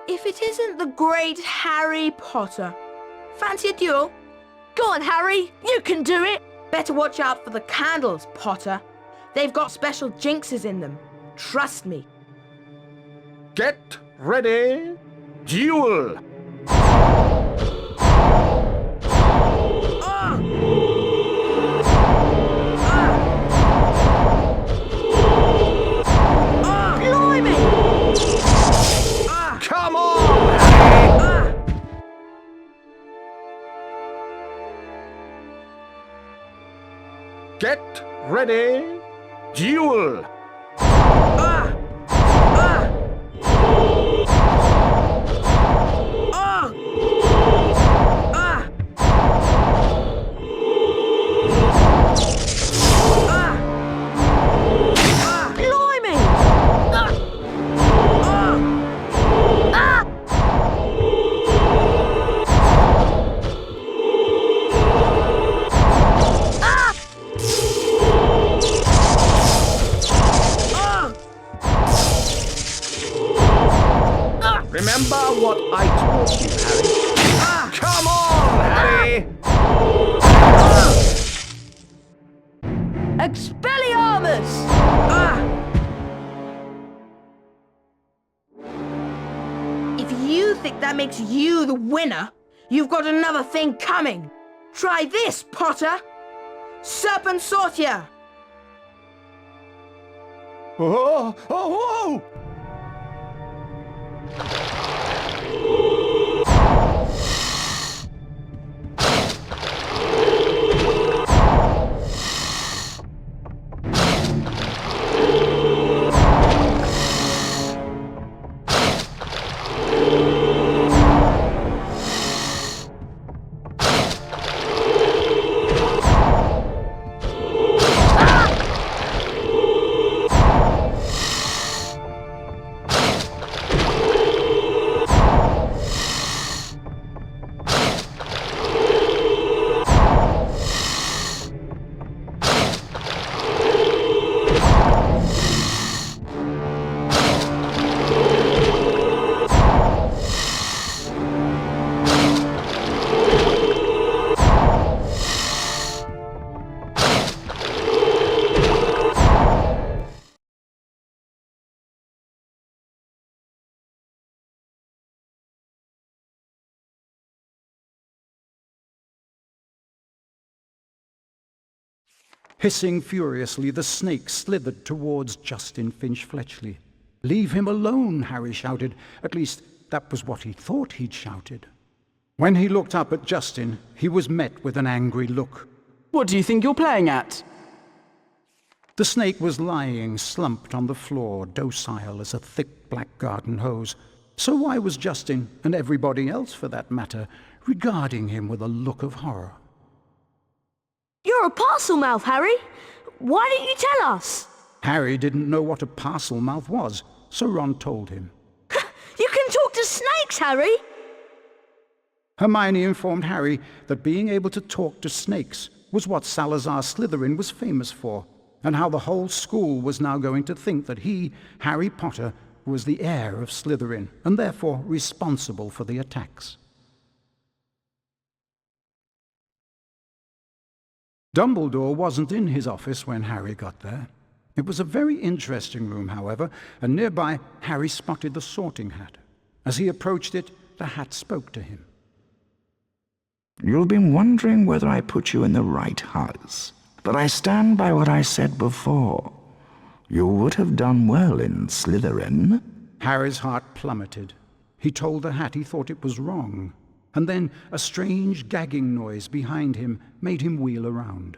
If it isn't the great Harry Potter. Fancy a duel? Go on, Harry. You can do it. Better watch out for the candles, Potter. They've got special jinxes in them. Trust me. Get ready. Duel! Come on! Get ready. Duel! Remember what I taught you, Harry. Come on, Harry! Expelliarmus! If you think that makes you the winner, you've got another thing coming. Try this, Potter. Serpent Sortia. Oh, oh, whoa! Hissing furiously, the snake slithered towards Justin Finch-Fletchley. "Leave him alone," Harry shouted. At least, that was what he thought he'd shouted. When he looked up at Justin, he was met with an angry look. "What do you think you're playing at?" The snake was lying slumped on the floor, docile as a thick black garden hose. So why was Justin, and everybody else for that matter, regarding him with a look of horror? You're a parcel mouth, Harry. Why didn't you tell us? Harry didn't know what a parcel mouth was, so Ron told him. You can talk to snakes, Harry! Hermione informed Harry that being able to talk to snakes was what Salazar Slytherin was famous for, and how the whole school was now going to think that he, Harry Potter, was the heir of Slytherin, and therefore responsible for the attacks. Dumbledore wasn't in his office when Harry got there. It was a very interesting room, however, and nearby Harry spotted the sorting hat. As he approached it, the hat spoke to him. You've been wondering whether I put you in the right house, but I stand by what I said before. You would have done well in Slytherin. Harry's heart plummeted. He told the hat he thought it was wrong, and then a strange gagging noise behind him made him wheel around.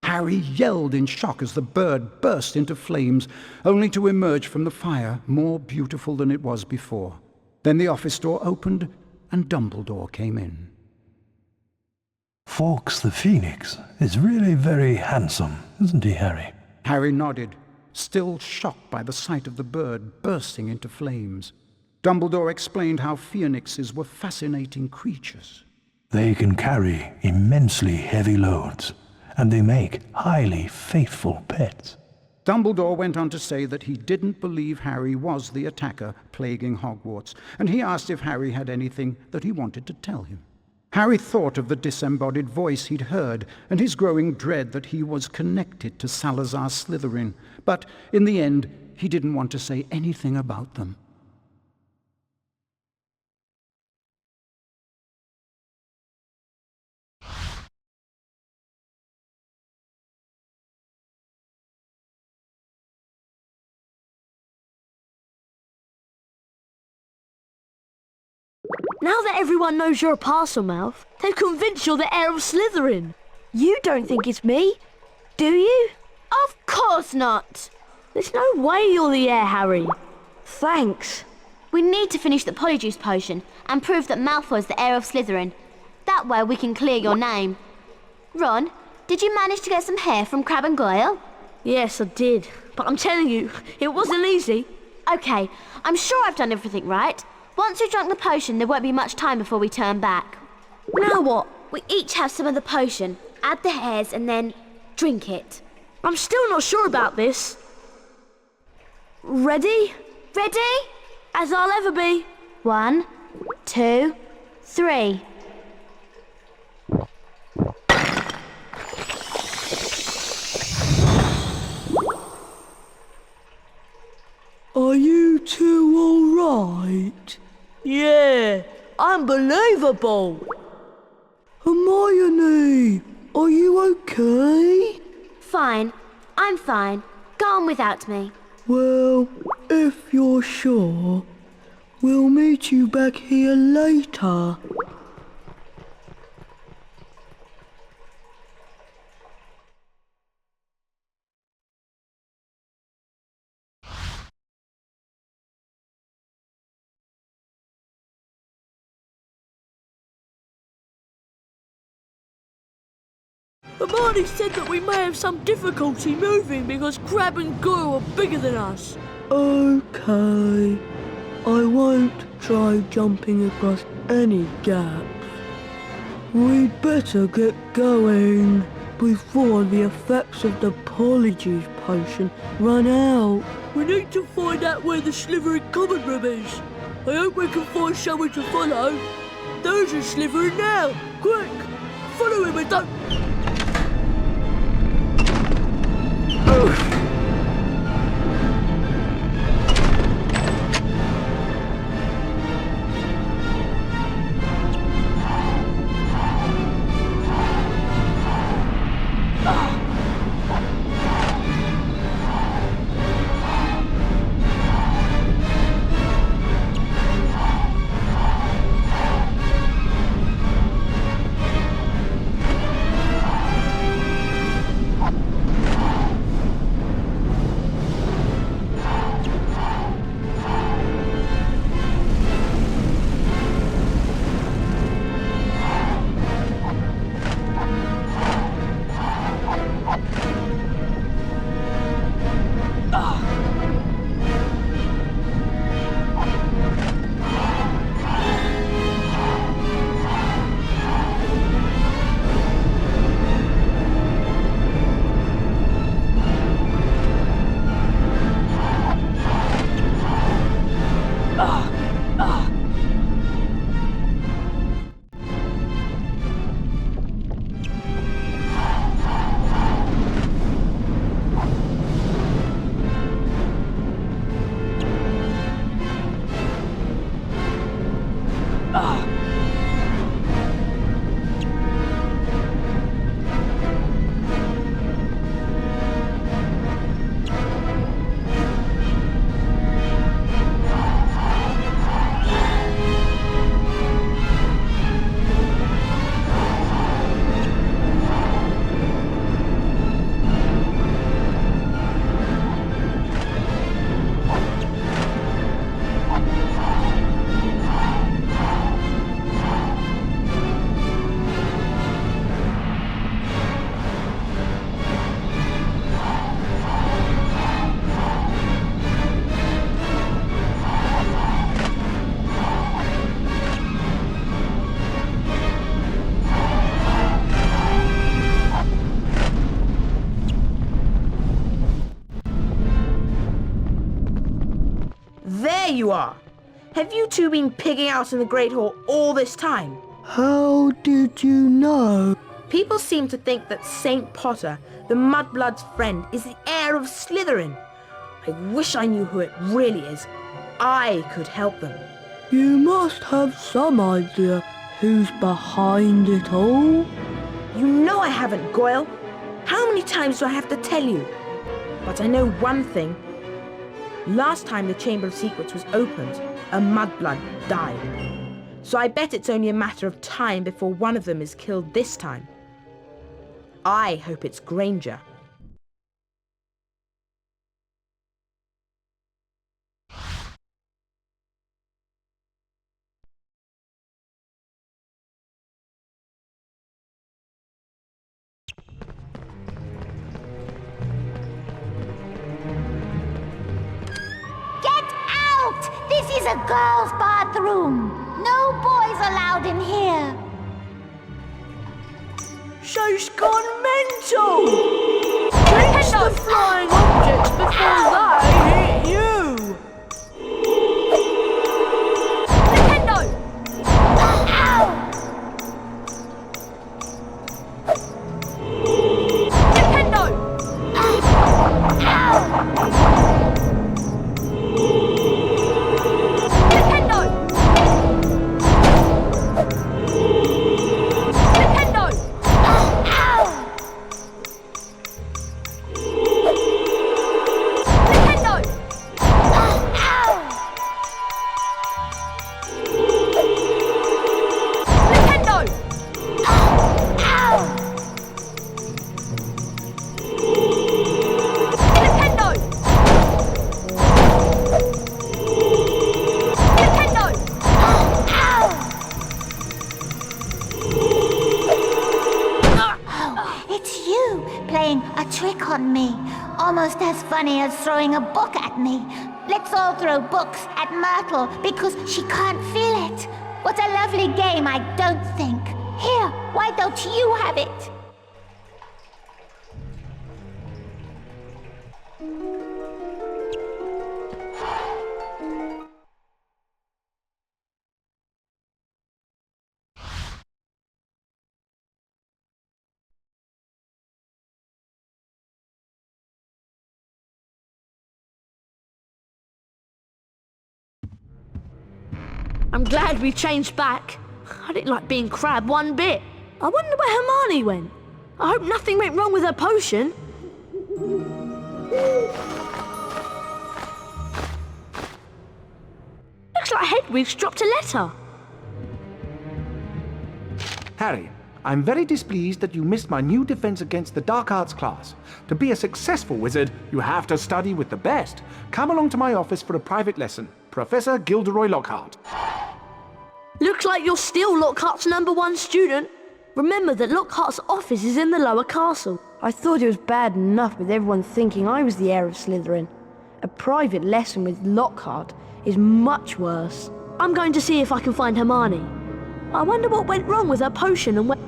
Harry yelled in shock as the bird burst into flames, only to emerge from the fire more beautiful than it was before. Then the office door opened, and Dumbledore came in. Fawkes the Phoenix is really very handsome, isn't he, Harry? Harry nodded, still shocked by the sight of the bird bursting into flames. Dumbledore explained how phoenixes were fascinating creatures. They can carry immensely heavy loads, and they make highly faithful pets. Dumbledore went on to say that he didn't believe Harry was the attacker plaguing Hogwarts, and he asked if Harry had anything that he wanted to tell him. Harry thought of the disembodied voice he'd heard, and his growing dread that he was connected to Salazar Slytherin, but in the end, he didn't want to say anything about them. Now that everyone knows you're a parcel mouth, they've convinced you're the heir of Slytherin. You don't think it's me, do you? Of course not. There's no way you're the heir, Harry. Thanks. We need to finish the Polyjuice Potion and prove that Malfoy's the heir of Slytherin. That way we can clear your name. Ron, did you manage to get some hair from Crabbe and Goyle? Yes, I did. But I'm telling you, it wasn't easy. Okay, I'm sure I've done everything right. Once we've drunk the potion, there won't be much time before we turn back. Now what? We each have some of the potion, add the hairs, and then drink it. I'm still not sure about this. Ready? Ready? As I'll ever be. 1, 2, 3. Are you two all right? Yeah, unbelievable. Hermione, are you okay? Fine. I'm fine. Go on without me. Well, if you're sure, we'll meet you back here later. Hermione said that we may have some difficulty moving because Crabbe and Goyle are bigger than us. Okay. I won't try jumping across any gaps. We'd better get going before the effects of the Polyjuice Potion run out. We need to find out where the Slytherin common room is. I hope we can find someone to follow. There's a Slytherin now. Quick, follow him and don't... there you are. Have you two been pigging out in the Great Hall all this time? How did you know? People seem to think that St. Potter, the Mudblood's friend, is the heir of Slytherin. I wish I knew who it really is. I could help them. You must have some idea who's behind it all. You know I haven't, Goyle. How many times do I have to tell you? But I know one thing. Last time the Chamber of Secrets was opened, a Mudblood died. So I bet it's only a matter of time before one of them is killed this time. I hope it's Granger. This is a girl's bathroom. No boys allowed in here. She's gone mental! Reach the flying objects before they hit you! Nintendo! Almost as funny as throwing a book at me. Let's all throw books at Myrtle because she can't feel it. What a lovely game, I don't think. Here, why don't you have it? I'm glad we changed back. I didn't like being Crab one bit. I wonder where Hermione went. I hope nothing went wrong with her potion. Looks like Hedwig's dropped a letter. Harry, I'm very displeased that you missed my new defense against the dark arts class. To be a successful wizard, you have to study with the best. Come along to my office for a private lesson. Professor Gilderoy Lockhart. Looks like you're still Lockhart's #1 student. Remember that Lockhart's office is in the lower castle. I thought it was bad enough with everyone thinking I was the heir of Slytherin. A private lesson with Lockhart is much worse. I'm going to see if I can find Hermione. I wonder what went wrong with her potion and where...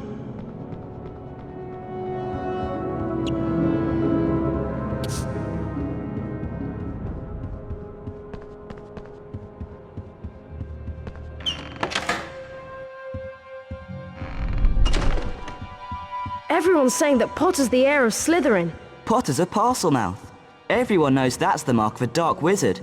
Everyone's saying that Potter's the heir of Slytherin. Potter's a Parselmouth. Everyone knows that's the mark of a dark wizard.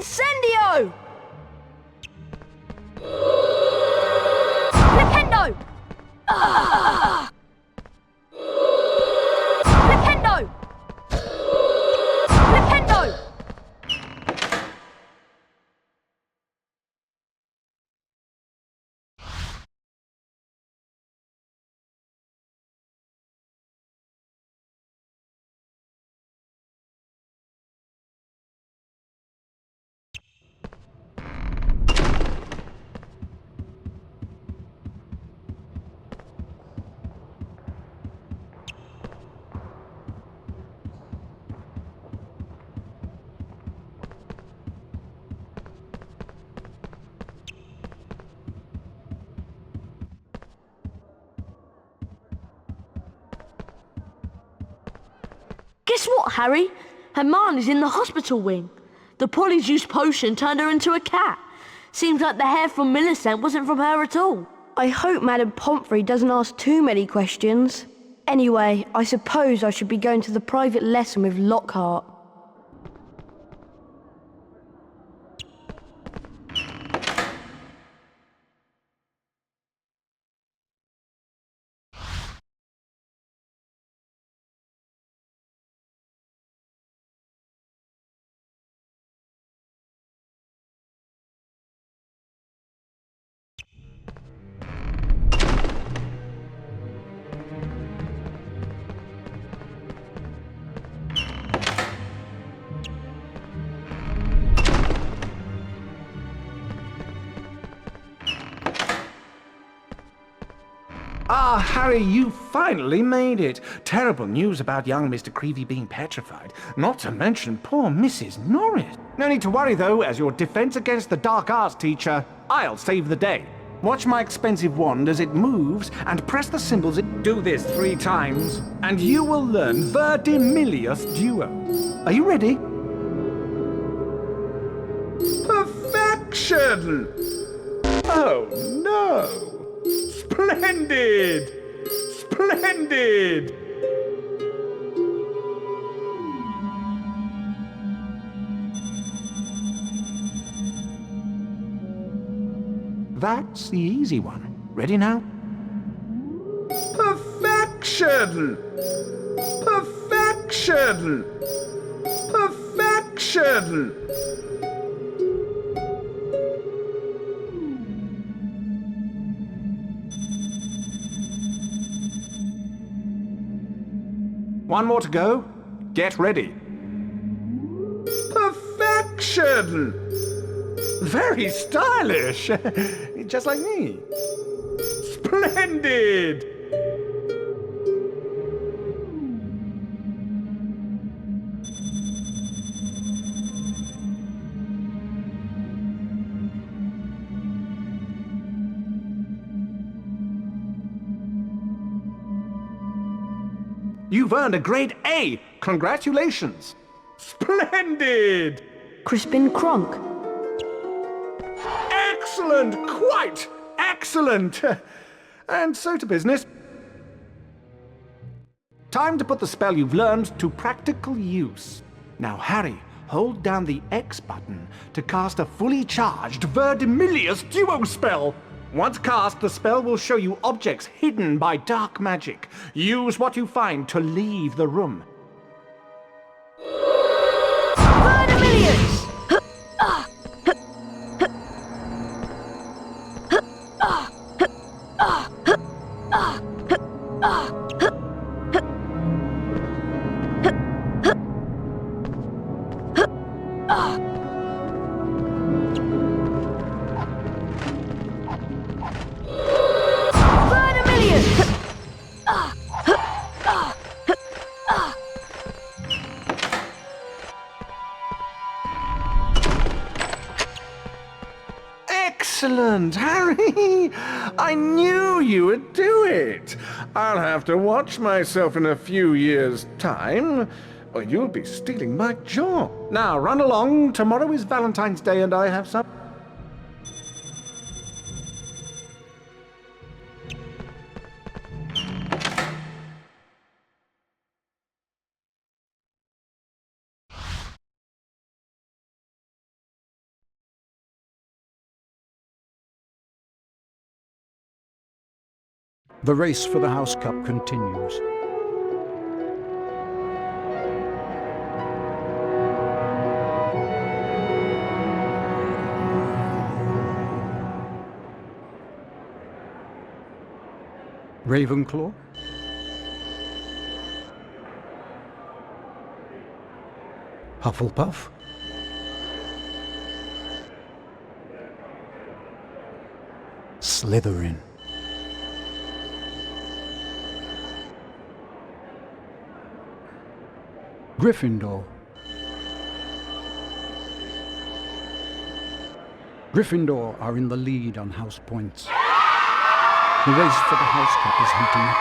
Incendio! Flipendo! Flipendo! Flipendo! Guess what, Harry? Hermione's in the hospital wing. The Polyjuice Potion turned her into a cat. Seems like the hair from Millicent wasn't from her at all. I hope Madame Pomfrey doesn't ask too many questions. Anyway, I suppose I should be going to the private lesson with Lockhart. Ah, Harry, you finally made it. Terrible news about young Mr. Creevy being petrified, not to mention poor Mrs. Norris. No need to worry, though, as your defense against the dark arts teacher, I'll save the day. Watch my expensive wand as it moves, and press the symbols. Do this 3 times, and you will learn Verdimillious Duo. Are you ready? Perfection! Oh, no! Splendid! Splendid! That's the easy one. Ready now? Perfection! Perfection! Perfection! One more to go. Get ready. Perfection! Very stylish. Just like me. Splendid! You've earned a grade A! Congratulations! Splendid! Crispin Cronk. Excellent! Quite excellent! And so to business. Time to put the spell you've learned to practical use. Now, Harry, hold down the X button to cast a fully charged Verdimillious Duo spell. Once cast, the spell will show you objects hidden by dark magic. Use what you find to leave the room. Verdimillious! Excellent, Harry! I knew you would do it! I'll have to watch myself in a few years' time, or you'll be stealing my job. Now, run along. Tomorrow is Valentine's Day and I have some... The race for the House Cup continues. Ravenclaw, Hufflepuff, Slytherin, Gryffindor, Gryffindor are in the lead on house points. The race for the House Cup is heating up.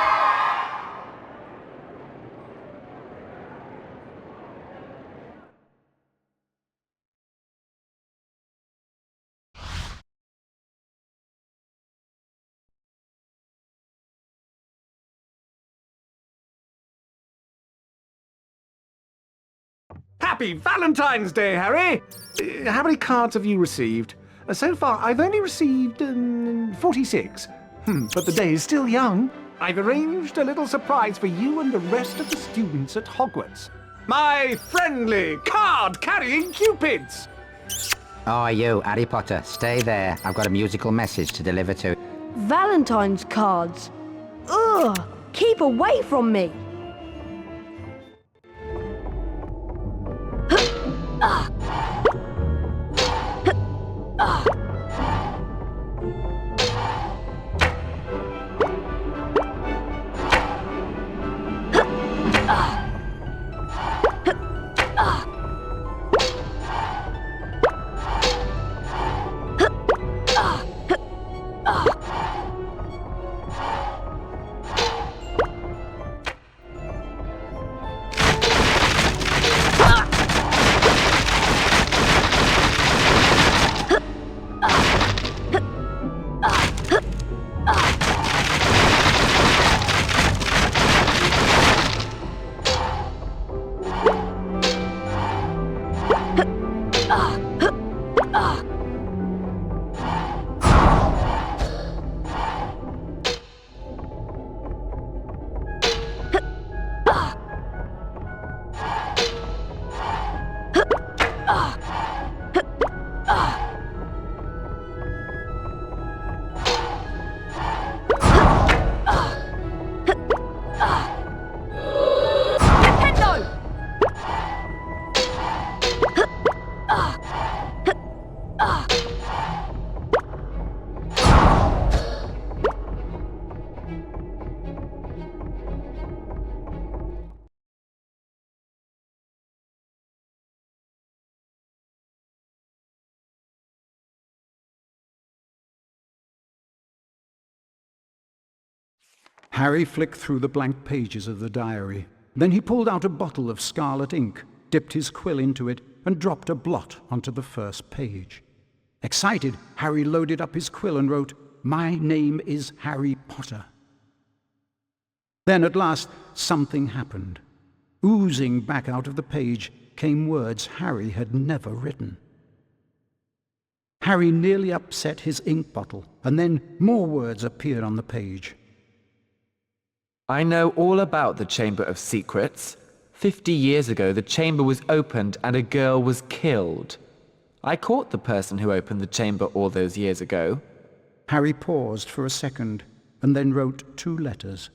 Happy Valentine's Day, Harry! How many cards have you received? So far, I've only received 46. But the day is still young. I've arranged a little surprise for you and the rest of the students at Hogwarts. My friendly card-carrying cupids! Oh, you, Harry Potter, stay there. I've got a musical message to deliver to... Valentine's cards. Ugh! Keep away from me! Harry flicked through the blank pages of the diary. Then he pulled out a bottle of scarlet ink, dipped his quill into it, and dropped a blot onto the first page. Excited, Harry loaded up his quill and wrote, "My name is Harry Potter." Then at last, something happened. Oozing back out of the page came words Harry had never written. Harry nearly upset his ink bottle, and then more words appeared on the page. I know all about the Chamber of Secrets. 50 years ago, the chamber was opened and a girl was killed. I caught the person who opened the chamber all those years ago. Harry paused for a second, and then wrote 2 letters.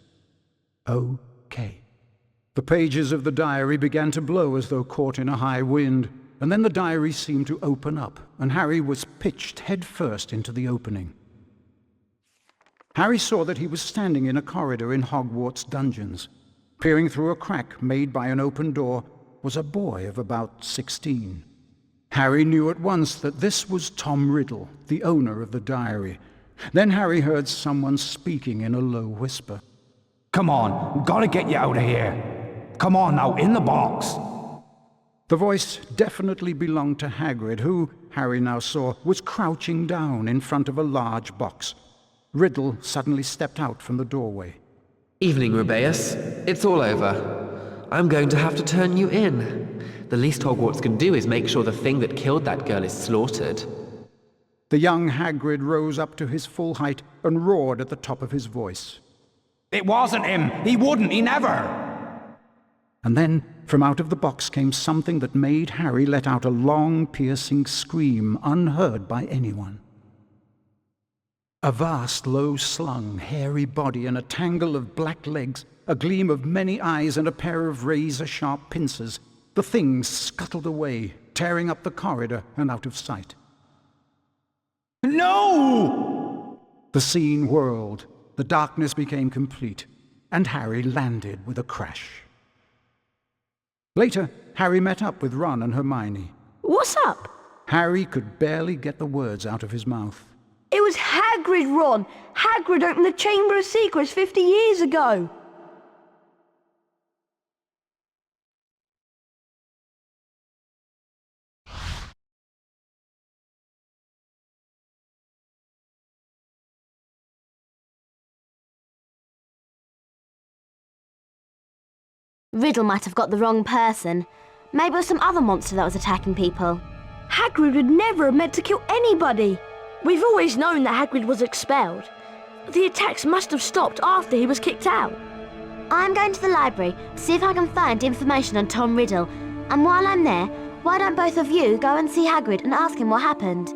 O.K. The pages of the diary began to blow as though caught in a high wind, and then the diary seemed to open up, and Harry was pitched headfirst into the opening. Harry saw that he was standing in a corridor in Hogwarts dungeons. Peering through a crack made by an open door was a boy of about 16. Harry knew at once that this was Tom Riddle, the owner of the diary. Then Harry heard someone speaking in a low whisper. Come on, gotta get you out of here. Come on now, in the box. The voice definitely belonged to Hagrid, who, Harry now saw, was crouching down in front of a large box. Riddle suddenly stepped out from the doorway. Evening, Rubeus. It's all over. I'm going to have to turn you in. The least Hogwarts can do is make sure the thing that killed that girl is slaughtered. The young Hagrid rose up to his full height and roared at the top of his voice. It wasn't him! He wouldn't! He never! And then, from out of the box came something that made Harry let out a long, piercing scream unheard by anyone. A vast, low-slung, hairy body and a tangle of black legs, a gleam of many eyes and a pair of razor-sharp pincers. The thing scuttled away, tearing up the corridor and out of sight. No! The scene whirled, the darkness became complete, and Harry landed with a crash. Later, Harry met up with Ron and Hermione. What's up? Harry could barely get the words out of his mouth. It was Hagrid, Ron! Hagrid opened the Chamber of Secrets 50 years ago! Riddle might have got the wrong person. Maybe it was some other monster that was attacking people. Hagrid would never have meant to kill anybody. We've always known that Hagrid was expelled. The attacks must have stopped after he was kicked out. I'm going to the library to see if I can find information on Tom Riddle. And while I'm there, why don't both of you go and see Hagrid and ask him what happened?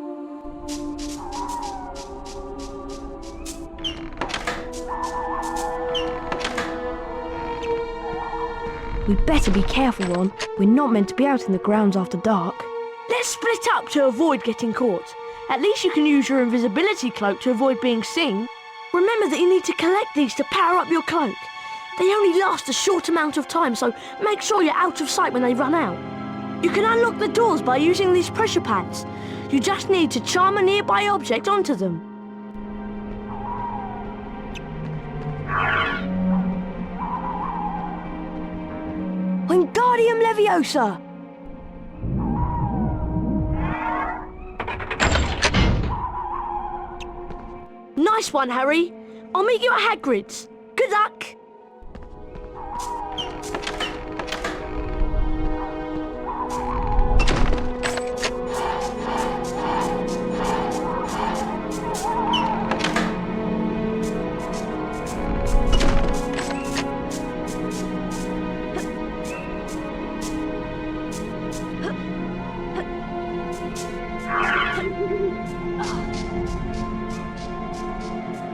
We'd better be careful, Ron. We're not meant to be out in the grounds after dark. Let's split up to avoid getting caught. At least you can use your invisibility cloak to avoid being seen. Remember that you need to collect these to power up your cloak. They only last a short amount of time, so make sure you're out of sight when they run out. You can unlock the doors by using these pressure pads. You just need to charm a nearby object onto them. Wingardium Leviosa! Nice one, Harry. I'll meet you at Hagrid's. Good luck.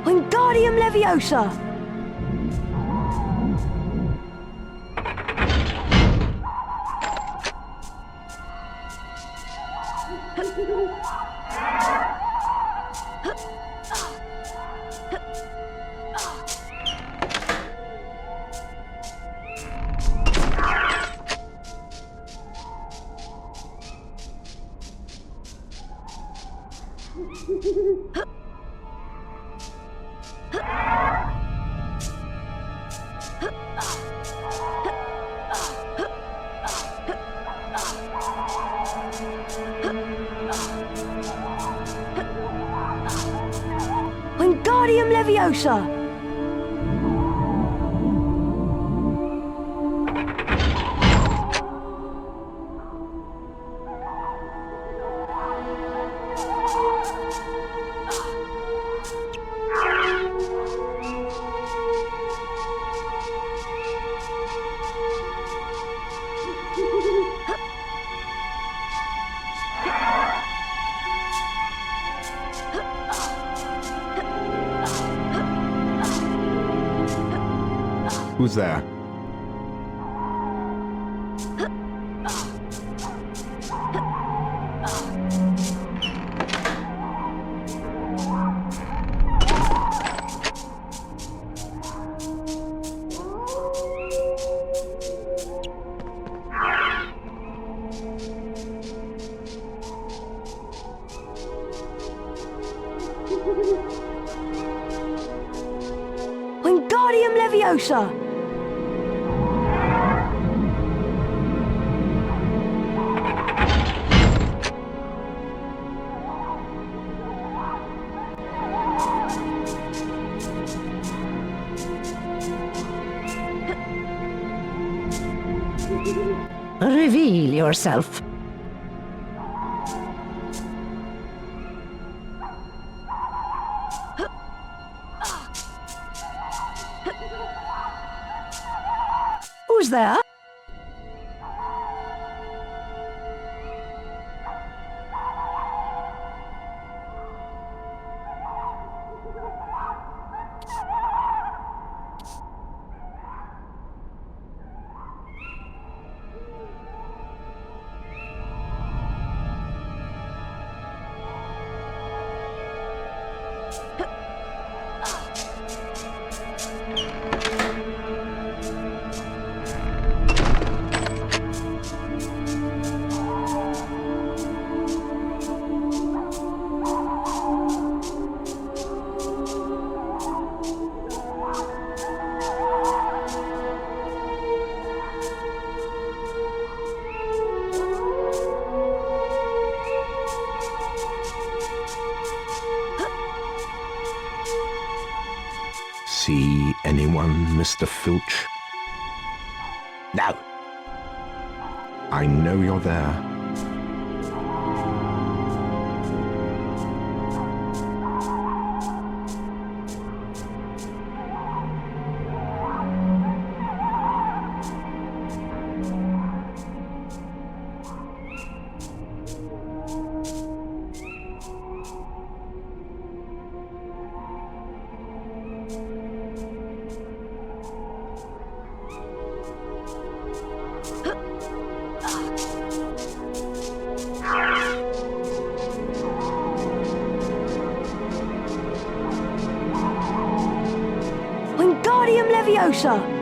Wingardium Leviosa! Wingardium Leviosa! Who's there? Wingardium Leviosa! Reveal yourself. Who's there? See anyone, Mr. Filch? No. I know you're there. Wingardium Leviosa!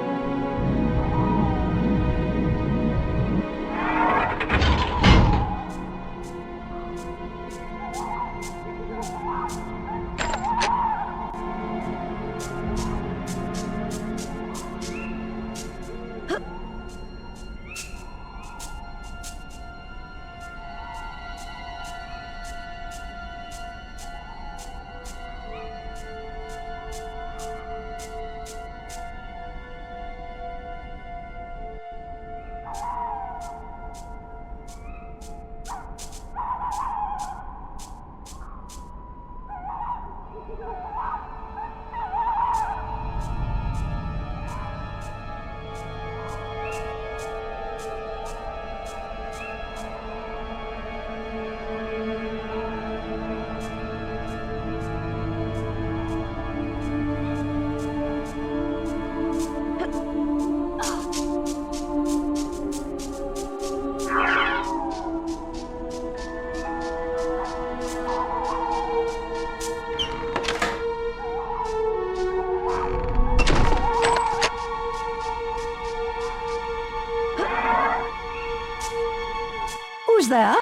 Who's there?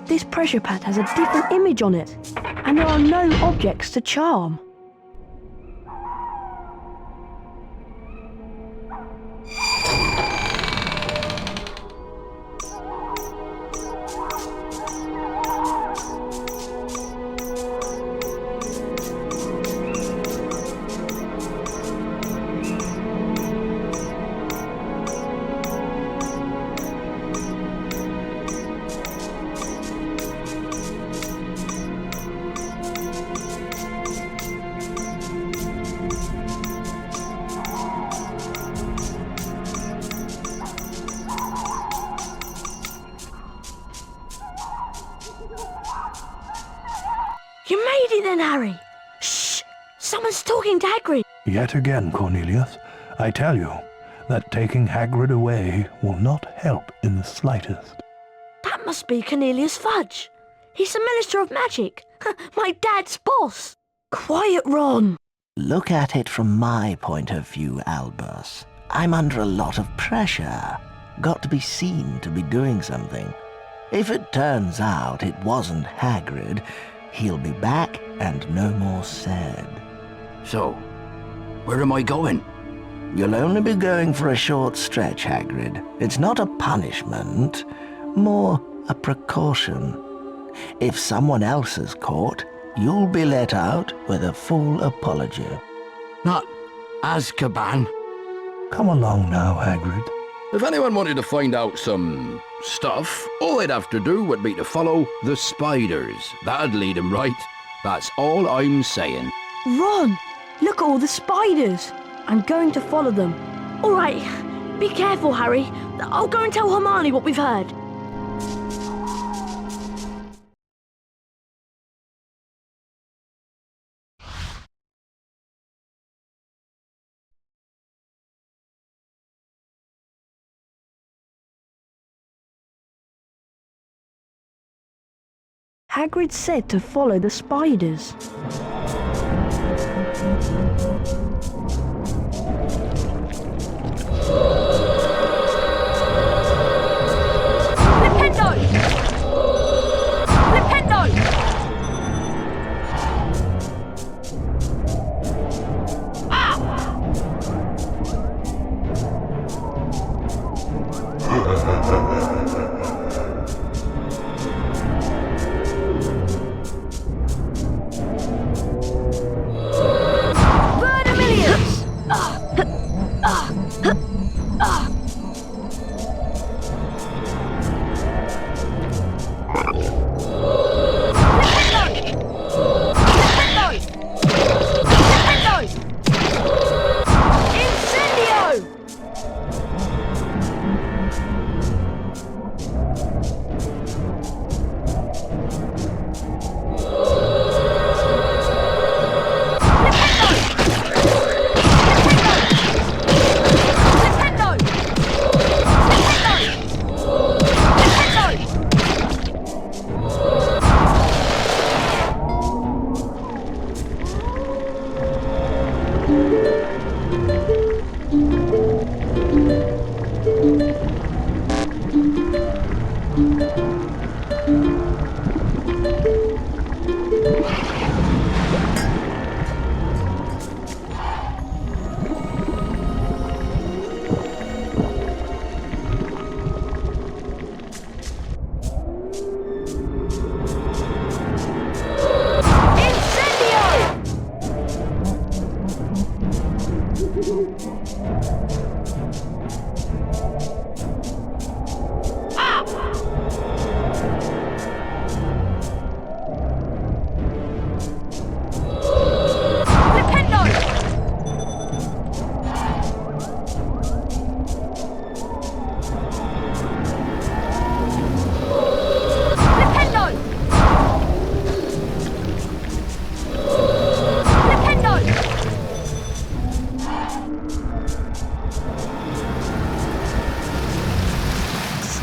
This pressure pad has a different image on it, and there are no objects to charm. You made it then, Harry! Shh! Someone's talking to Hagrid! Yet again, Cornelius, I tell you that taking Hagrid away will not help in the slightest. That must be Cornelius Fudge. He's the Minister of Magic. My dad's boss. Quiet, Ron. Look at it from my point of view, Albus. I'm under a lot of pressure. Got to be seen to be doing something. If it turns out it wasn't Hagrid, he'll be back and no more said. So, where am I going? You'll only be going for a short stretch, Hagrid. It's not a punishment, more a precaution. If someone else is caught, you'll be let out with a full apology. Not Azkaban. Come along now, Hagrid. If anyone wanted to find out some stuff, all they'd have to do would be to follow the spiders. That'd lead them right. That's all I'm saying. Ron, look at all the spiders. I'm going to follow them. All right, be careful, Harry. I'll go and tell Hermione what we've heard. Hagrid said to follow the spiders. Nintendo! Nintendo!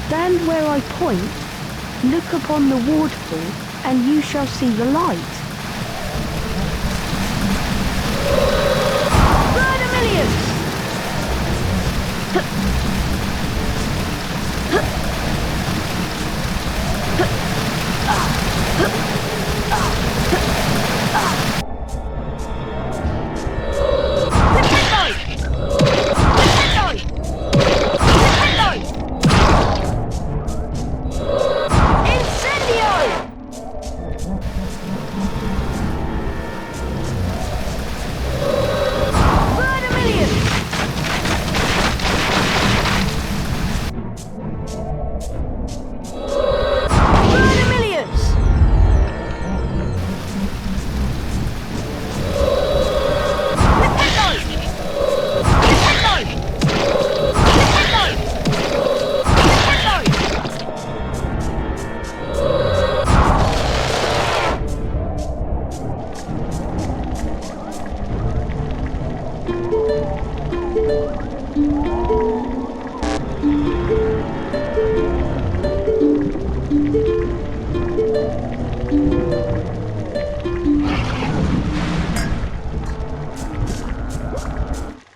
Stand where I point, look upon the waterfall, and you shall see the light. Verdimillious!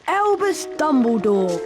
Albus Dumbledore.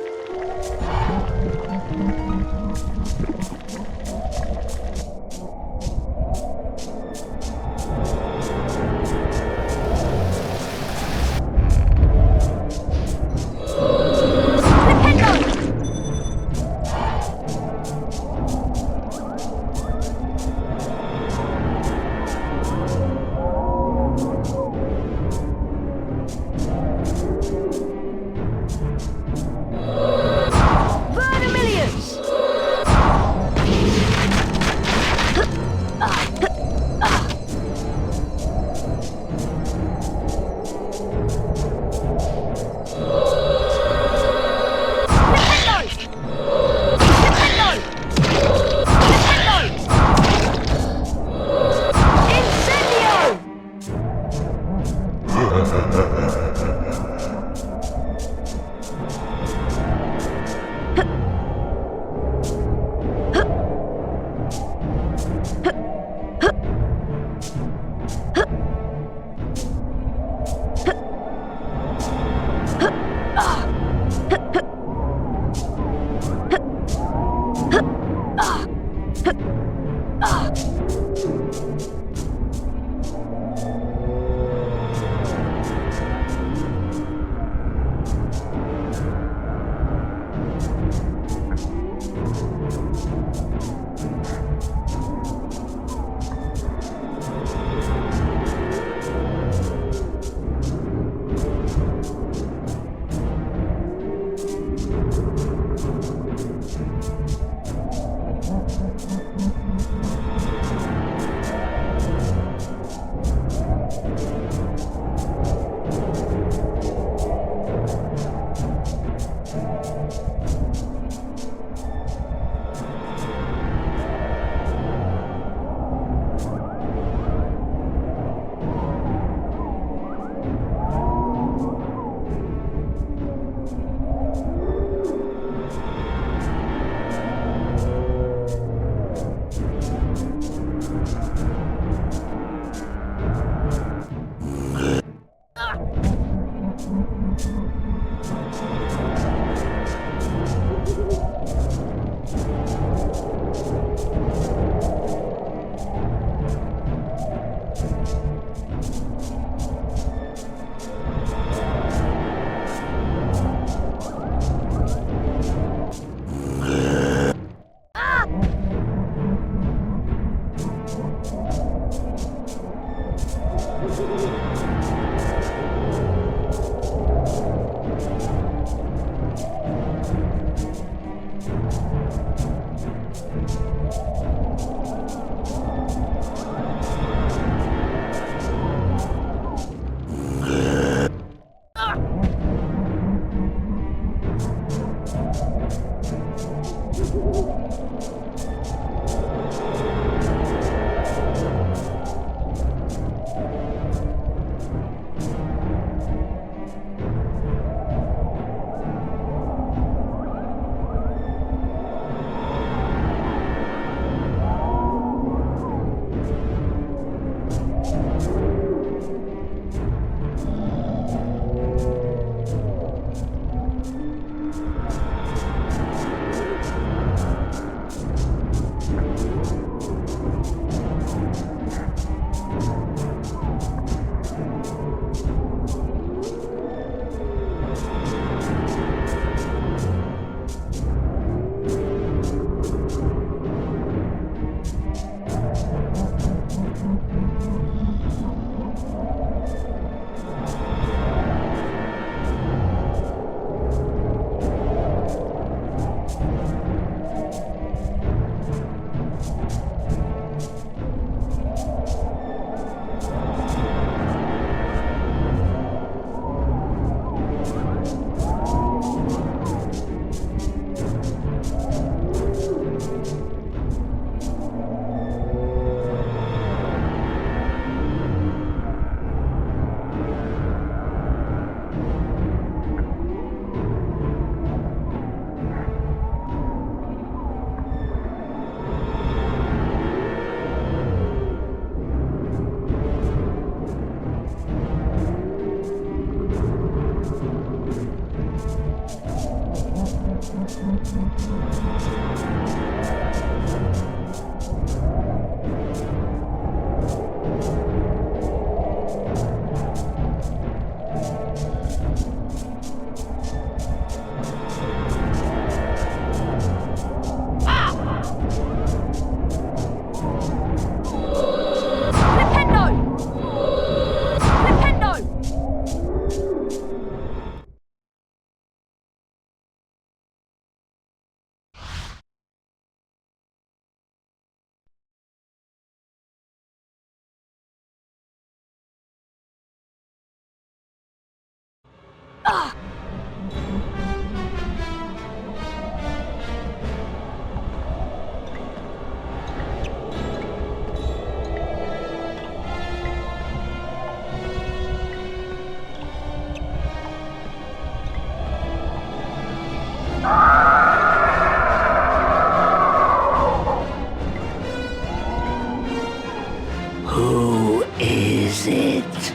Who is it?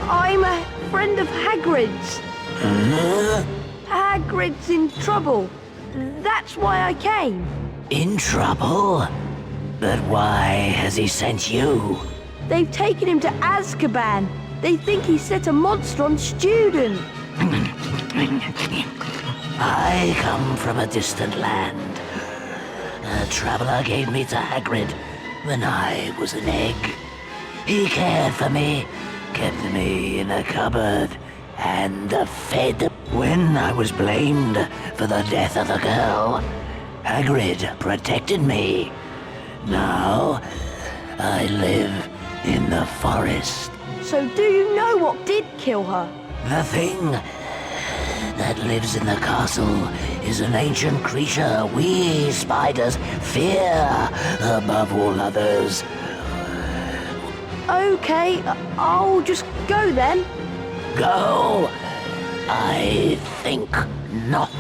I'm a friend of Hagrid's. Hagrid's in trouble. That's why I came. In trouble? But why has he sent you? They've taken him to Azkaban. They think he set a monster on student. I come from a distant land. A traveler gave me to Hagrid when I was an egg. He cared for me, kept me in a cupboard, and fed. When I was blamed for the death of the girl, Hagrid protected me. Now, I live in the forest. So do you know what did kill her? The thing that lives in the castle is an ancient creature we spiders fear above all others. Okay, I'll just go then. Go? I think not.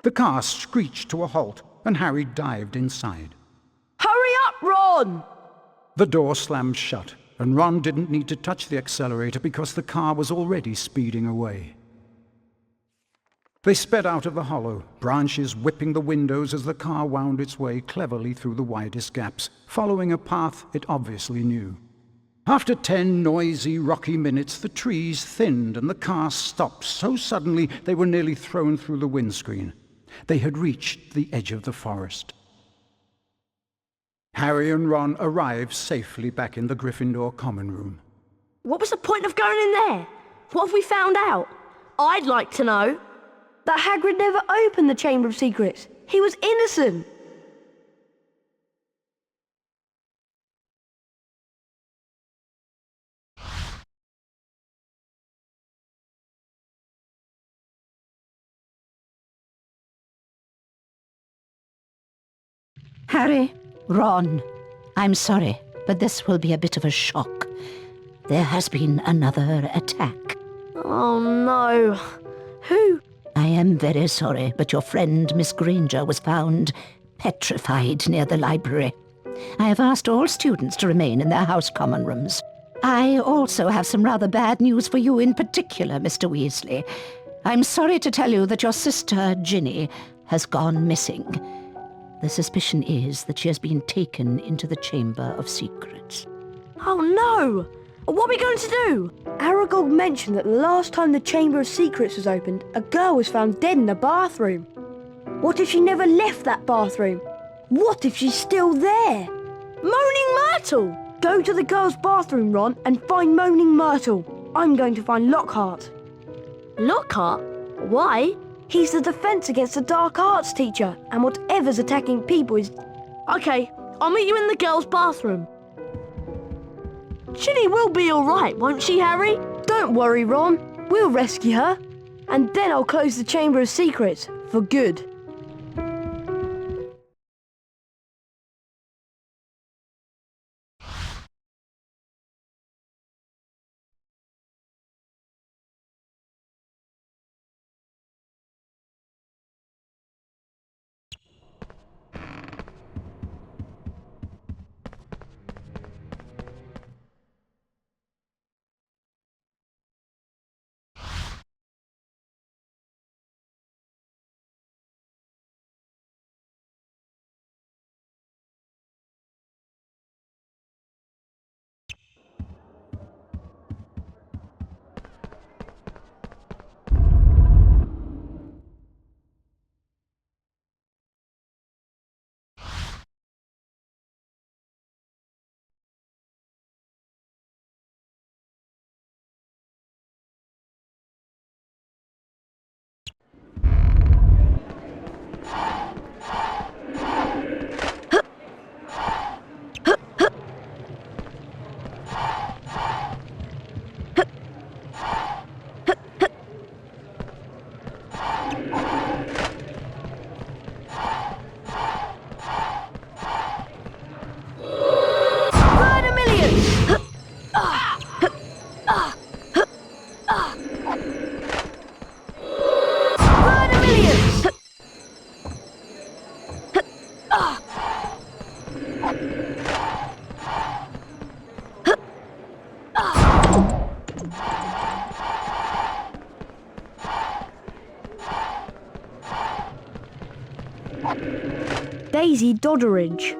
The car screeched to a halt, and Harry dived inside. Hurry up, Ron! The door slammed shut, and Ron didn't need to touch the accelerator because the car was already speeding away. They sped out of the hollow, branches whipping the windows as the car wound its way cleverly through the widest gaps, following a path it obviously knew. After 10 noisy, rocky minutes, the trees thinned and the car stopped so suddenly they were nearly thrown through the windscreen. They had reached the edge of the forest. Harry and Ron arrived safely back in the Gryffindor common room. What was the point of going in there? What have we found out? I'd like to know. That Hagrid never opened the Chamber of Secrets. He was innocent. Harry, Ron, I'm sorry, but this will be a bit of a shock. There has been another attack. Oh no. Who? I am very sorry, but your friend Miss Granger was found petrified near the library. I have asked all students to remain in their house common rooms. I also have some rather bad news for you in particular, Mr. Weasley. I'm sorry to tell you that your sister, Ginny, has gone missing. The suspicion is that she has been taken into the Chamber of Secrets. Oh no! What are we going to do? Aragog mentioned that the last time the Chamber of Secrets was opened, a girl was found dead in a bathroom. What if she never left that bathroom? What if she's still there? Moaning Myrtle! Go to the girl's bathroom, Ron, and find Moaning Myrtle. I'm going to find Lockhart. Lockhart? Why? He's the Defence Against the Dark Arts teacher, and whatever's attacking people is... Okay, I'll meet you in the girl's bathroom. Ginny will be all right, won't she, Harry? Don't worry, Ron. We'll rescue her. And then I'll close the Chamber of Secrets for good. Daisy Dodderidge.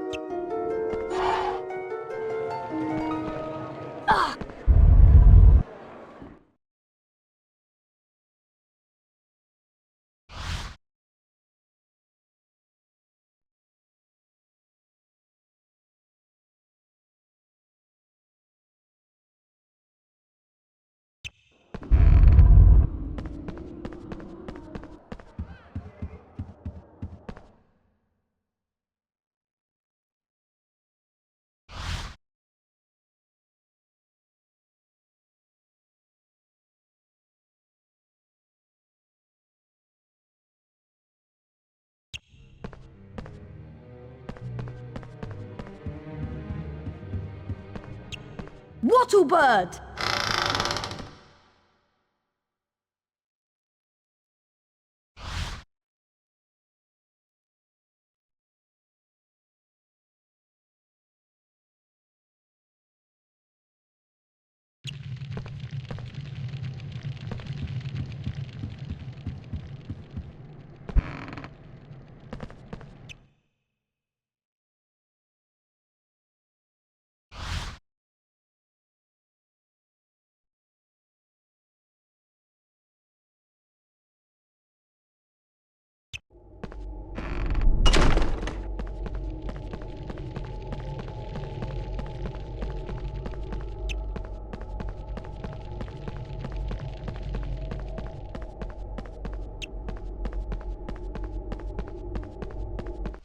Wattlebird!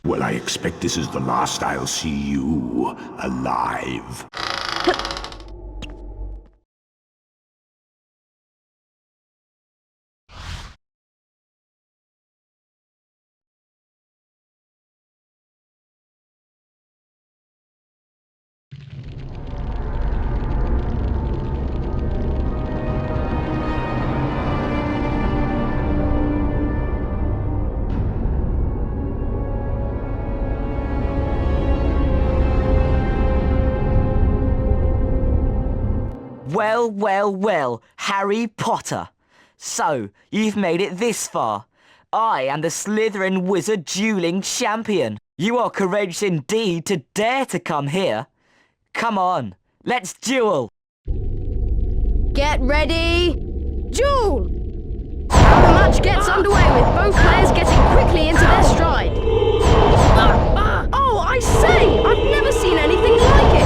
Well, I expect this is the last I'll see you alive. Well, well, well, Harry Potter. So, you've made it this far. I am the Slytherin Wizard Dueling Champion. You are courageous indeed to dare to come here. Come on, let's duel. Get ready, duel! And the match gets underway with both players getting quickly into their stride. Oh, I say! I've never seen anything like it!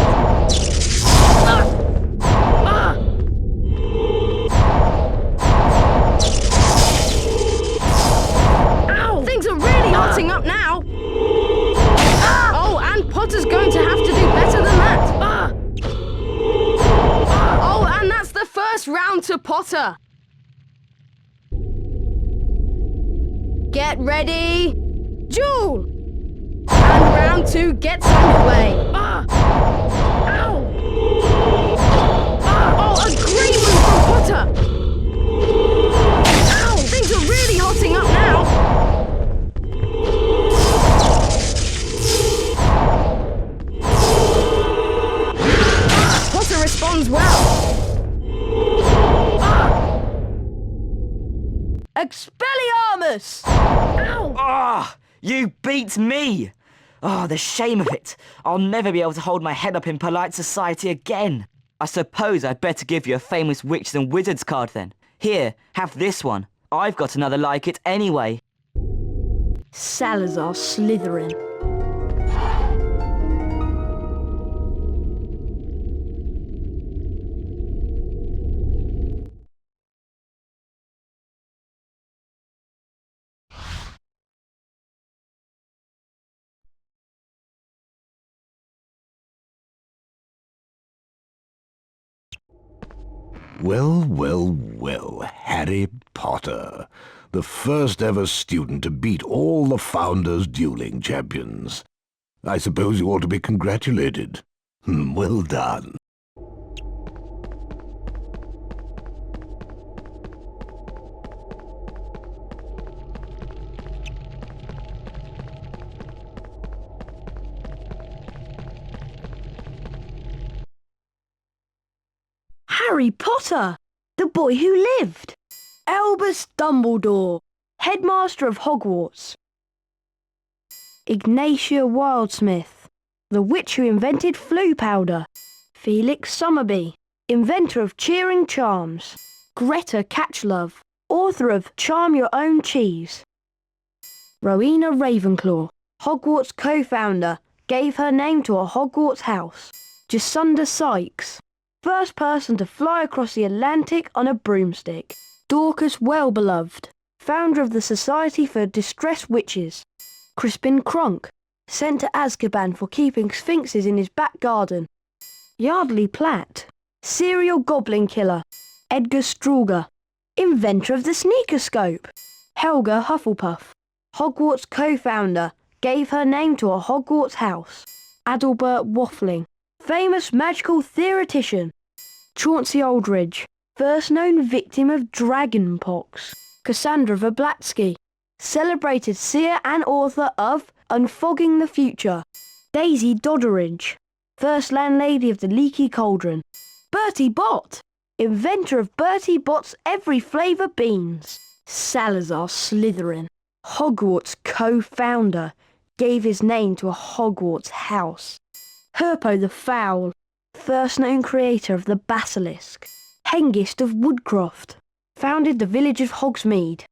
Ow! Things are really hotting up now. Oh, and Potter's going to have to do better than that. Oh, and that's the first round to Potter. Get ready, duel! And round 2 gets underway. Ow! Oh, a great move from Potter! Ow! Things are really hotting up now! Potter responds well. Expelliarmus! Ow! Ah, you beat me! Oh, the shame of it. I'll never be able to hold my head up in polite society again. I suppose I'd better give you a famous witches and wizards card then. Here, have this one. I've got another like it anyway. Salazar Slytherin. Well, well, well, Harry Potter. The first ever student to beat all the Founders dueling champions. I suppose you ought to be congratulated. Well done. Harry Potter, the boy who lived. Albus Dumbledore, headmaster of Hogwarts. Ignatia Wildsmith, the witch who invented flu powder. Felix Summerbee, inventor of cheering charms. Greta Catchlove, author of Charm Your Own Cheese. Rowena Ravenclaw, Hogwarts co-founder, gave her name to a Hogwarts house. Jocunda Sykes, first person to fly across the Atlantic on a broomstick. Dorcas Wellbeloved, founder of the Society for Distressed Witches. Crispin Cronk, sent to Azkaban for keeping sphinxes in his back garden. Yardley Platt, serial goblin killer. Edgar Stroulger, inventor of the sneakerscope. Helga Hufflepuff, Hogwarts co-founder, gave her name to a Hogwarts house. Adalbert Waffling, famous magical theoretician. Chauncey Oldridge, first known victim of dragonpox. Cassandra Vablatsky, celebrated seer and author of Unfogging the Future. Daisy Dodderidge, first landlady of the Leaky Cauldron. Bertie Bott, inventor of Bertie Bott's every flavour beans. Salazar Slytherin, Hogwarts co-founder, gave his name to a Hogwarts house. Herpo the Foul, first known creator of the Basilisk. Hengist of Woodcroft, founded the village of Hogsmeade.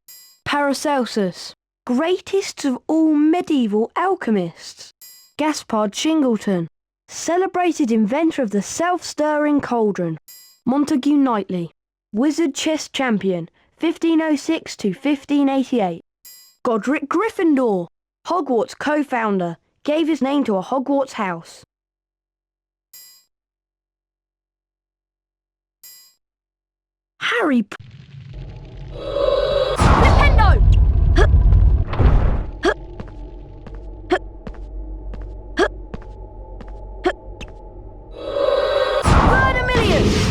Paracelsus, greatest of all medieval alchemists. Gaspard Shingleton, celebrated inventor of the self-stirring cauldron. Montague Knightley, wizard chess champion, 1506 to 1588. Godric Gryffindor, Hogwarts co-founder, gave his name to a Hogwarts house. Harry Nintendo! Verdimillious!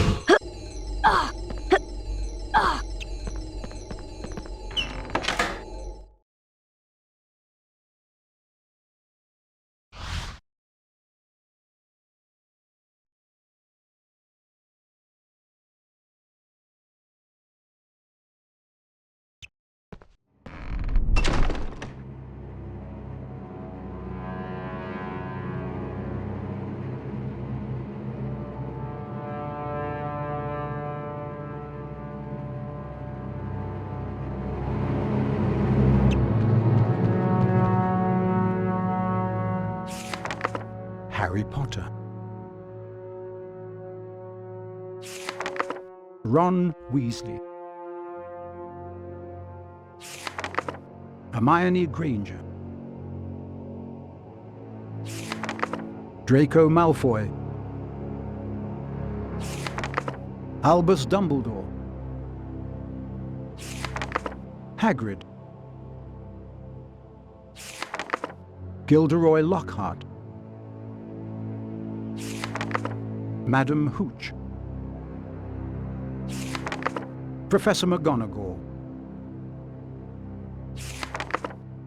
Harry Potter. Ron Weasley. Hermione Granger. Draco Malfoy. Albus Dumbledore. Hagrid. Gilderoy Lockhart. Madam Hooch. Professor McGonagall.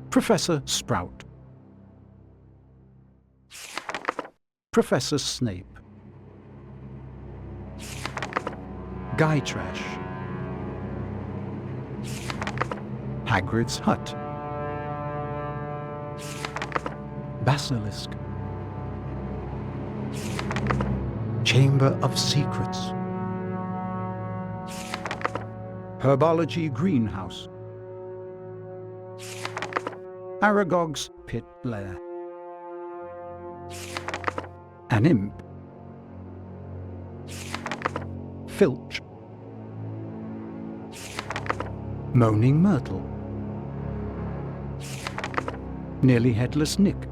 Professor Sprout. Professor Snape. Guy Trash. Hagrid's Hut. Basilisk. Chamber of Secrets. Herbology Greenhouse. Aragog's Pit Lair. An Imp. Filch. Moaning Myrtle. Nearly Headless Nick.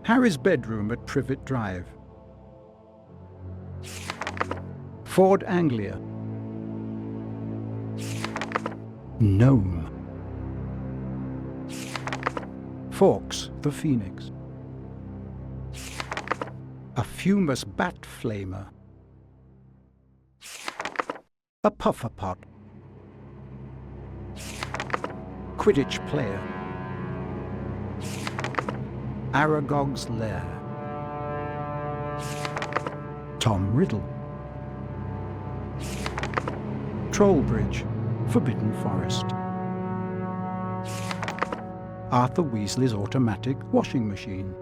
Harry's bedroom at Privet Drive. Ford Anglia. Gnome. Fawkes the Phoenix. A fumous bat flamer. A pufferpot. Quidditch player. Aragog's Lair. Tom Riddle. Trollbridge, Forbidden Forest. Arthur Weasley's automatic washing machine.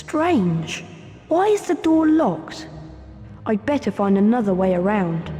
Strange. Why is the door locked? I'd better find another way around.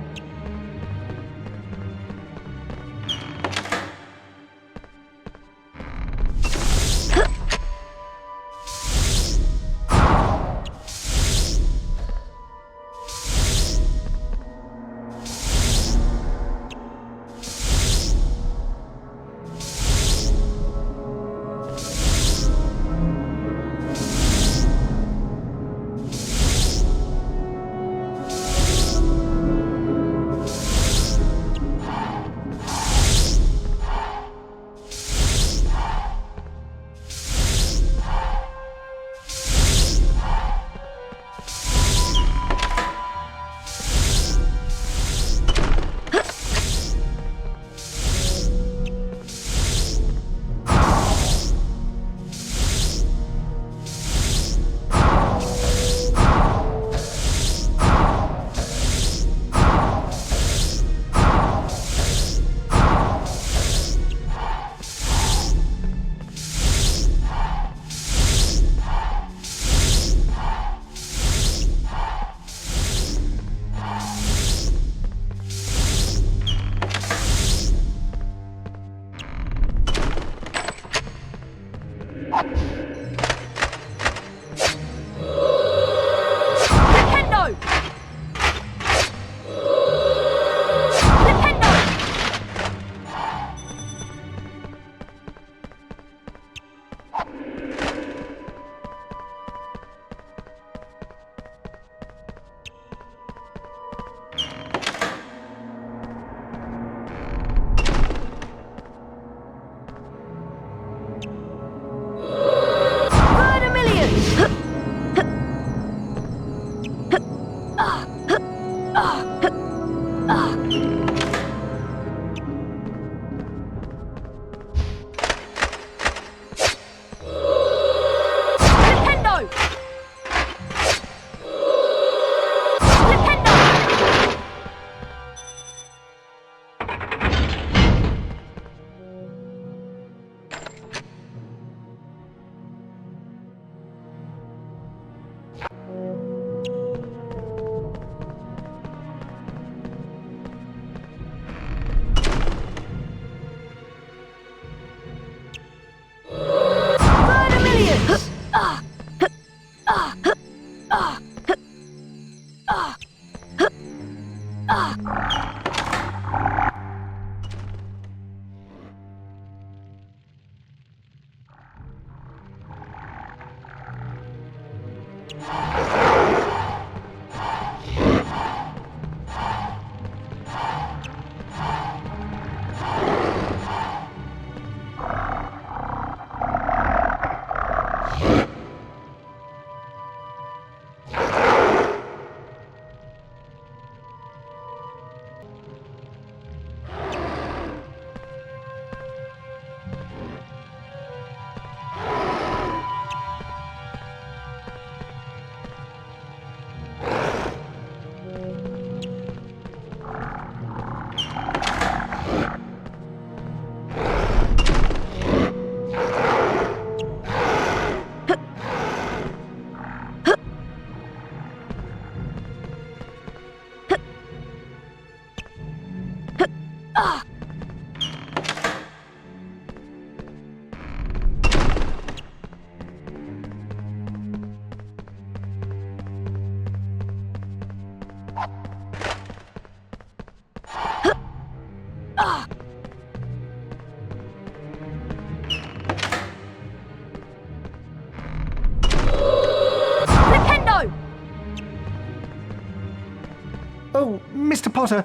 Oh, Mr. Potter,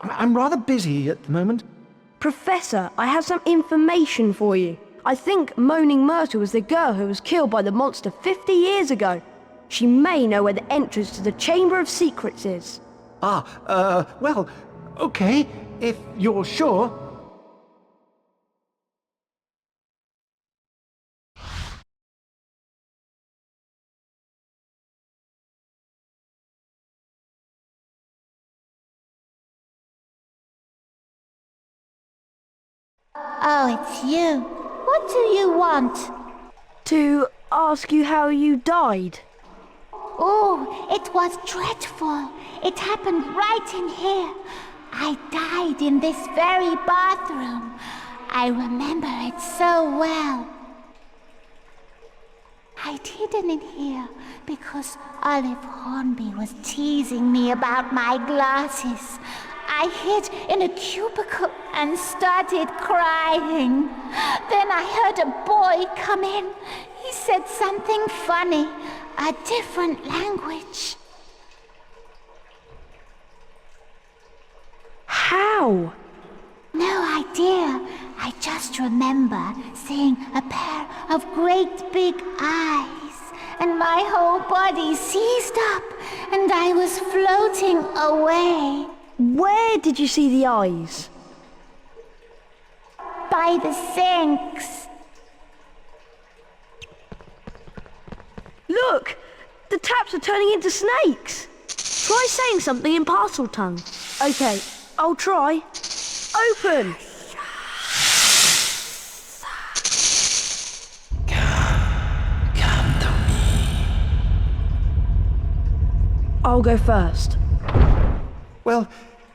I'm rather busy at the moment. Professor, I have some information for you. I think Moaning Myrtle was the girl who was killed by the monster 50 years ago. She may know where the entrance to the Chamber of Secrets is. Well, okay, if you're sure. Oh, it's you. What do you want? To ask you how you died? Oh, it was dreadful. It happened right in here. I died in this very bathroom. I remember it so well. I'd hidden in here because Olive Hornby was teasing me about my glasses. I hid in a cubicle and started crying. Then I heard a boy come in. He said something funny, a different language. How? No idea. I just remember seeing a pair of great big eyes, and my whole body seized up, and I was floating away. Where did you see the eyes? By the sinks. Look! The taps are turning into snakes! Try saying something in parcel tongue. Okay, I'll try. Open! Come to me. I'll go first. Well,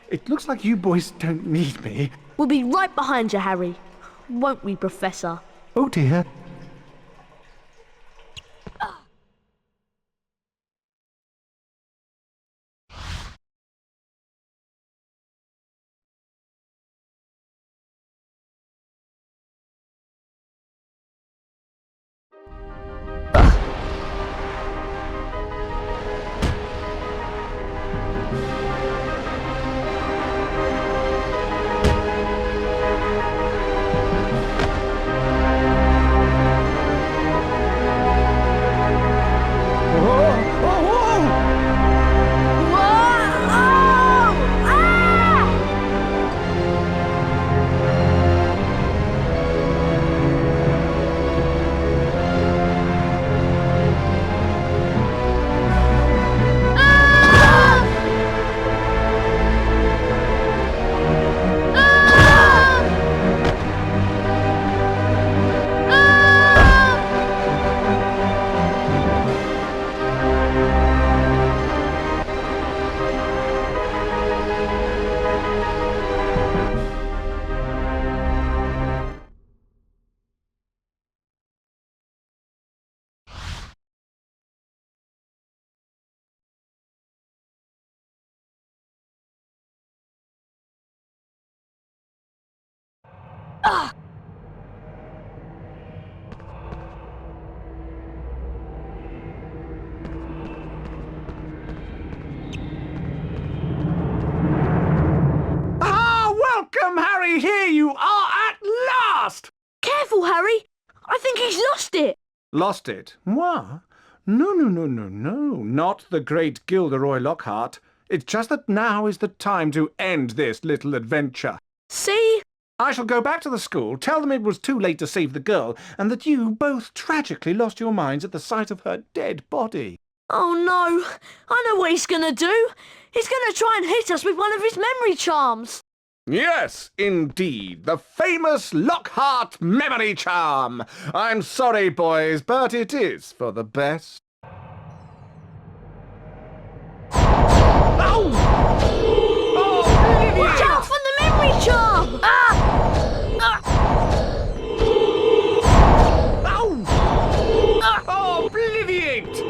it looks like you boys don't need me. We'll be right behind you, Harry. Won't we, Professor? Oh dear. Welcome, Harry! Here you are at last! Careful, Harry! I think he's lost it! Lost it? What? No. Not the great Gilderoy Lockhart. It's just that now is the time to end this little adventure. See? I shall go back to the school, tell them it was too late to save the girl, and that you both tragically lost your minds at the sight of her dead body. Oh no! I know what he's gonna do! He's gonna try and hit us with one of his memory charms! Yes, indeed, the famous Lockhart memory charm. I'm sorry, boys, but it is for the best. Ow! Oh, watch out for the memory charm! Ow! Oh, obliviate!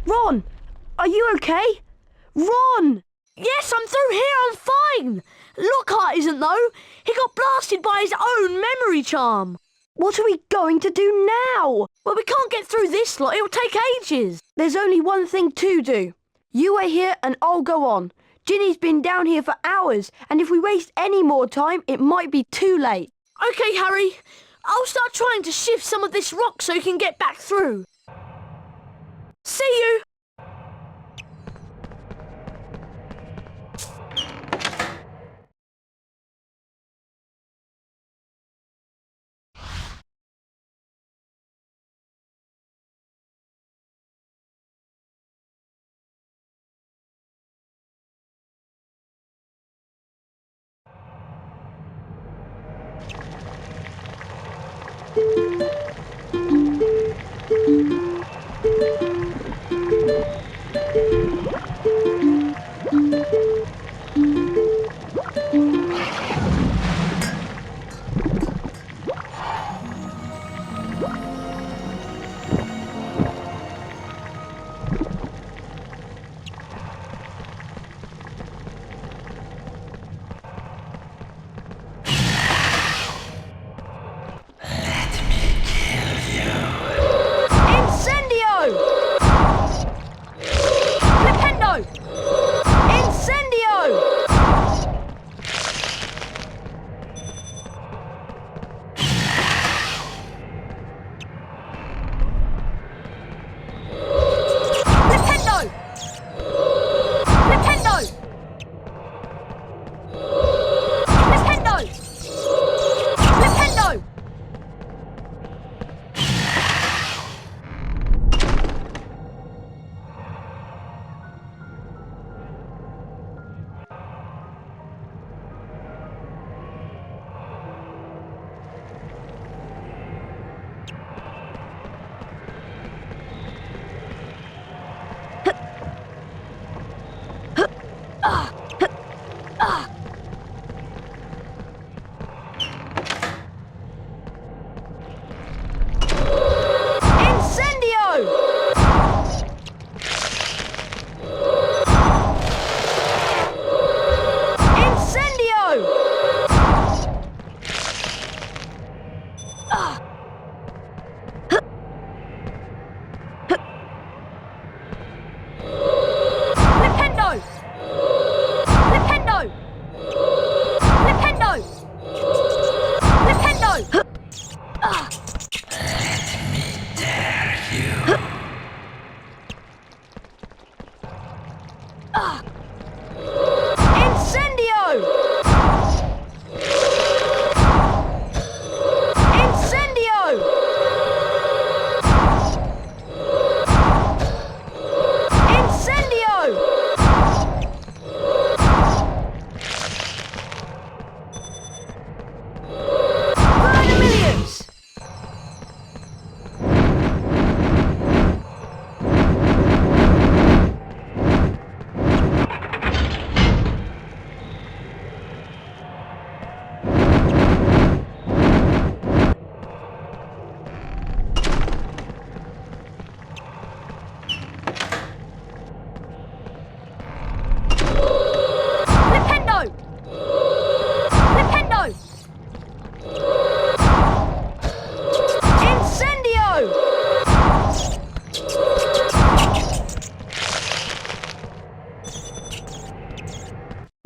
Ron! Are you okay? Ron! Yes, I'm through here, I'm fine! Lockhart isn't, though. He got blasted by his own memory charm. What are we going to do now? Well, we can't get through this lot. It'll take ages. There's only one thing to do. You wait here and I'll go on. Ginny's been down here for hours, and if we waste any more time, it might be too late. OK, Harry. I'll start trying to shift some of this rock so you can get back through. See you!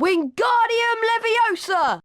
Wingardium Leviosa!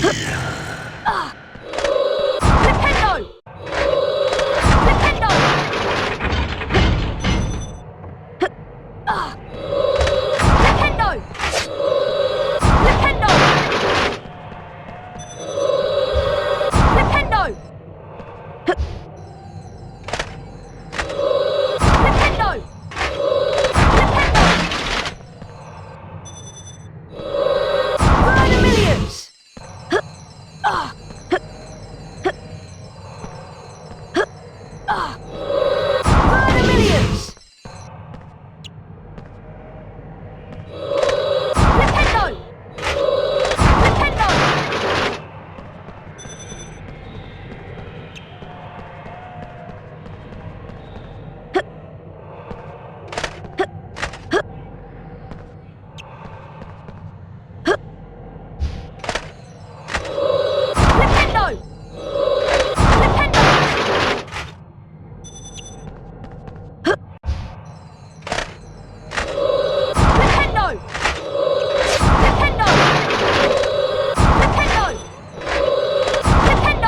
Nintendo! Nintendo! Nintendo! Nintendo! Nintendo! Nintendo! Verdimillious! Verdimillious! Nintendo! Nintendo! Nintendo! Nintendo! Nintendo! Nintendo! Nintendo!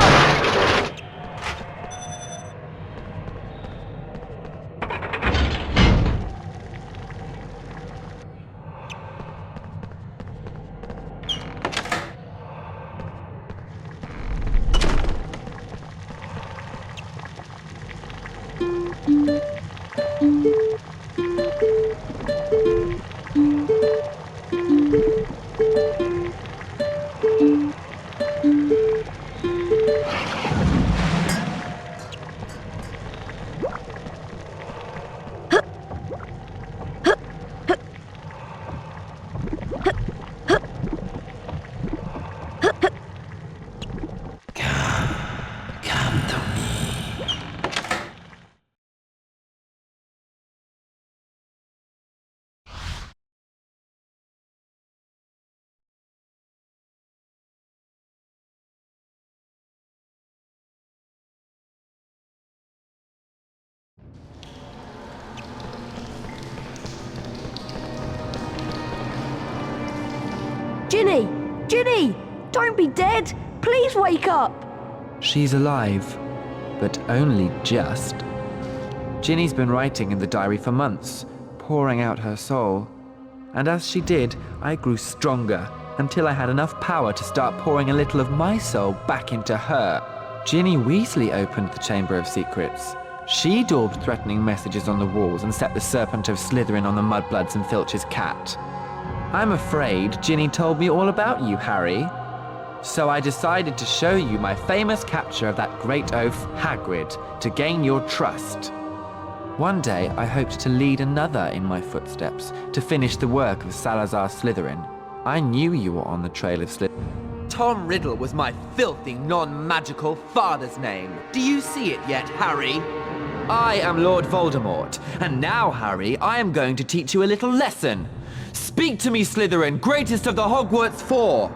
Come to me. Ginny! Ginny! Don't be dead! Please wake up! She's alive, but only just. Ginny's been writing in the diary for months, pouring out her soul. And as she did, I grew stronger, until I had enough power to start pouring a little of my soul back into her. Ginny Weasley opened the Chamber of Secrets. She daubed threatening messages on the walls and set the Serpent of Slytherin on the Mudbloods and Filch's cat. I'm afraid Ginny told me all about you, Harry. So I decided to show you my famous capture of that great oaf, Hagrid, to gain your trust. One day, I hoped to lead another in my footsteps, to finish the work of Salazar Slytherin. I knew you were on the trail of Slytherin. Tom Riddle was my filthy, non-magical father's name. Do you see it yet, Harry? I am Lord Voldemort, and now, Harry, I am going to teach you a little lesson. Speak to me, Slytherin, greatest of the Hogwarts Four!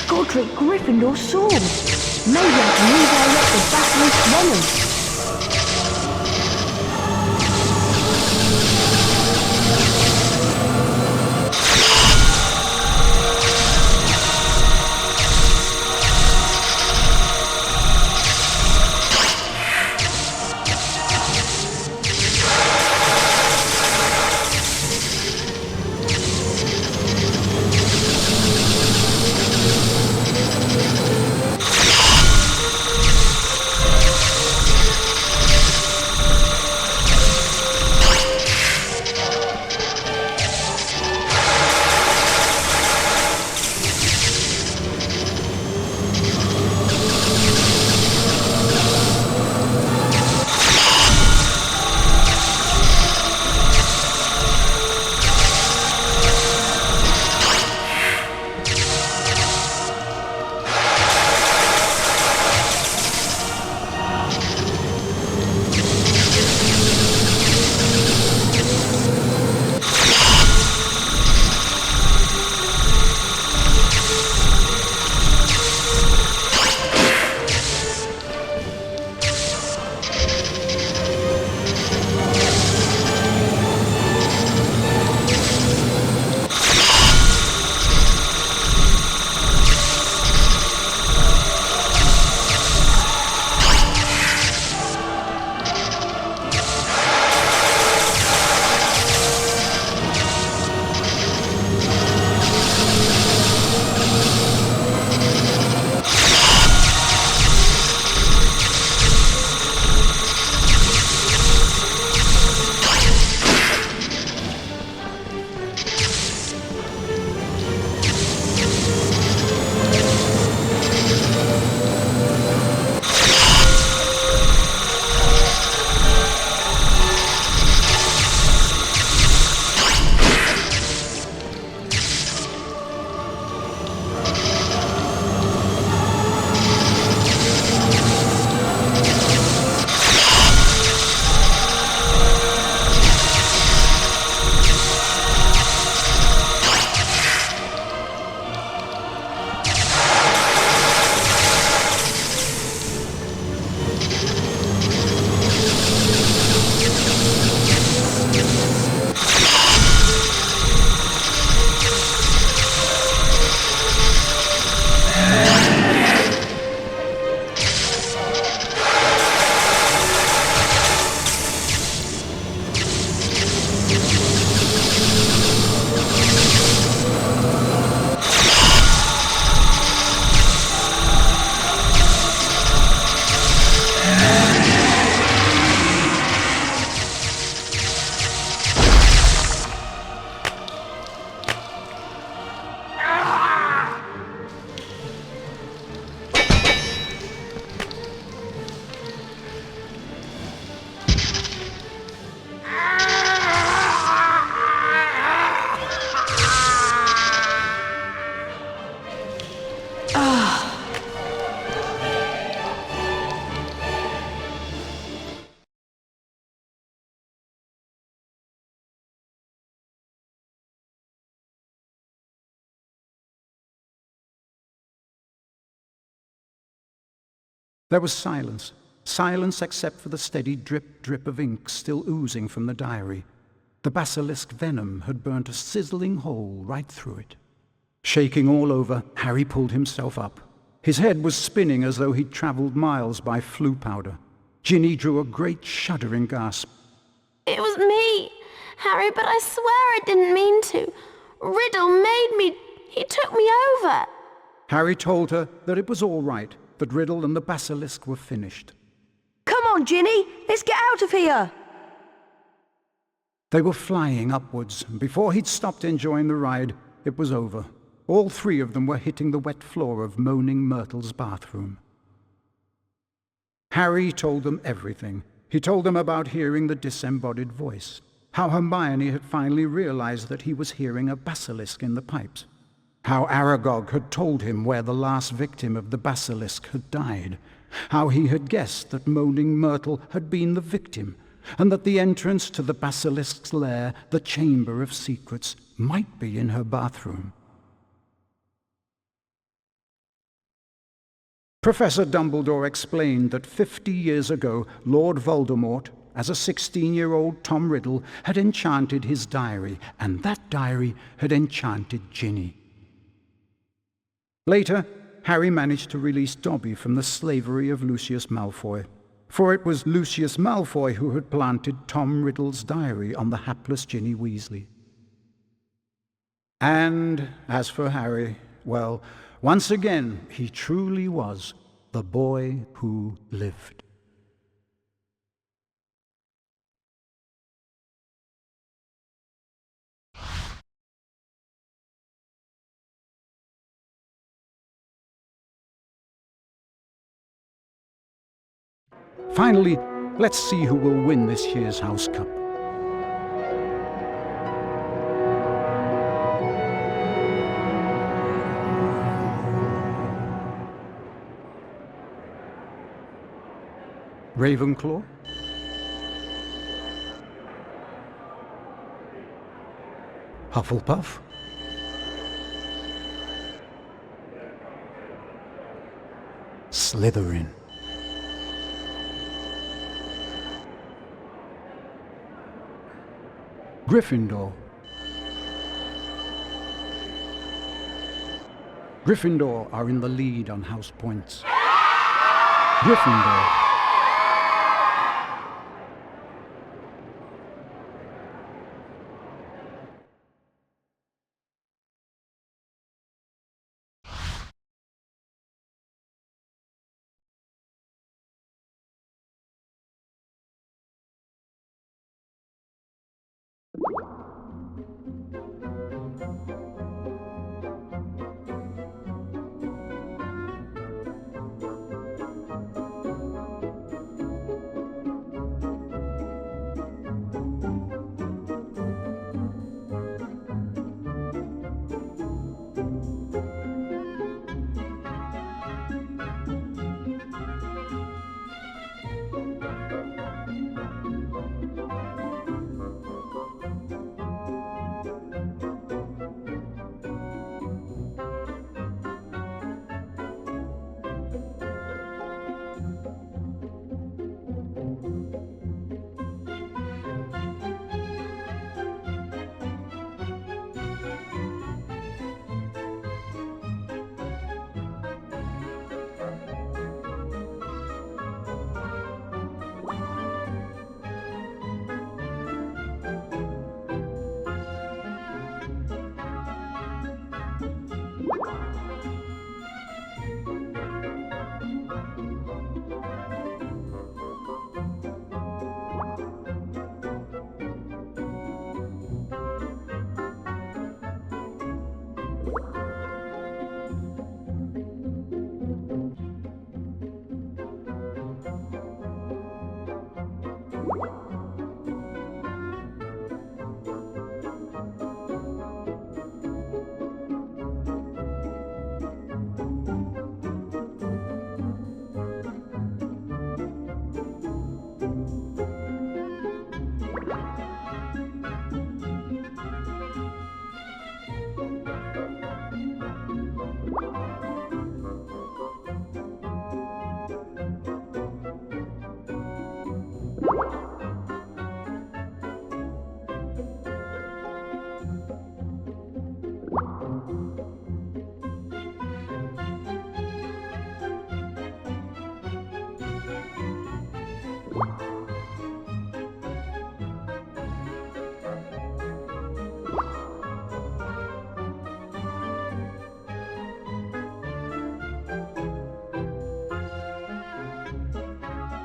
Godric Gryffindor sword. Maybe I can redirect the basilisk venom. There was silence. Silence except for the steady drip of ink still oozing from the diary. The basilisk venom had burnt a sizzling hole right through it. Shaking all over, Harry pulled himself up. His head was spinning as though he'd travelled miles by flue powder. Ginny drew a great shuddering gasp. It was me, Harry, but I swear I didn't mean to. Riddle made me. He took me over. Harry told her that it was all right, that Riddle and the basilisk were finished. Come on, Ginny, let's get out of here. They were flying upwards, and before he'd stopped enjoying the ride, it was over. All three of them were hitting the wet floor of Moaning Myrtle's bathroom. Harry told them everything. He told them about hearing the disembodied voice, how Hermione had finally realized that he was hearing a basilisk in the pipes, how Aragog had told him where the last victim of the basilisk had died, how he had guessed that Moaning Myrtle had been the victim, and that the entrance to the basilisk's lair, the Chamber of Secrets, might be in her bathroom. Professor Dumbledore explained that 50 years ago, Lord Voldemort, as a 16-year-old Tom Riddle, had enchanted his diary, and that diary had enchanted Ginny. Later, Harry managed to release Dobby from the slavery of Lucius Malfoy, for it was Lucius Malfoy who had planted Tom Riddle's diary on the hapless Ginny Weasley. And as for Harry, well, once again, he truly was the boy who lived. Finally, let's see who will win this year's House Cup. Ravenclaw? Hufflepuff? Slytherin? Gryffindor? Gryffindor are in the lead on house points. Gryffindor.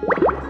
you